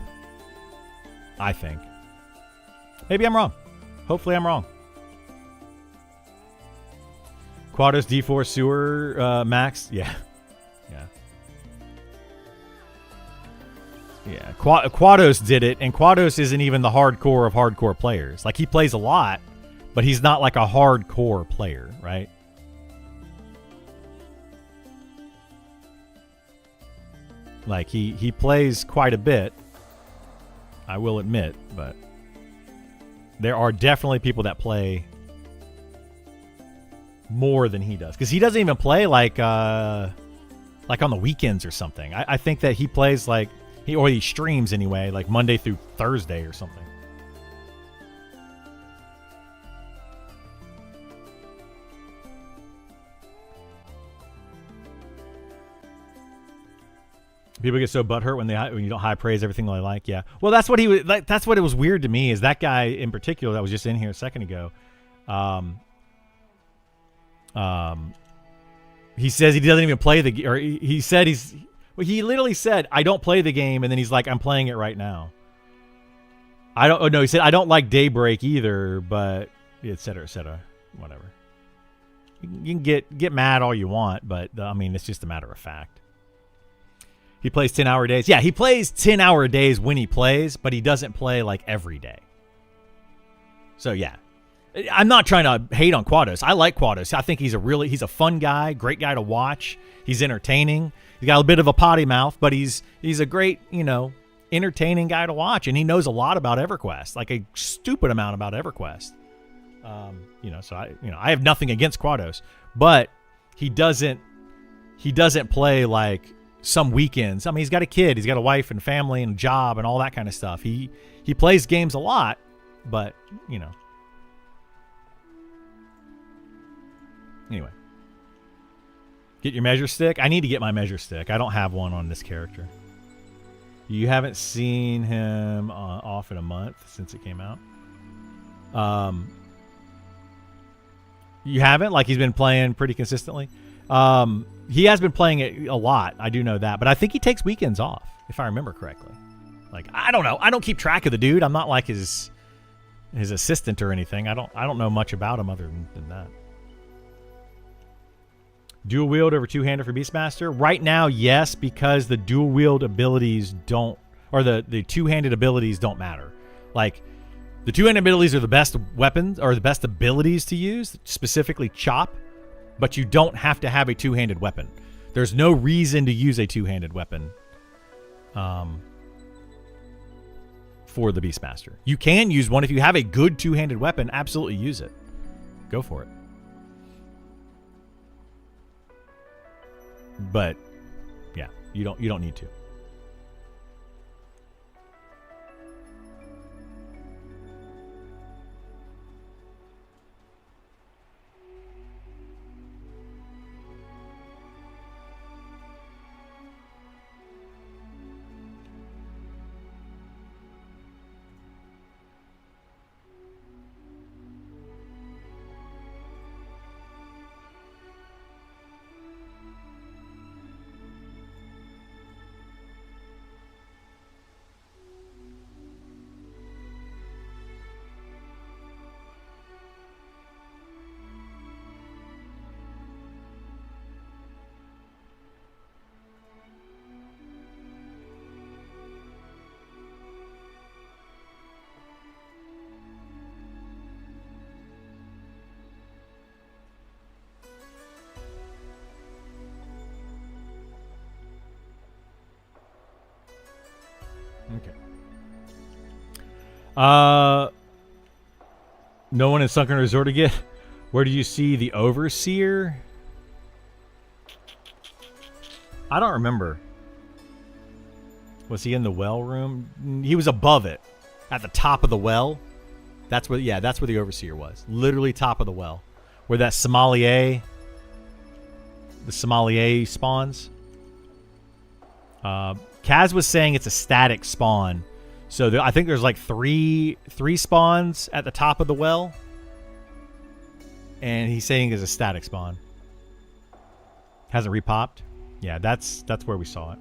Speaker 1: I think. Maybe I'm wrong. Hopefully I'm wrong. Quados D4 sewer max. Yeah. Quados did it, and Quados isn't even the hardcore of hardcore players. Like, he plays a lot, but he's not like a hardcore player, right? Like, he plays quite a bit, I will admit, but there are definitely people that play more than he does. Because he doesn't even play like on the weekends or something. I think that he plays like, he streams anyway, like Monday through Thursday or something. People get so butthurt when you don't high praise everything they like. Yeah. Well, that's what he was. That's what it was weird to me, is that guy in particular that was just in here a second ago. He says he doesn't even play the, or he said he literally said, I don't play the game, and then he's like, I'm playing it right now. He said, I don't like Daybreak either, but et cetera, whatever. You can get mad all you want, but I mean, it's just a matter of fact. He plays 10-hour days. Yeah, he plays 10-hour days when he plays, but he doesn't play like every day. So yeah. I'm not trying to hate on Quados. I like Quados. I think he's a fun guy, great guy to watch. He's entertaining. He's got a bit of a potty mouth, but he's a great, entertaining guy to watch, and he knows a lot about EverQuest, like a stupid amount about EverQuest. So I have nothing against Quados, but he doesn't play like some weekends. I mean, he's got a kid, he's got a wife and family and a job and all that kind of stuff. He plays games a lot, but Anyway. Get your measure stick? I need to get my measure stick. I don't have one on this character. You haven't seen him off in a month since it came out? You haven't? Like, he's been playing pretty consistently? He has been playing it a lot. I do know that. But I think he takes weekends off, if I remember correctly. Like, I don't know. I don't keep track of the dude. I'm not like his assistant or anything. I don't know much about him other than that. Dual wield over two-hander for Beastmaster? Right now, yes, because the dual wield abilities don't, or the two-handed abilities don't matter. Like, the two-handed abilities are the best weapons, or the best abilities to use, specifically chop, but you don't have to have a two-handed weapon. There's no reason to use a two-handed weapon for the Beastmaster. You can use one if you have a good two-handed weapon. Absolutely use it. Go for it. But yeah, you don't need to. No one in Sunken Resort again. Where do you see the Overseer? I don't remember. Was he in the well room? He was above it, at the top of the well. That's where, yeah, that's where the Overseer was. Literally top of the well, where that sommelier, the sommelier spawns. Kaz was saying it's a static spawn, so I think there's like three spawns at the top of the well, and he's saying it's a static spawn. Hasn't repopped. Yeah, that's where we saw it.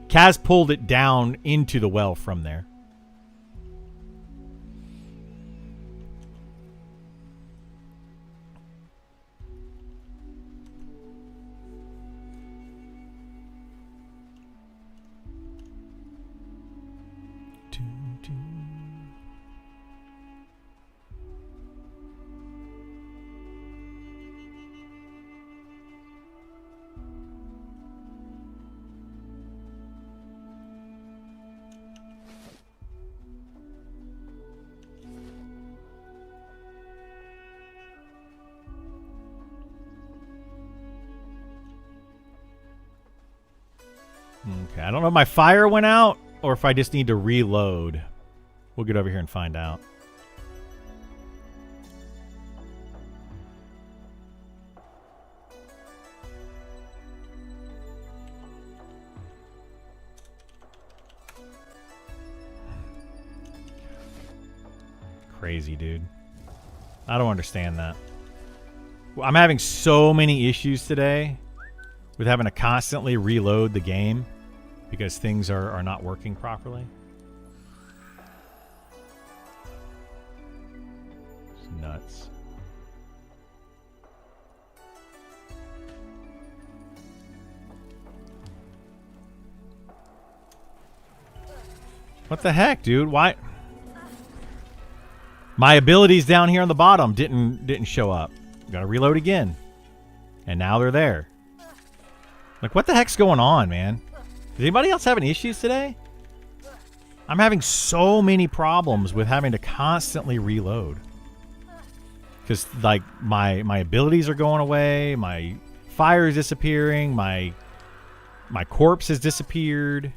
Speaker 1: Kaz pulled it down into the well from there. Okay, I don't know if my fire went out or if I just need to reload. We'll get over here and find out. Crazy, dude. I don't understand that. I'm having so many issues today with having to constantly reload the game because things are not working properly. It's nuts. What the heck, dude? Why? My abilities down here on the bottom didn't show up. Gotta reload again. And now they're there. Like, what the heck's going on, man? Does anybody else have any issues today? I'm having so many problems with having to constantly reload. Because, like, my abilities are going away, my fire is disappearing, my corpse has disappeared.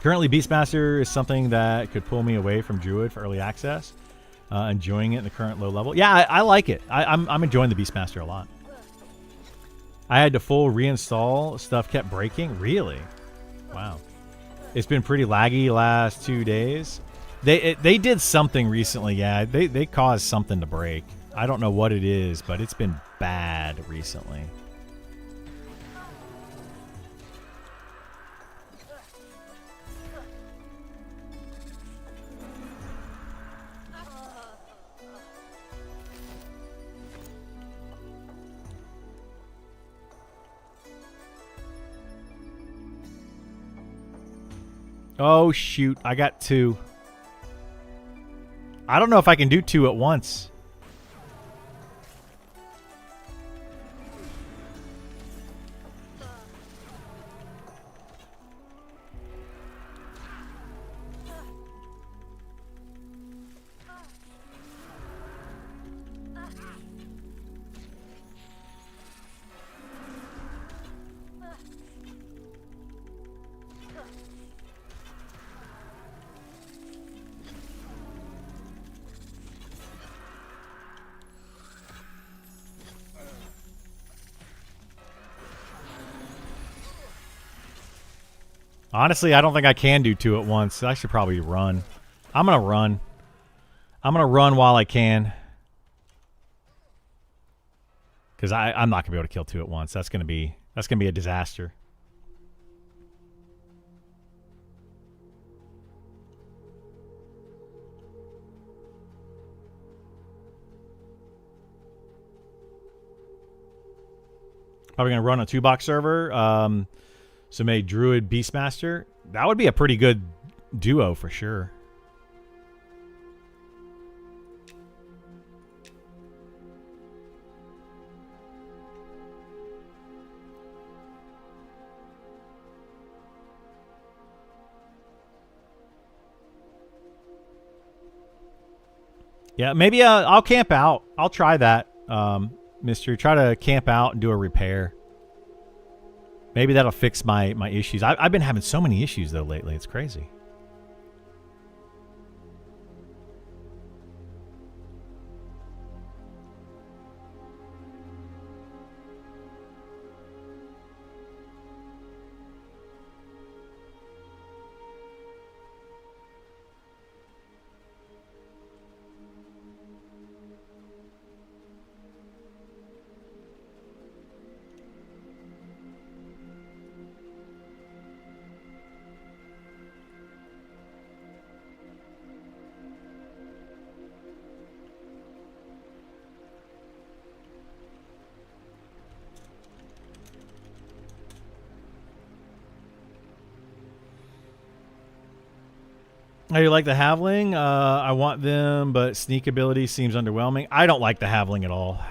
Speaker 1: Currently, Beastmaster is something that could pull me away from Druid for early access. Enjoying it in the current low level. Yeah, I like it. I'm enjoying the Beastmaster a lot. I had to full reinstall. Stuff kept breaking. Really? Wow. It's been pretty laggy last 2 days. They did something recently. Yeah, they caused something to break. I don't know what it is, but it's been bad recently. Oh, shoot. I got 2. I don't know if I can do 2 at once. Honestly, I don't think I can do 2 at once. I should probably run. I'm going to run. I'm going to run while I can. Because I'm not going to be able to kill 2 at once. That's going to be a disaster. Probably going to run a 2-box server. So made Druid Beastmaster. That would be a pretty good duo for sure. Yeah, maybe I'll camp out. I'll try that, Mystery. Try to camp out and do a repair. Maybe that'll fix my issues. I've been having so many issues, though, lately. It's crazy. Oh, you like the Halfling? I want them, but sneak ability seems underwhelming. I don't like the Halfling at all.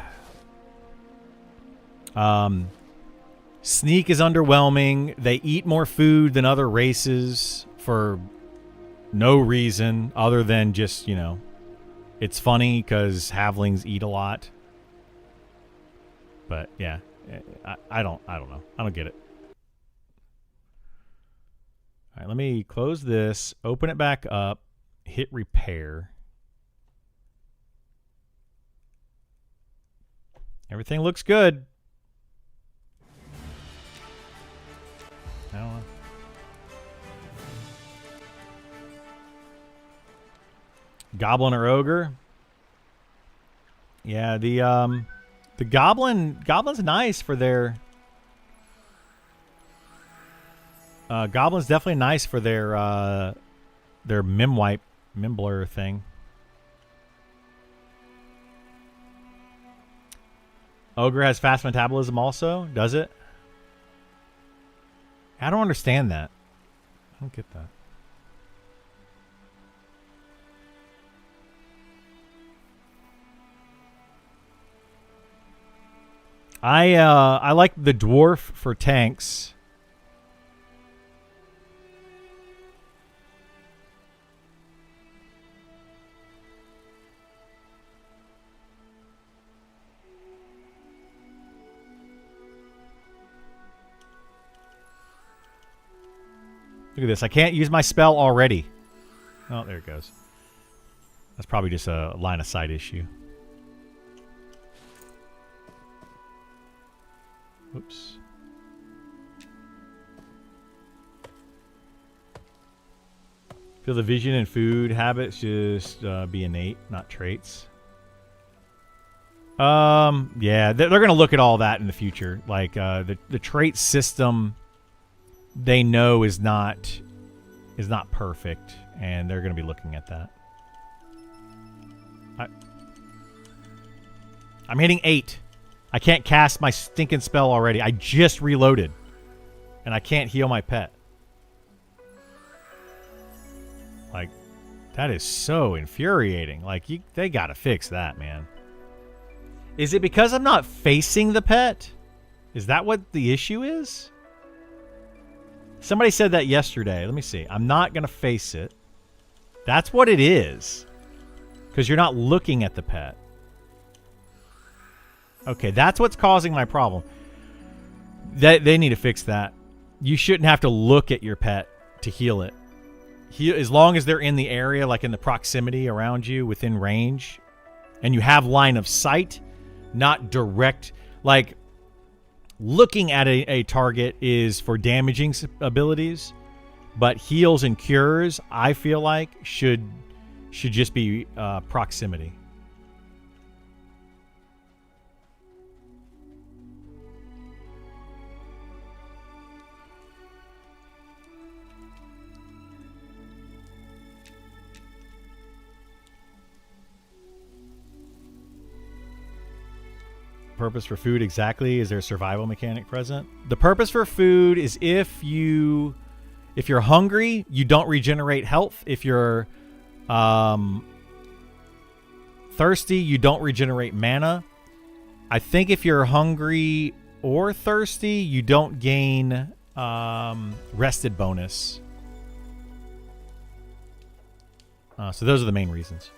Speaker 1: Sneak is underwhelming. They eat more food than other races for no reason other than just, you know, it's funny because Halflings eat a lot. But yeah, I don't know. I don't get it. All right, let me close this, open it back up, hit repair. Everything looks good. I don't know. Goblin or ogre? Yeah, the goblin's nice for their Goblin's definitely nice for their Mimbler thing. Ogre has fast metabolism also, does it? I don't understand that. I don't get that. I like the dwarf for tanks. Look at this. I can't use my spell already. Oh, there it goes. That's probably just a line of sight issue. Oops. Feel the vision and food habits just be innate, not traits. Yeah, they're going to look at all that in the future. Like the trait system, they know is not perfect, and they're going to be looking at that. I'm hitting 8. I can't cast my stinking spell already. I just reloaded, and I can't heal my pet. Like, that is so infuriating. Like, they got to fix that, man. Is it because I'm not facing the pet? Is that what the issue is? Somebody said that yesterday. Let me see. I'm not going to face it. That's what it is. Because you're not looking at the pet. Okay, that's what's causing my problem. They need to fix that. You shouldn't have to look at your pet to heal it. As long as they're in the area, like in the proximity around you, within range, and you have line of sight, not direct. Like, looking at a target is for damaging abilities, but heals and cures, I feel like, should just be proximity. Purpose for food exactly? Is there a survival mechanic present? The purpose for food is if you're hungry, you don't regenerate health. If you're thirsty, you don't regenerate mana. I think if you're hungry or thirsty, you don't gain rested bonus. So those are the main reasons.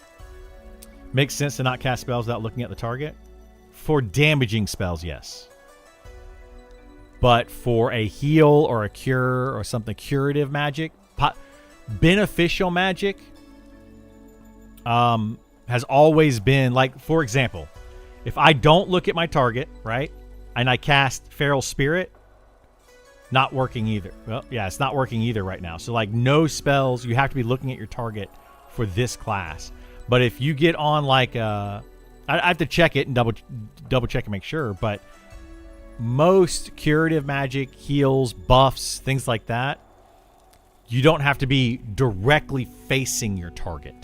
Speaker 1: Makes sense to not cast spells without looking at the target. For damaging spells, yes. But for a heal or a cure or something curative magic, beneficial magic has always been, like, for example, if I don't look at my target, right, and I cast Feral Spirit, not working either. Well, yeah, it's not working either right now. So, like, no spells. You have to be looking at your target for this class. But if you get on, like, I have to check it and double check and make sure, but most curative magic, heals, buffs, things like that, you don't have to be directly facing your target.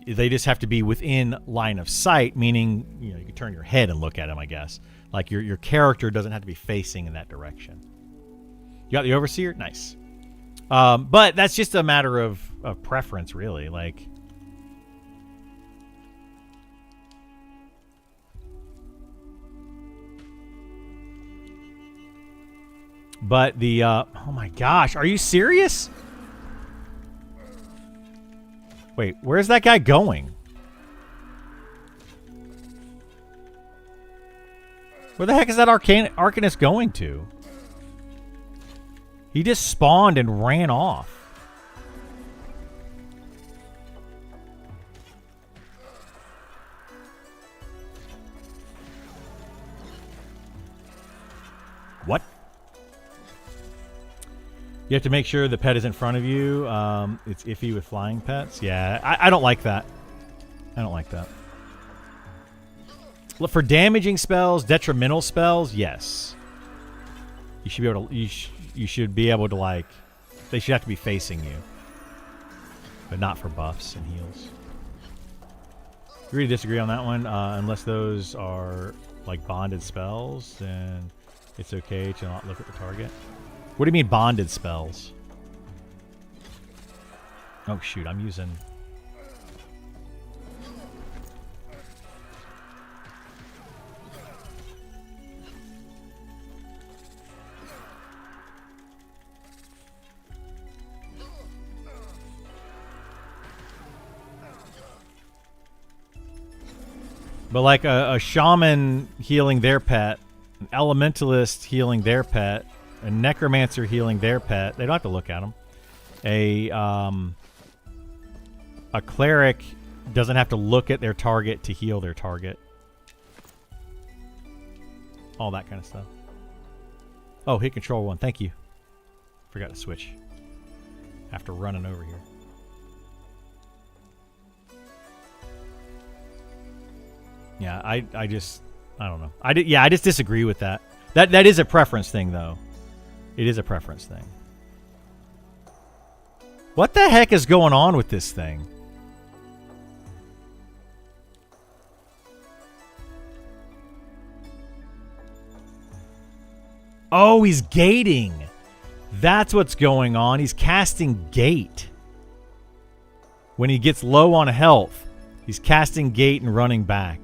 Speaker 1: They just have to be within line of sight, meaning, you know, you can turn your head and look at them, I guess. Like, your character doesn't have to be facing in that direction. You got the Overseer? Nice. But that's just a matter of preference, really. Like, but the, oh my gosh, are you serious? Wait, where's that guy going? Where the heck is that Arcanist going to? He just spawned and ran off. What? You have to make sure the pet is in front of you. It's iffy with flying pets. Yeah, I don't like that. I don't like that. For damaging spells, detrimental spells, yes. You should be able to. You should be able to, like. They should have to be facing you, but not for buffs and heals. Agree to disagree on that one. Unless those are like bonded spells, then it's okay to not look at the target. What do you mean bonded spells? Oh shoot, I'm using... But like a shaman healing their pet, an elementalist healing their pet, a necromancer healing their pet, they don't have to look at them. A cleric doesn't have to look at their target to heal their target. All that kind of stuff. Oh, hit control 1. Thank you. Forgot to switch after running over here. Yeah, I don't know. I just disagree with that. That is a preference thing, though. It is a preference thing. What the heck is going on with this thing? Oh, he's gating. That's what's going on. He's casting Gate. When he gets low on health, he's casting Gate and running back.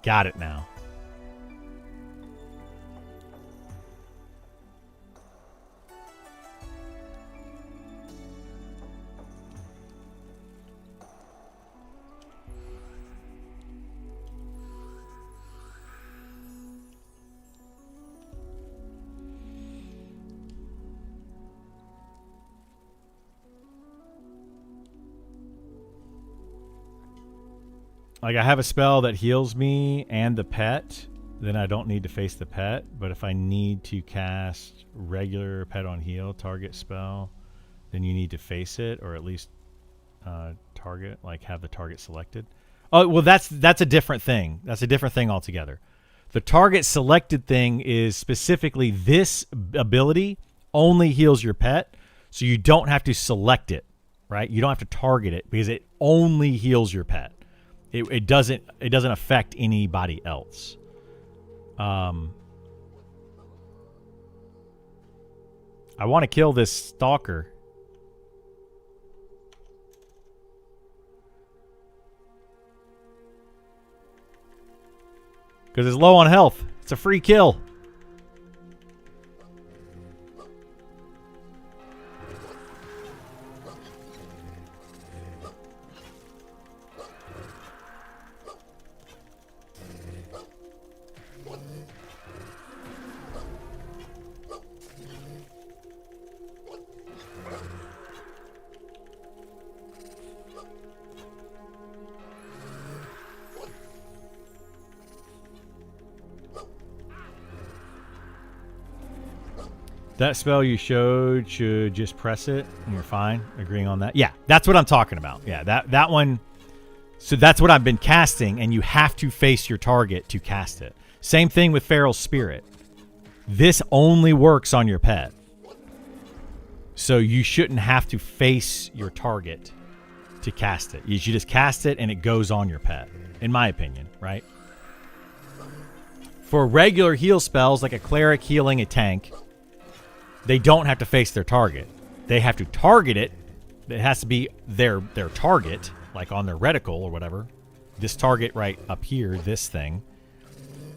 Speaker 1: Got it now. Like, I have a spell that heals me and the pet, then I don't need to face the pet. But if I need to cast regular pet on heal target spell, then you need to face it, or at least target, like have the target selected. Oh, well, that's a different thing. That's a different thing altogether. The target selected thing is specifically this ability only heals your pet, so you don't have to select it, right? You don't have to target it because it only heals your pet. It doesn't affect anybody else. I want to kill this stalker. Because it's low on health. It's a free kill. That spell you showed should just press it and you're fine. Agreeing on that. Yeah, that's what I'm talking about. Yeah, that one. So that's what I've been casting, and you have to face your target to cast it. Same thing with Feral Spirit. This only works on your pet. So you shouldn't have to face your target to cast it. You should just cast it and it goes on your pet, in my opinion, right? For regular heal spells, like a cleric healing a tank, they don't have to face their target. They have to target it. It has to be their target, like on their reticle or whatever. This target right up here, this thing.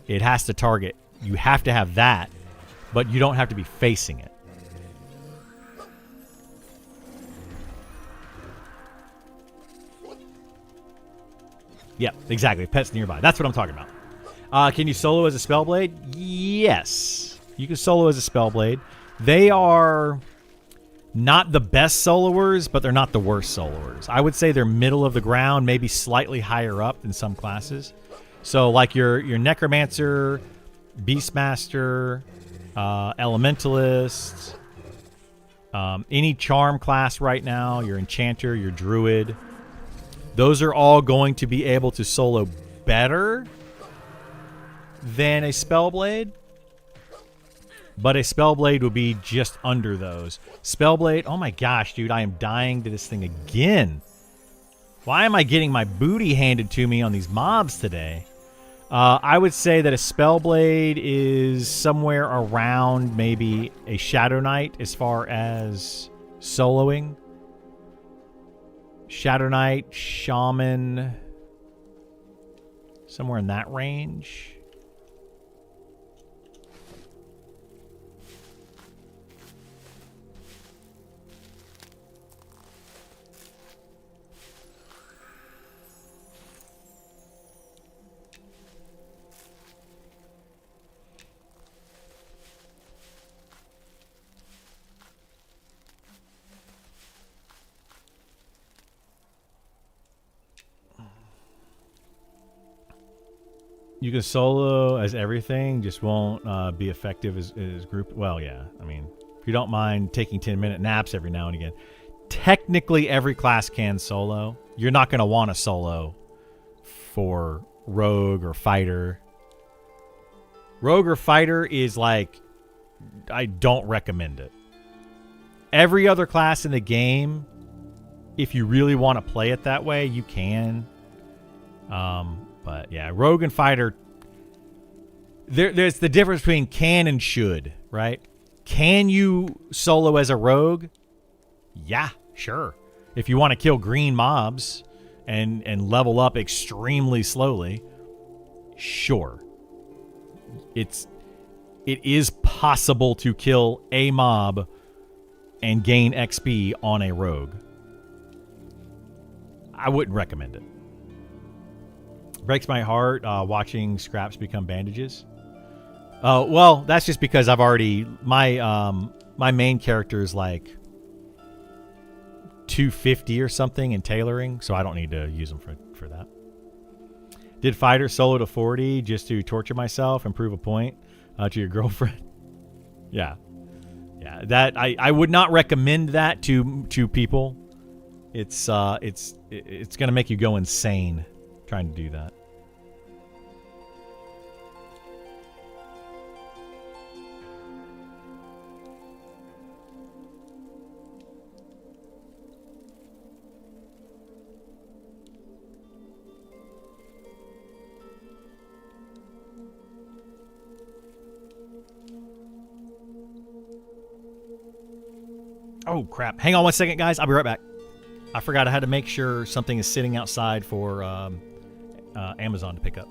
Speaker 1: It has to target. You have to have that, but you don't have to be facing it. Yeah, exactly. Pets nearby. That's what I'm talking about. Can you solo as a Spellblade? Yes. You can solo as a Spellblade. They are not the best soloers, but they're not the worst soloers. I would say they're middle of the ground, maybe slightly higher up than some classes. So like your Necromancer, Beastmaster, Elementalist, any Charm class right now, your Enchanter, your Druid, those are all going to be able to solo better than a Spellblade. But a Spellblade would be just under those. Spellblade, oh my gosh, dude, I am dying to this thing again. Why am I getting my booty handed to me on these mobs today? I would say that a Spellblade is somewhere around maybe a Shadow Knight as far as soloing. Shadow Knight, Shaman, somewhere in that range. You can solo as everything, just won't be effective as group. Well, yeah. I mean, if you don't mind taking 10-minute naps every now and again, technically every class can solo. You're not going to want to solo for rogue or fighter. Rogue or fighter is like, I don't recommend it. Every other class in the game, if you really want to play it that way, you can. But yeah, rogue and fighter, there's the difference between can and should, right? Can you solo as a rogue? Yeah, sure. If you want to kill green mobs and level up extremely slowly, sure. It is possible to kill a mob and gain XP on a rogue. I wouldn't recommend it. Breaks my heart watching scraps become bandages. Oh, well, that's just because I've already... My main character is like 250 or something in tailoring, so I don't need to use them for that. Did fighter solo to 40 just to torture myself and prove a point to your girlfriend? Yeah. Yeah, that I would not recommend that to people. It's going to make you go insane trying to do that. Oh, crap. Hang on one second, guys. I'll be right back. I forgot I had to make sure something is sitting outside for Amazon to pick up.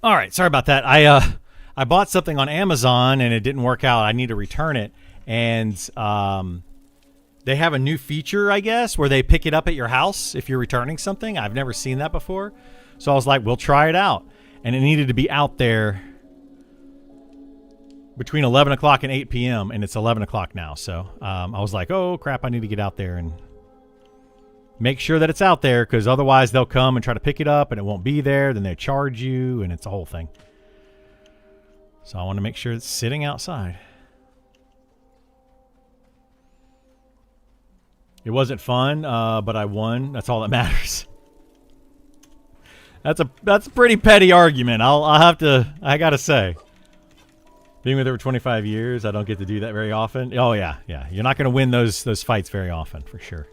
Speaker 1: All right, sorry about that. I bought something on Amazon and it didn't work out. I need to return it, and they have a new feature, I guess, where they pick it up at your house if you're returning something. I've never seen that before, so I was like, we'll try it out, and it needed to be out there between 11 o'clock and 8 p.m., and it's 11 o'clock now. So I was like, oh, crap, I need to get out there and make sure that it's out there, because otherwise they'll come and try to pick it up and it won't be there. Then they charge you, and it's a whole thing. So I want to make sure it's sitting outside. It wasn't fun, but I won. That's all that matters. That's a pretty petty argument. I gotta say. Being with her for 25 years, I don't get to do that very often. Oh yeah. You're not gonna win those fights very often, for sure.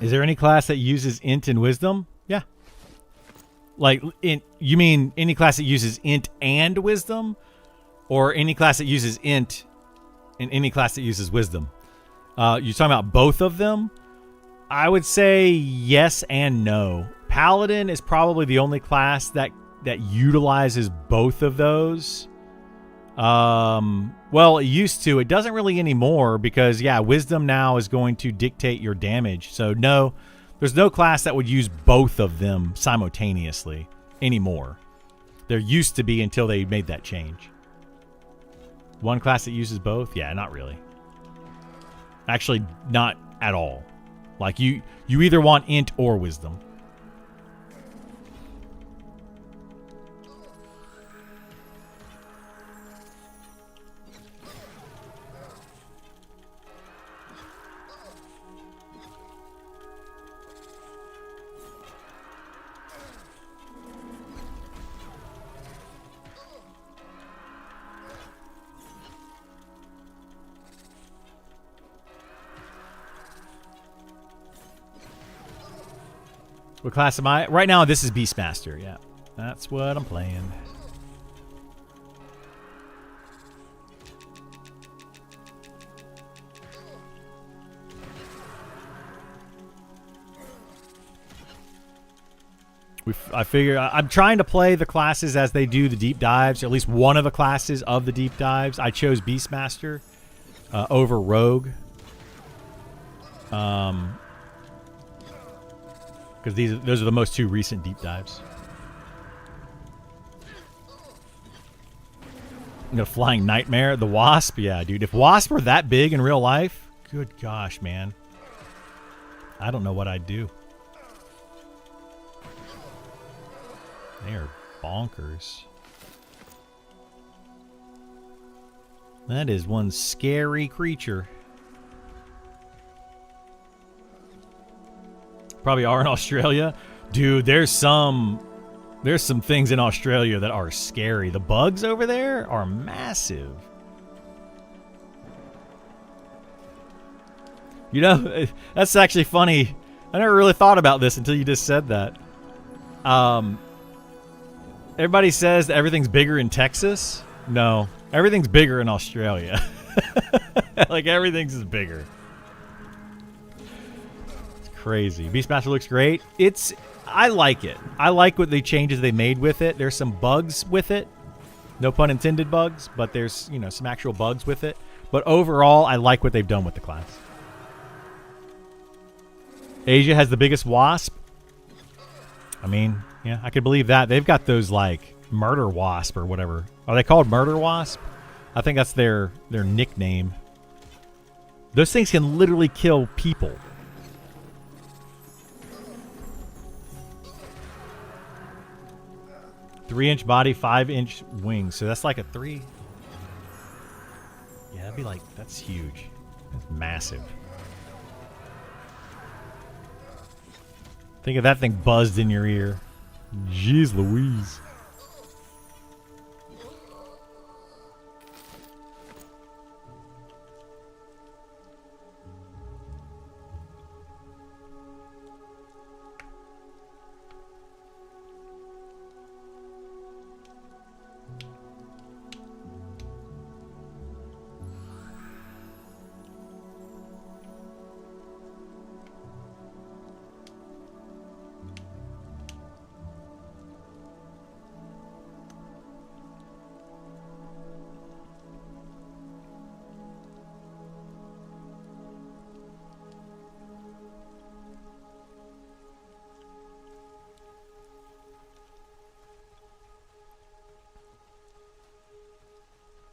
Speaker 1: Is there any class that uses int and wisdom? Yeah. Like, you mean any class that uses int and wisdom? Or any class that uses int and any class that uses wisdom? You're talking about both of them? I would say yes and no. Paladin is probably the only class that utilizes both of those. Well, it used to. It doesn't really anymore because, yeah, wisdom now is going to dictate your damage. So, no, there's no class that would use both of them simultaneously anymore. There used to be until they made that change. One class that uses both? Yeah, not really. Actually, not at all. Like, you either want int or wisdom. What class am I? Right now, this is Beastmaster. Yeah, that's what I'm playing. I figure I'm trying to play the classes as they do the deep dives, or at least one of the classes of the deep dives. I chose Beastmaster over Rogue. Because those are the most two recent deep dives. You know, Flying Nightmare, the Wasp. Yeah, dude. If Wasp were that big in real life, good gosh, man. I don't know what I'd do. They are bonkers. That is one scary creature. Probably are in Australia. Dude, there's some things in Australia that are scary. The bugs over there are massive. You know, that's actually funny. I never really thought about this until you just said that. Everybody says that everything's bigger in Texas. No, everything's bigger in Australia. Like, everything's is bigger. Crazy. Beastmaster looks great. I like it. I like what the changes they made with it. There's some bugs with it. No pun intended bugs, but there's, you know, some actual bugs with it. But overall, I like what they've done with the class. Asia has the biggest wasp. I mean, yeah, I could believe that. They've got those like murder wasp or whatever. Are they called murder wasp? I think that's their nickname. Those things can literally kill people. Three-inch body, 5-inch wings. So that's like a 3. Yeah, that'd be like, that's huge. That's massive. Think of that thing buzzed in your ear. Jeez Louise.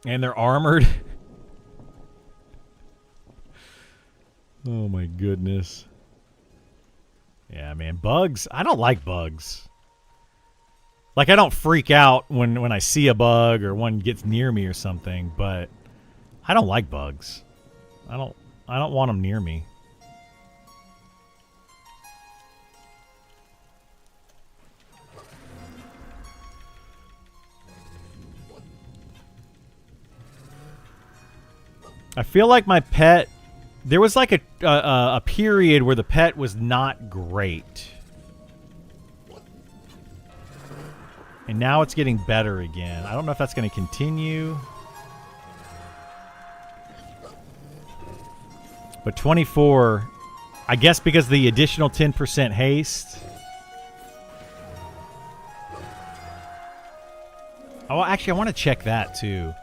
Speaker 1: And they're armored. Oh my goodness. Yeah, man. Bugs. I don't like bugs. Like, I don't freak out when I see a bug or one gets near me or something, but I don't like bugs. I don't want them near me. I feel like my pet, there was like a period where the pet was not great. And now it's getting better again. I don't know if that's going to continue. But 24, I guess because of the additional 10% haste. Oh, actually, I want to check that too.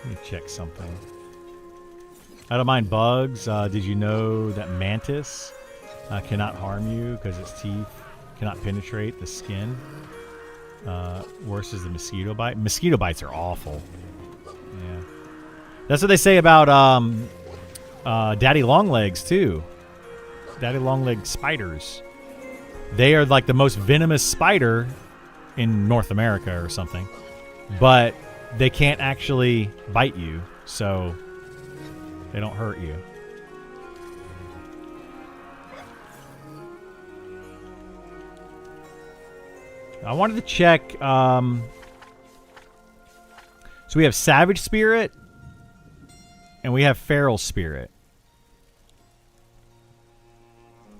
Speaker 1: Let me check something. I don't mind bugs. Did you know that mantis cannot harm you because its teeth cannot penetrate the skin? Worse is the mosquito bite. Mosquito bites are awful. Yeah, that's what they say about daddy longlegs too. Daddy longleg spiders. They are like the most venomous spider in North America or something, but they can't actually bite you, so they don't hurt you. I wanted to check. So we have Savage Spirit, and we have Feral Spirit.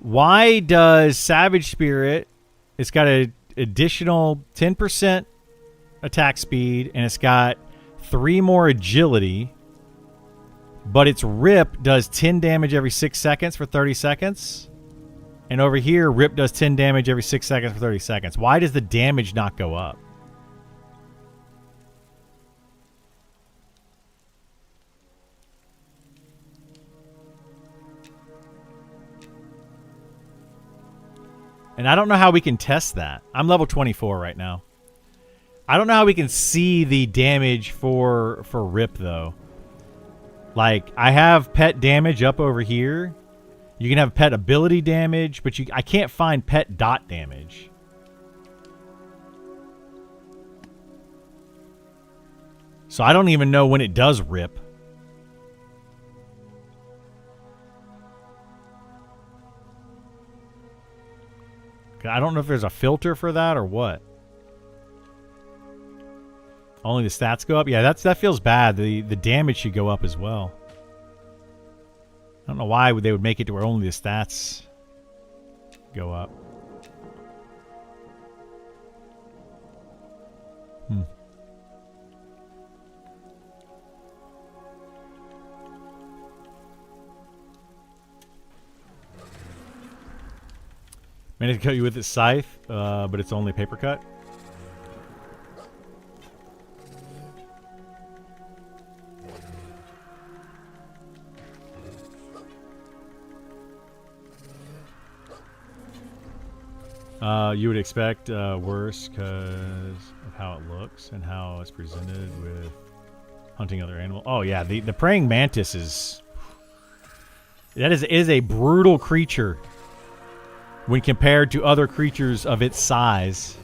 Speaker 1: Why does Savage Spirit? It's got an additional 10% attack speed, and it's got 3 more agility. But its Rip does 10 damage every 6 seconds for 30 seconds. And over here, Rip does 10 damage every 6 seconds for 30 seconds. Why does the damage not go up? And I don't know how we can test that. I'm level 24 right now. I don't know how we can see the damage for Rip, though. Like, I have pet damage up over here. You can have pet ability damage, but I can't find pet dot damage. So I don't even know when it does Rip. I don't know if there's a filter for that or what. Only the stats go up? Yeah, that feels bad. The damage should go up as well. I don't know why they would make it to where only the stats go up. Managed to cut you with its scythe, but it's only paper cut. You would expect worse because of how it looks and how it's presented with hunting other animals. Oh yeah, the praying mantis is a brutal creature when compared to other creatures of its size.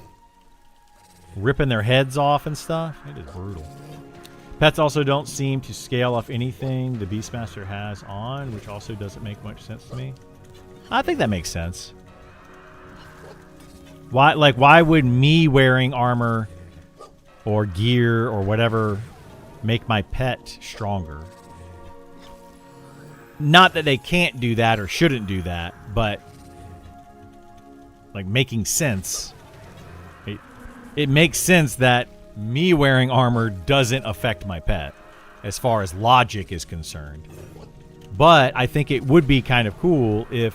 Speaker 1: Ripping their heads off and stuff. It is brutal. Pets also don't seem to scale off anything the Beastmaster has on, which also doesn't make much sense to me. I think that makes sense. Why would me wearing armor or gear or whatever make my pet stronger? Not that they can't do that or shouldn't do that, but like making sense. It makes sense that me wearing armor doesn't affect my pet as far as logic is concerned. But I think it would be kind of cool if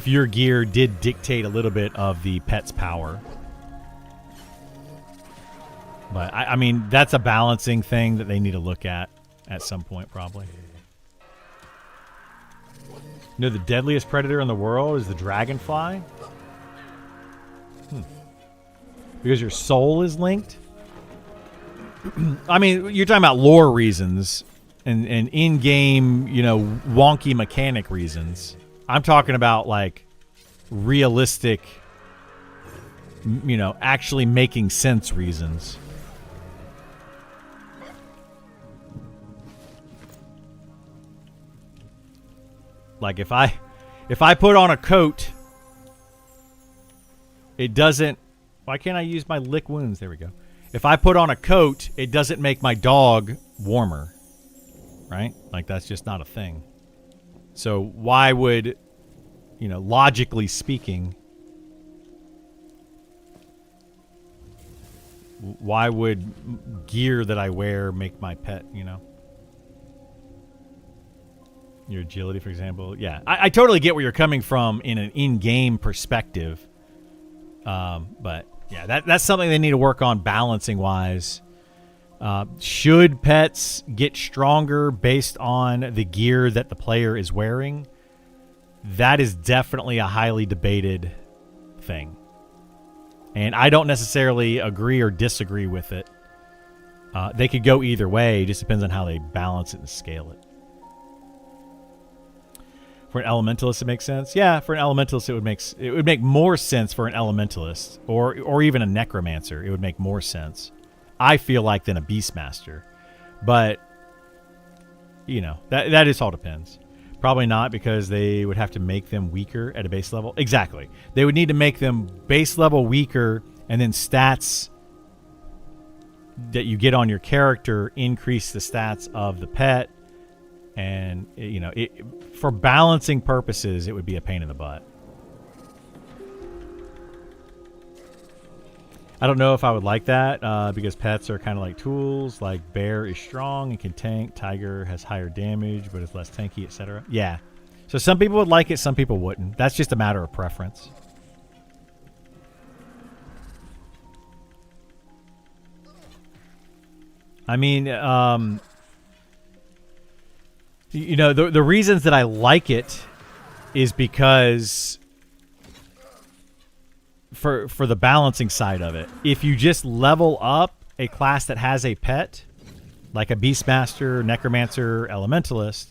Speaker 1: your gear did dictate a little bit of the pet's power. But I mean, that's a balancing thing that they need to look at some point, probably. You know, the deadliest predator in the world is the dragonfly. Because your soul is linked? I mean, you're talking about lore reasons and in-game, you know, wonky mechanic reasons. I'm talking about, like, realistic, you know, actually making sense reasons. Like, if I put on a coat, it doesn't... Why can't I use my lick wounds? There we go. If I put on a coat, it doesn't make my dog warmer. Right? Like, that's just not a thing. So why would, you know, logically speaking, why would gear that I wear make my pet, you know? Your agility, for example. Yeah, I totally get where you're coming from in an in-game perspective. But yeah, that's something they need to work on balancing wise. Should pets get stronger based on the gear that the player is wearing? That is definitely a highly debated thing. And I don't necessarily agree or disagree with it. They could go either way. It just depends on how they balance it and scale it. For an elementalist, it makes sense. Yeah, for an elementalist, it would make more sense for an elementalist or even a necromancer. It would make more sense, I feel like, than a beastmaster. But you know, that just all depends. Probably not, because they would have to make them weaker at a base level. Exactly, they would need to make them base level weaker, and then stats that you get on your character increase the stats of the pet. And, you know, for balancing purposes, it would be a pain in the butt. I don't know if I would like that, because pets are kind of like tools. Like, bear is strong and can tank. Tiger has higher damage, but is less tanky, etc. Yeah. So some people would like it, some people wouldn't. That's just a matter of preference. I mean, you know, the reasons that I like it is because for the balancing side of it. If you just level up a class that has a pet, like a Beastmaster, Necromancer, Elementalist,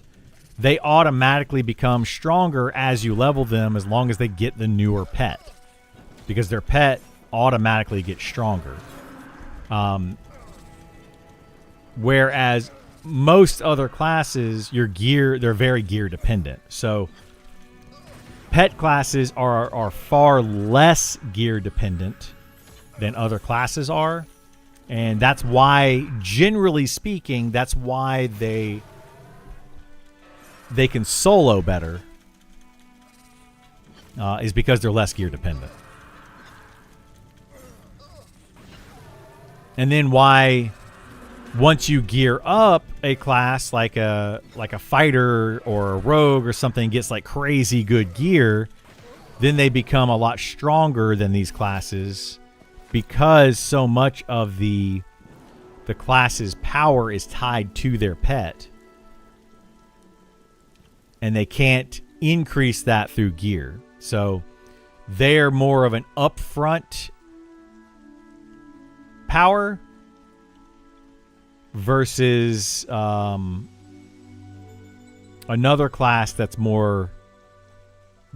Speaker 1: they automatically become stronger as you level them, as long as they get the newer pet. Because their pet automatically gets stronger. Whereas most other classes, they're very gear dependent. So pet classes are far less gear dependent than other classes are. And that's why, generally speaking, that's why they can solo better, is because they're less gear dependent. And then why, once you gear up a class like a fighter or a rogue or something, gets like crazy good gear, then they become a lot stronger than these classes, because so much of the class's power is tied to their pet, and they can't increase that through gear. So they're more of an upfront power versus another class that's more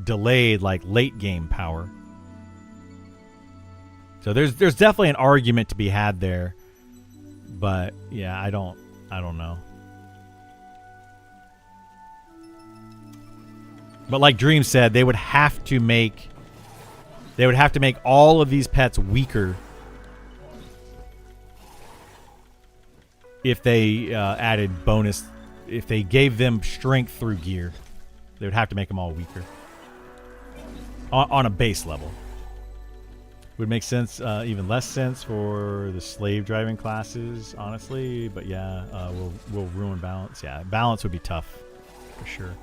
Speaker 1: delayed, like late game power. So there's definitely an argument to be had there, but yeah, I don't know. But like Dream said, they would have to make all of these pets weaker if they added bonus. If they gave them strength through gear, they would have to make them all weaker on a base level. Would make sense, even less sense for the slave driving classes, honestly. But yeah, we'll ruin balance. Yeah, balance would be tough for sure.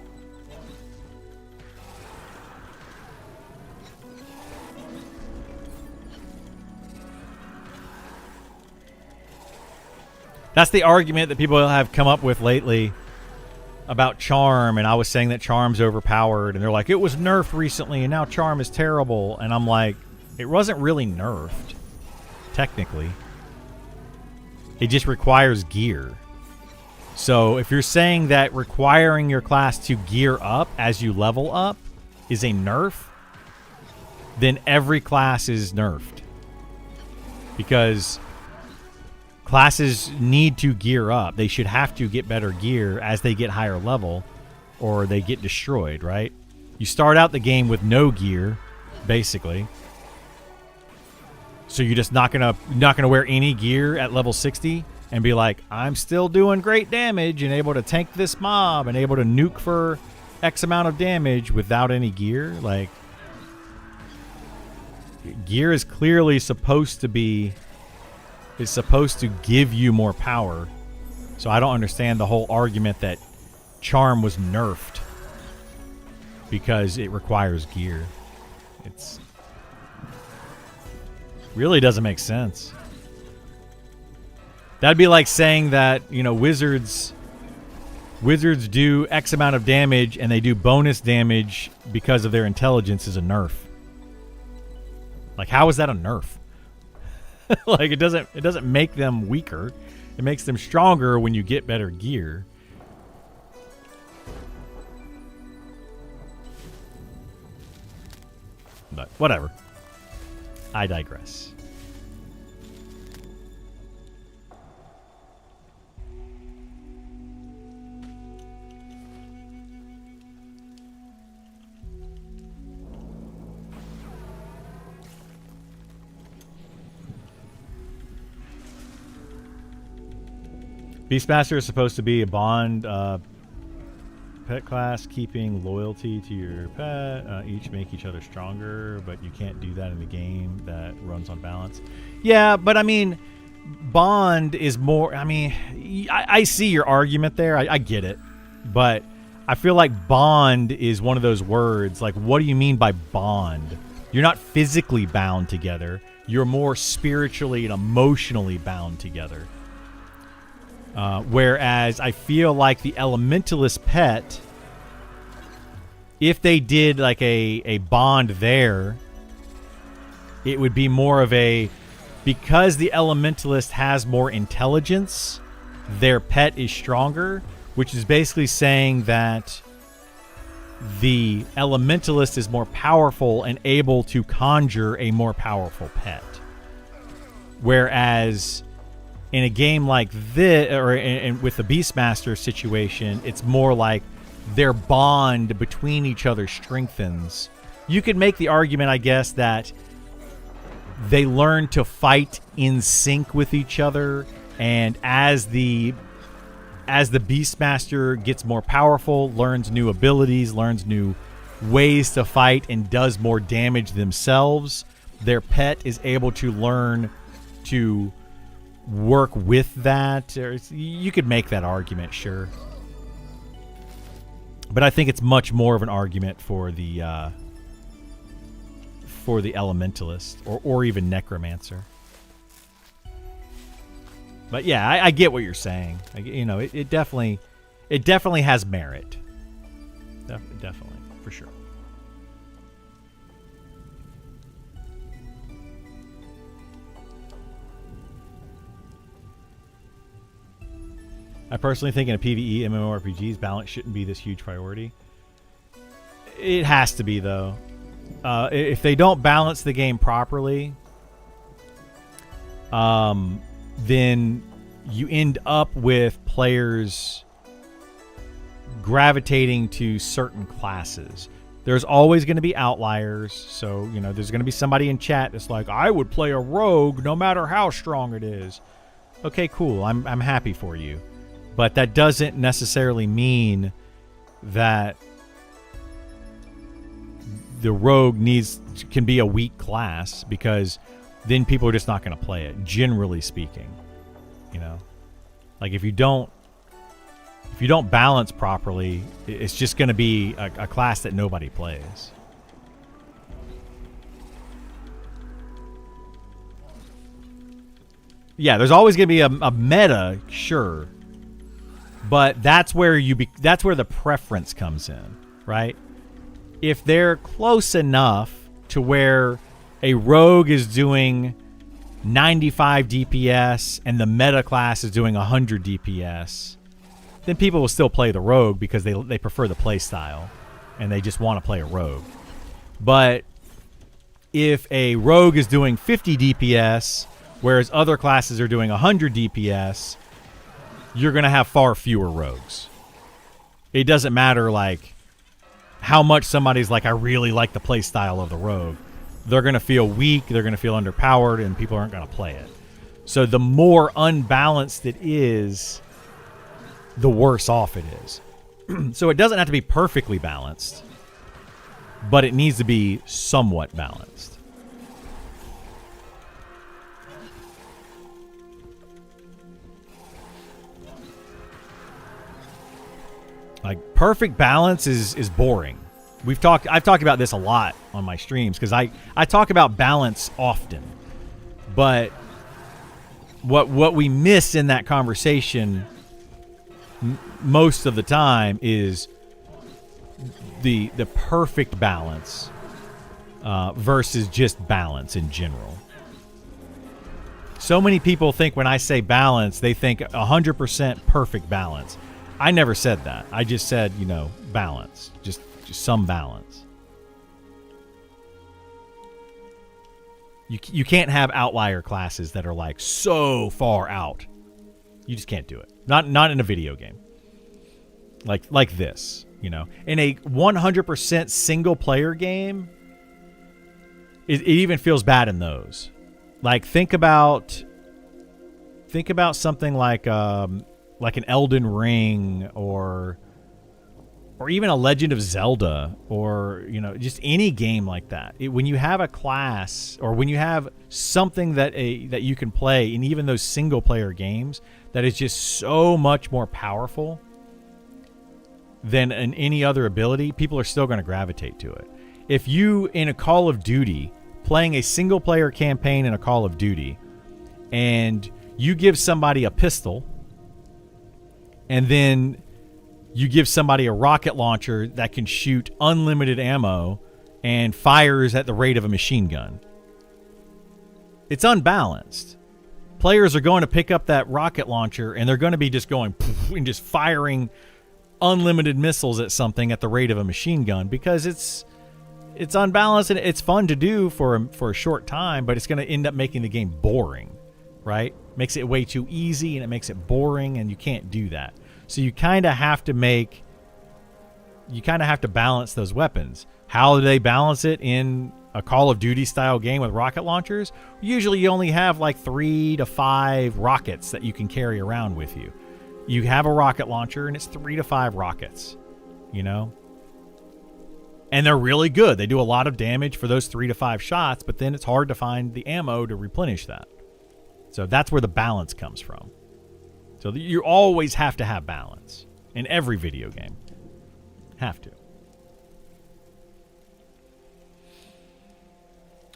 Speaker 1: That's the argument that people have come up with lately about Charm, and I was saying that Charm's overpowered, and they're like, it was nerfed recently, and now Charm is terrible. And I'm like, it wasn't really nerfed, technically. It just requires gear. So if you're saying that requiring your class to gear up as you level up is a nerf, then every class is nerfed. Because classes need to gear up. They should have to get better gear as they get higher level, or they get destroyed, right? You start out the game with no gear, basically. So you're just not gonna wear any gear at level 60 and be like, I'm still doing great damage and able to tank this mob and able to nuke for X amount of damage without any gear. Like, gear is clearly supposed to be give you more power. So I don't understand the whole argument that Charm was nerfed because it requires gear. It's really doesn't make sense. That'd be like saying that, you know, wizards do X amount of damage and they do bonus damage because of their intelligence is a nerf. Like, how is that a nerf? Like, it doesn't make them weaker. It makes them stronger when you get better gear. But whatever. I digress. Beastmaster is supposed to be a bond pet class, keeping loyalty to your pet. Each make each other stronger, but you can't do that in the game that runs on balance. Yeah, but I mean, bond is more... I mean, I see your argument there. I get it. But I feel like bond is one of those words. Like, what do you mean by bond? You're not physically bound together. You're more spiritually and emotionally bound together. Whereas I feel like the Elementalist pet, if they did like a bond there, it would be more of a, because the Elementalist has more intelligence, their pet is stronger, which is basically saying that the Elementalist is more powerful and able to conjure a more powerful pet. Whereas in a game like this, or with the Beastmaster situation, it's more like their bond between each other strengthens. You could make the argument, I guess, that they learn to fight in sync with each other, and as the Beastmaster gets more powerful, learns new abilities, learns new ways to fight, and does more damage themselves, their pet is able to learn to work with that. Or you could make that argument, sure. But I think it's much more of an argument for the Elementalist or even Necromancer. But yeah, I get what you're saying. You know, it definitely has merit. Definitely. for sure. I personally think in a PvE MMORPGs, balance shouldn't be this huge priority. It has to be, though. If they don't balance the game properly, then you end up with players gravitating to certain classes. There's always going to be outliers. So, you know, there's going to be somebody in chat that's like, I would play a rogue no matter how strong it is. Okay, cool. I'm happy for you. But that doesn't necessarily mean that the rogue can be a weak class, because then people are just not going to play it, generally speaking. You know, like if you don't balance properly, it's just going to be a class that nobody plays. Yeah, there's always going to be a meta, sure. But that's where that's where the preference comes in, right? If they're close enough to where a rogue is doing 95 DPS and the meta class is doing 100 DPS, then people will still play the rogue because they prefer the play style and they just want to play a rogue. But if a rogue is doing 50 DPS whereas other classes are doing 100 DPS, you're going to have far fewer rogues. It doesn't matter like how much somebody's like, I really like the play style of the rogue. They're going to feel weak, they're going to feel underpowered, and people aren't going to play it. So the more unbalanced it is, the worse off it is. So it doesn't have to be perfectly balanced, but it needs to be somewhat balanced. Like, perfect balance is boring. I've talked about this a lot on my streams because I talk about balance often. But what we miss in that conversation most of the time is the perfect balance versus just balance in general. So many people think when I say balance, they think 100% perfect balance. I never said that. I just said, you know, balance. Just some balance. You can't have outlier classes that are like so far out. You just can't do it. Not in a video game. Like this, you know. In a 100% single player game, it even feels bad in those. Like think about something like an Elden Ring or even a Legend of Zelda, or, you know, just any game like that. When you have a class or when you have something that you can play in even those single player games that is just so much more powerful than in any other ability, people are still going to gravitate to it. If you, in a Call of Duty, playing a single player campaign in a Call of Duty, and you give somebody a pistol, and then you give somebody a rocket launcher that can shoot unlimited ammo and fires at the rate of a machine gun, it's unbalanced. Players are going to pick up that rocket launcher and they're going to be just going and just firing unlimited missiles at something at the rate of a machine gun because it's unbalanced, and it's fun to do for a short time, but it's going to end up making the game boring, right? Makes it way too easy and it makes it boring, and you can't do that. So you kind of have to balance those weapons. How do they balance it in a Call of Duty style game with rocket launchers? Usually you only have like 3 to 5 rockets that you can carry around with you. You have a rocket launcher and it's 3 to 5 rockets, you know? And they're really good. They do a lot of damage for those 3 to 5 shots, but then it's hard to find the ammo to replenish that. So that's where the balance comes from. So you always have to have balance in every video game. Have to.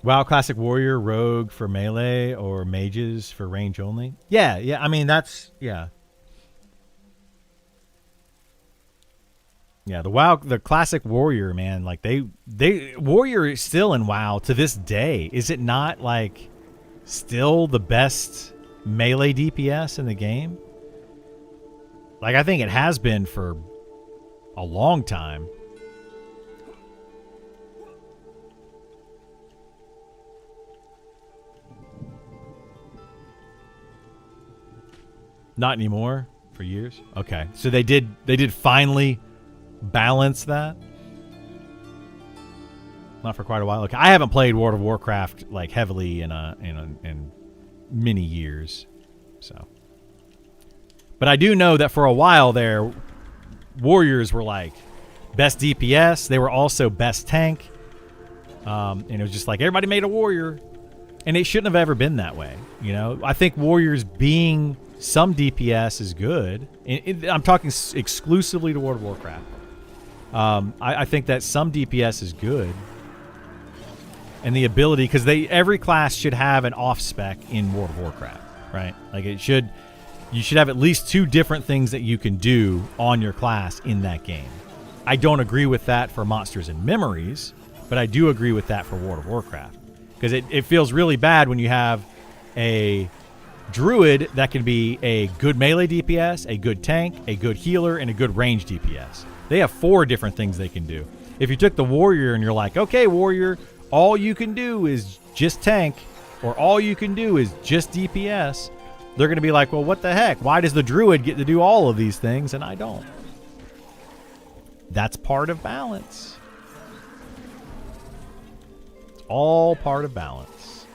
Speaker 1: WoW Classic Warrior, Rogue for melee, or Mages for range only? Yeah. I mean, that's, yeah. Yeah, the classic warrior, man. Like they warrior is still in WoW to this day. Is it not like still the best melee DPS in the game? Like I think it has been for a long time. Not anymore for years. Okay, so they did finally balance that. Not for quite a while. Okay, I haven't played World of Warcraft like heavily in many years, so. But I do know that for a while there, warriors were like best DPS. They were also best tank, and it was just like everybody made a warrior, and it shouldn't have ever been that way. You know, I think warriors being some DPS is good. I'm talking exclusively to World of Warcraft. I think that some DPS is good. And the ability, because every class should have an off spec in World of Warcraft, right? Like you should have at least 2 different things that you can do on your class in that game. I don't agree with that for Monsters and Memories, but I do agree with that for World of Warcraft. Because it feels really bad when you have a druid that can be a good melee DPS, a good tank, a good healer, and a good range DPS. They have 4 different things they can do. If you took the warrior and you're like, okay, warrior, all you can do is just tank, or all you can do is just DPS, they're going to be like, well, what the heck? Why does the druid get to do all of these things and I don't? That's part of balance. It's all part of balance.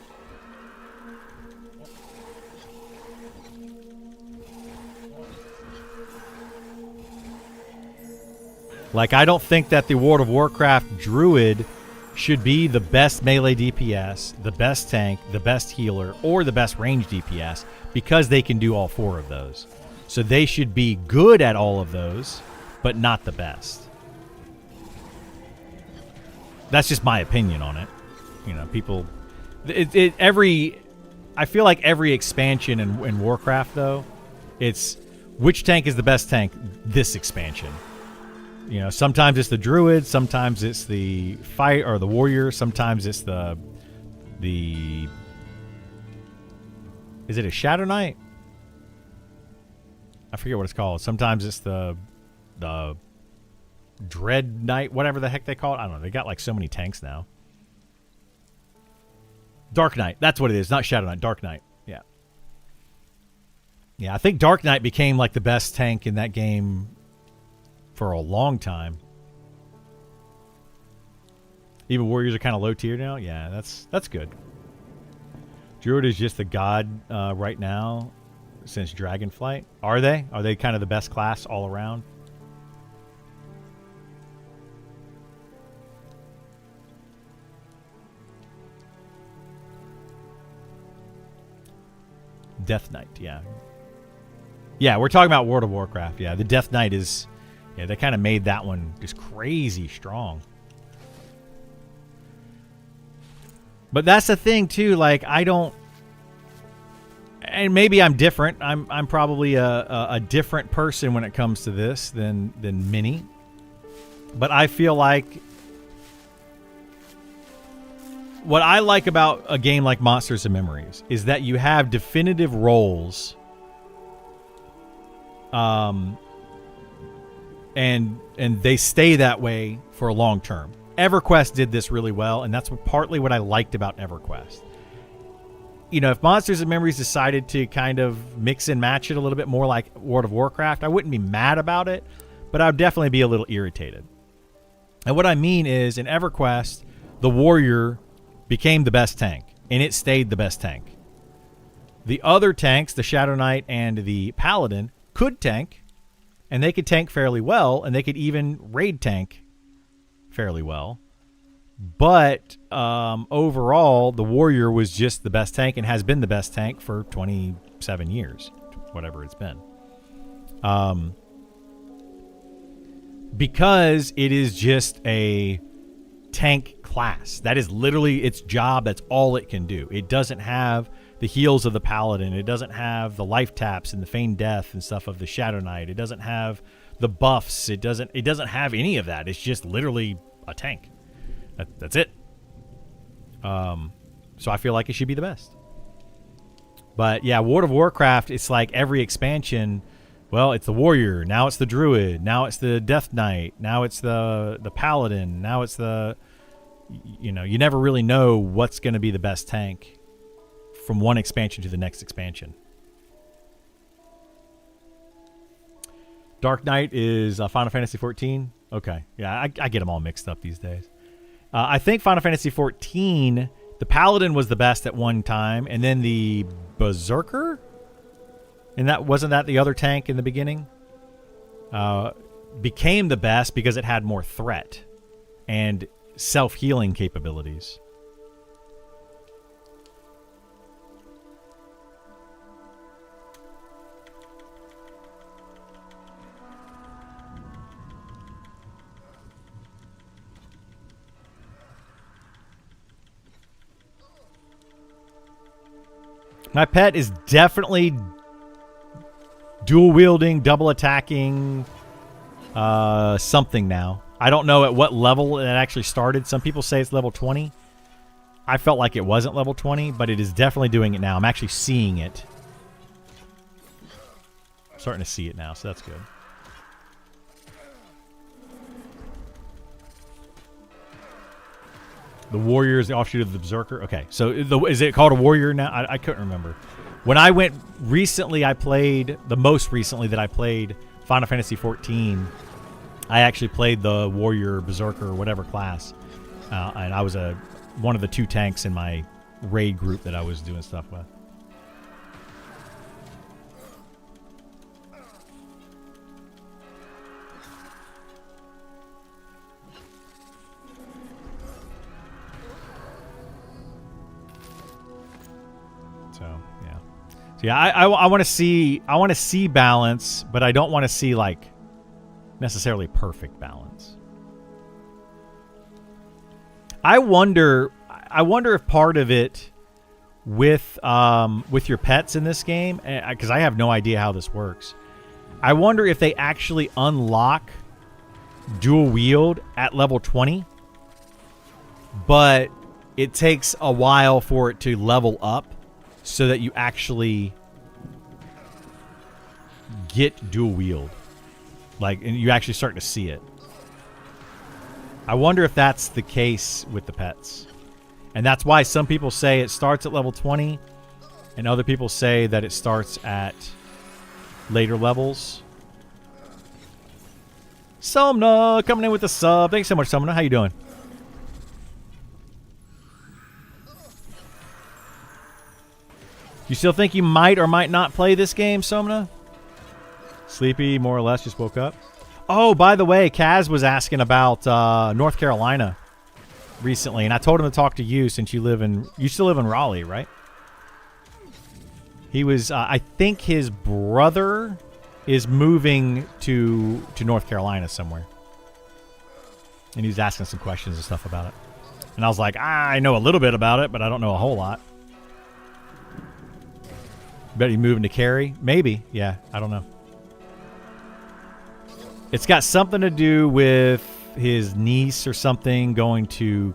Speaker 1: Like, I don't think that the World of Warcraft druid should be the best melee DPS, the best tank, the best healer, or the best range DPS because they can do all 4 of those. So they should be good at all of those, but not the best. That's just my opinion on it. You know, people... I feel like every expansion in Warcraft, though, it's which tank is the best tank this expansion. You know, sometimes it's the druid, sometimes it's the fight or the warrior, sometimes it's the is it a Shadow Knight? I forget what it's called. Sometimes it's the Dread Knight, whatever the heck they call it. I don't know. They got like so many tanks now. Dark Knight. That's what it is. Not Shadow Knight. Dark Knight. Yeah. Yeah, I think Dark Knight became like the best tank in that game for a long time. Even warriors are kind of low tier now. Yeah, that's good. Druid is just the god right now since Dragonflight. Are they? Are they kind of the best class all around? Death Knight, yeah. Yeah, we're talking about World of Warcraft. Yeah, the Death Knight is... Yeah, they kind of made that one just crazy strong. But that's the thing, too. Like, I don't... And maybe I'm different. I'm probably a different person when it comes to this than many. But I feel like... What I like about a game like Monsters and Memories is that you have definitive roles... And they stay that way for a long term. EverQuest did this really well, and that's partly what I liked about EverQuest. You know, if Monsters and Memories decided to kind of mix and match it a little bit more like World of Warcraft, I wouldn't be mad about it, but I would definitely be a little irritated. And what I mean is, in EverQuest, the warrior became the best tank, and it stayed the best tank. The other tanks, the Shadow Knight and the Paladin, could tank, and they could tank fairly well, and they could even raid tank fairly well. But overall, the warrior was just the best tank and has been the best tank for 27 years, whatever it's been. Because it is just a tank class. That is literally its job. That's all it can do. It doesn't have the heals of the Paladin. It doesn't have the life taps and the feigned death and stuff of the Shadow Knight. It doesn't have the buffs. It doesn't have any of that. It's just literally a tank. That's it. So I feel like it should be the best. But yeah, World of Warcraft, it's like every expansion, well, it's the warrior, now it's the druid, now it's the death knight, now it's the paladin, now it's the, you know, you never really know what's going to be the best tank from one expansion to the next expansion. Dark Knight is Final Fantasy 14. Okay, yeah, I get them all mixed up these days. I think Final Fantasy 14, the paladin was the best at one time, and then the berserker, and wasn't that the other tank in the beginning, became the best because it had more threat and self-healing capabilities. My pet is definitely dual wielding, double attacking, something now. I don't know at what level it actually started. Some people say it's level 20. I felt like it wasn't level 20, but it is definitely doing it now. I'm actually seeing it. I'm starting to see it now, so that's good. The warrior is the offshoot of the berserker. Okay, so is it called a warrior now? I couldn't remember. When I went recently, the most recently that I played Final Fantasy 14, I actually played the warrior, berserker, or whatever class, and I was one of the 2 tanks in my raid group that I was doing stuff with. So yeah, I want to see balance, but I don't want to see like necessarily perfect balance. I wonder if part of it with your pets in this game, because I have no idea how this works. I wonder if they actually unlock dual wield at level 20, but it takes a while for it to level up so that you actually get dual wield. Like, and you actually start to see it. I wonder if that's the case with the pets. And that's why some people say it starts at level 20, and other people say that it starts at later levels. Somna coming in with the sub. Thanks so much, Somna. How you doing? You still think you might or might not play this game, Somna? Sleepy, more or less, just woke up. Oh, by the way, Kaz was asking about North Carolina recently, and I told him to talk to you since you still live in Raleigh, right? He was, I think his brother is moving to North Carolina somewhere. And he was asking some questions and stuff about it. And I was like, I know a little bit about it, but I don't know a whole lot. Bet he's moving to Cary? Maybe. Yeah, I don't know. It's got something to do with his niece or something going to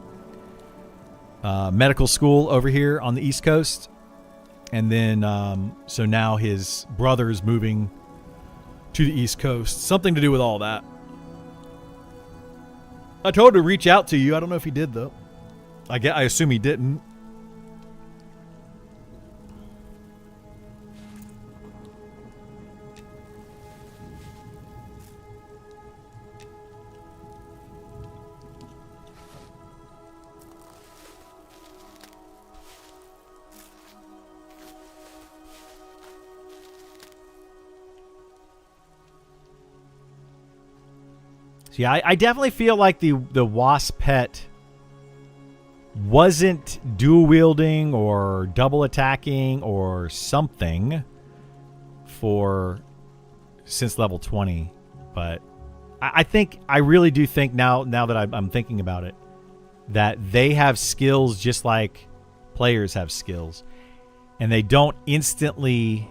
Speaker 1: medical school over here on the East Coast. And then, so now his brother's moving to the East Coast. Something to do with all that. I told him to reach out to you. I don't know if he did, though. I assume he didn't. So yeah, I definitely feel like the Wasp pet wasn't dual wielding or double attacking or something since level 20, but I really do think now that I'm thinking about it, that they have skills just like players have skills, and they don't instantly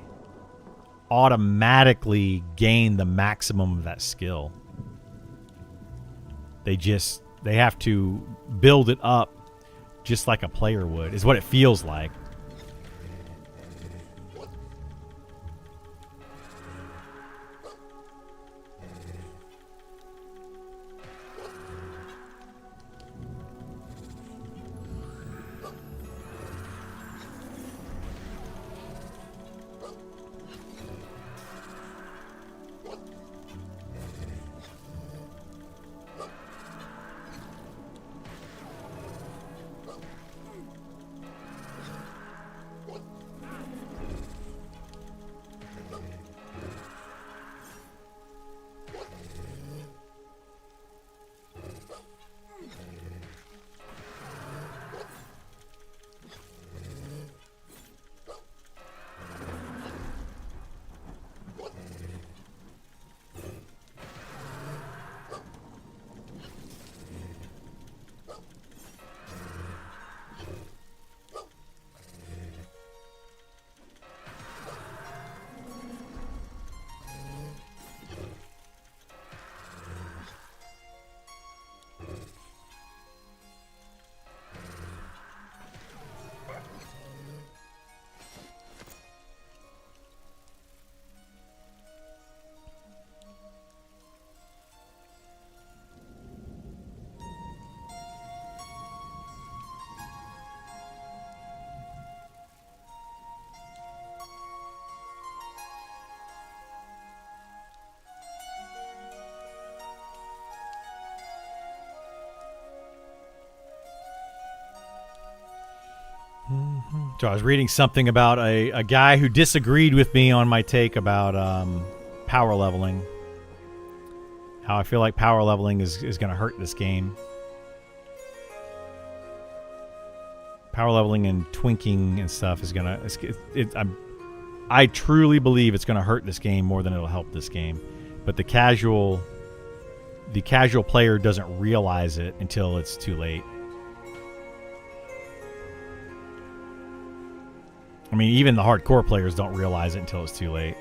Speaker 1: automatically gain the maximum of that skill. They have to build it up just like a player would, is what it feels like. So I was reading something about a guy who disagreed with me on my take about power leveling. How I feel like power leveling is going to hurt this game. Power leveling and twinking and stuff is going to... I truly believe it's going to hurt this game more than it'll help this game. But the casual player doesn't realize it until it's too late. I mean, even the hardcore players don't realize it until it's too late.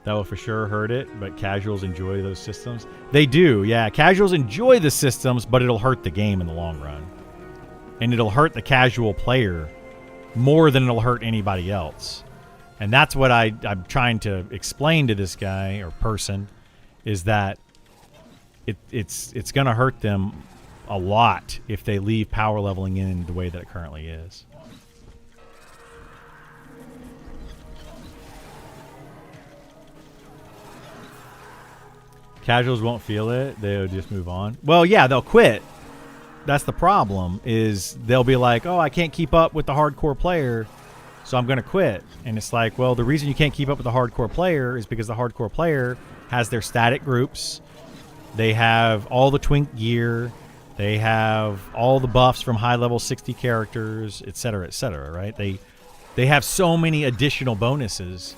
Speaker 1: That will for sure hurt it, but casuals enjoy those systems. They do, yeah. Casuals enjoy the systems, but it'll hurt the game in the long run. And it'll hurt the casual player more than it'll hurt anybody else. And that's what I'm trying to explain to this guy or person, is that it's going to hurt them a lot if they leave power leveling in the way that it currently is. Casuals won't feel it. They'll just move on. Well, yeah, they'll quit. That's the problem, is they'll be like, oh, I can't keep up with the hardcore player, so I'm going to quit. And it's like, well, the reason you can't keep up with the hardcore player is because the hardcore player has their static groups. They have all the twink gear. They have all the buffs from high-level 60 characters, et cetera, right? They have so many additional bonuses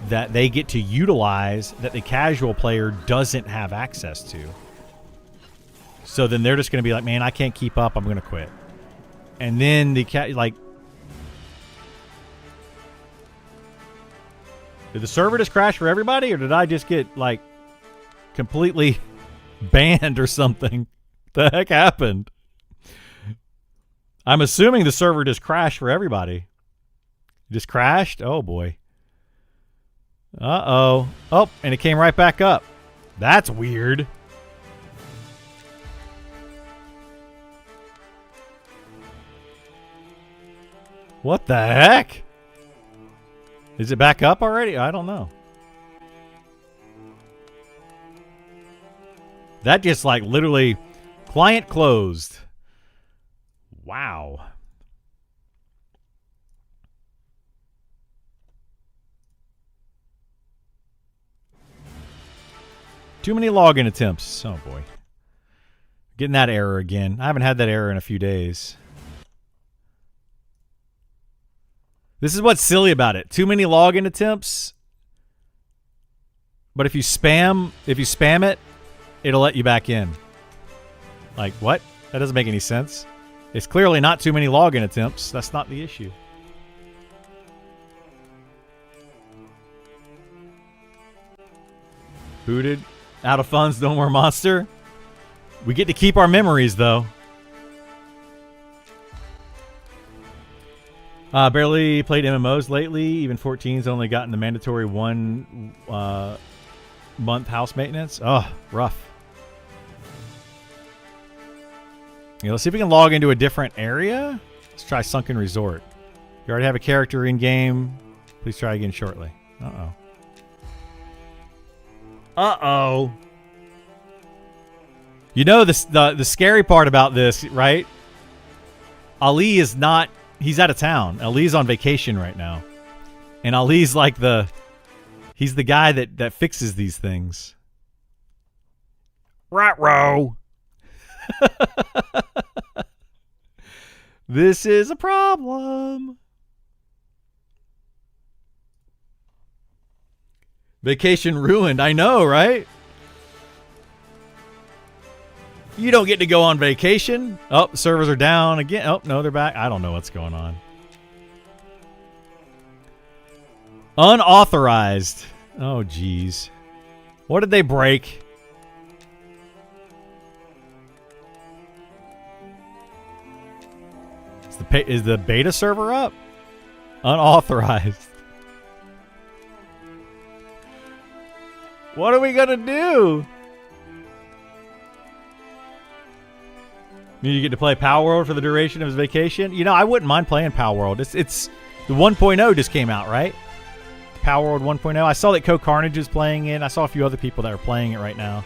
Speaker 1: that they get to utilize that the casual player doesn't have access to. So then they're just going to be like, man, I can't keep up. I'm going to quit. And then did the server just crash for everybody, or did I just get like completely banned or something? The heck happened? I'm assuming the server just crashed for everybody. Just crashed? Oh boy. Uh-oh. Oh, and it came right back up. That's weird. What the heck? Is it back up already? I don't know. That just like literally client closed. Wow. Too many login attempts. Oh boy. Getting that error again. I haven't had that error in a few days. This is what's silly about it. Too many login attempts. But if you spam it, it'll let you back in. Like, what? That doesn't make any sense. It's clearly not too many login attempts. That's not the issue. Booted. Out of funds, no more monster. We get to keep our memories, though. Barely played MMOs lately. Even 14's only gotten the mandatory 1 month house maintenance. Oh, rough. Yeah, let's see if we can log into a different area. Let's try Sunken Resort. You already have a character in game. Please try again shortly. Uh-oh. Uh-oh. You know the scary part about this, right? Ali is not... He's out of town. Ali's on vacation right now. And Ali's like he's the guy that fixes these things. Right-row. This is a problem. Vacation ruined. I know, right? You don't get to go on vacation. Oh, servers are down again. Oh, no, they're back. I don't know what's going on. Unauthorized. Oh, geez. What did they break? Is the beta server up? Unauthorized. What are we gonna do? You get to play Power World for the duration of his vacation? You know, I wouldn't mind playing Power World. It's the 1.0 just came out, right? Power World 1.0. I saw that Co Carnage is playing it. I saw a few other people that are playing it right now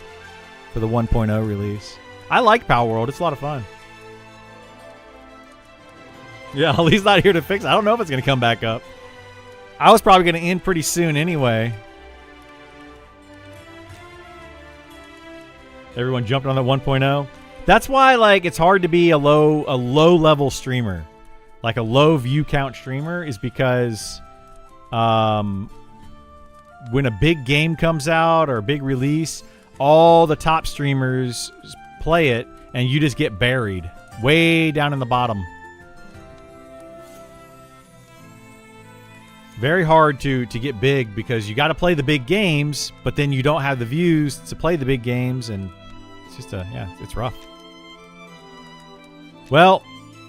Speaker 1: for the 1.0 release. I like Power World. It's a lot of fun. Yeah, Ali's not here to fix it. I don't know if it's going to come back up. I was probably going to end pretty soon anyway. Everyone jumped on that 1.0. That's why, like, it's hard to be a low level streamer, like a low view count streamer, is because when a big game comes out or a big release, all the top streamers play it, and you just get buried way down in the bottom. Very hard to get big because you got to play the big games, but then you don't have the views to play the big games, and it's just it's rough. Well,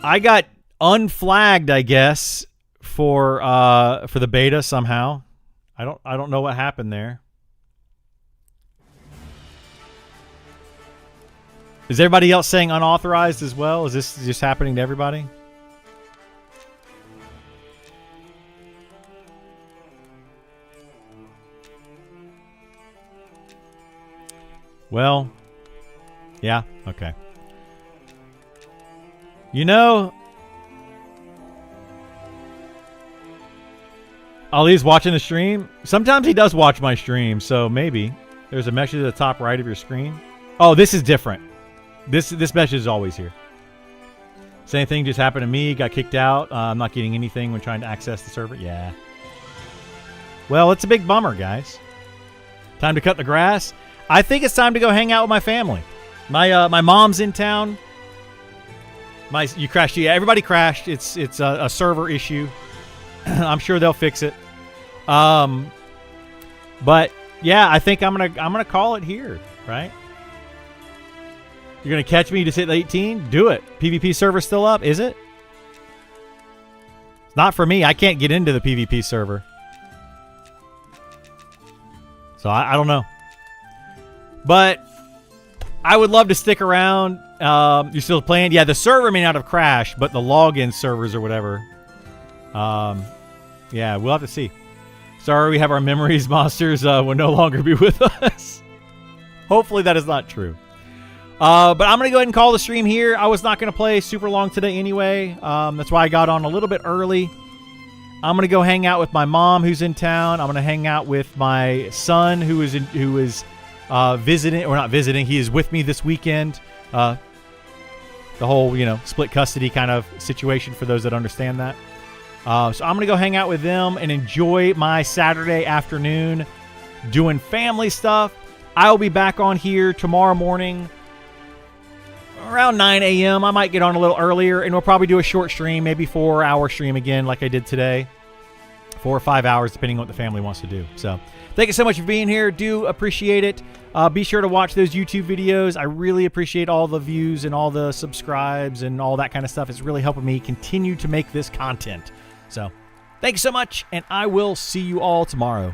Speaker 1: I got unflagged, I guess, for the beta somehow. I don't know what happened there. Is everybody else saying unauthorized as well? Is this just happening to everybody? Well, yeah, okay. You know, Ali's watching the stream. Sometimes he does watch my stream, so maybe. There's a message at the top right of your screen. Oh, this is different. This message is always here. Same thing just happened to me. Got kicked out. I'm not getting anything when trying to access the server. Yeah. Well, it's a big bummer, guys. Time to cut the grass. I think it's time to go hang out with my family. My mom's in town. You crashed. Yeah, everybody crashed. It's a server issue. I'm sure they'll fix it. But yeah, I think I'm gonna call it here, right? You're gonna catch me. You just hit 18. Do it. PvP server still up? Is it? It's not for me. I can't get into the PvP server, so I don't know. But I would love to stick around. You're still playing? Yeah, the server may not have crashed, but the login servers or whatever. Yeah, we'll have to see. Sorry, we have our memories. Monsters will no longer be with us. Hopefully that is not true. But I'm going to go ahead and call the stream here. I was not going to play super long today anyway. That's why I got on a little bit early. I'm going to go hang out with my mom who's in town. I'm going to hang out with my son who is visiting, or not visiting. He is with me this weekend. The whole, split custody kind of situation for those that understand that. So I'm going to go hang out with them and enjoy my Saturday afternoon doing family stuff. I will be back on here tomorrow morning around 9 a.m. I might get on a little earlier, and we'll probably do a short stream, maybe 4-hour stream again like I did today. 4 or 5 hours, depending on what the family wants to do. So thank you so much for being here. Do appreciate it. Be sure to watch those YouTube videos. I really appreciate all the views and all the subscribes and all that kind of stuff. It's really helping me continue to make this content. So thank you so much, and I will see you all tomorrow.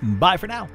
Speaker 1: Bye for now.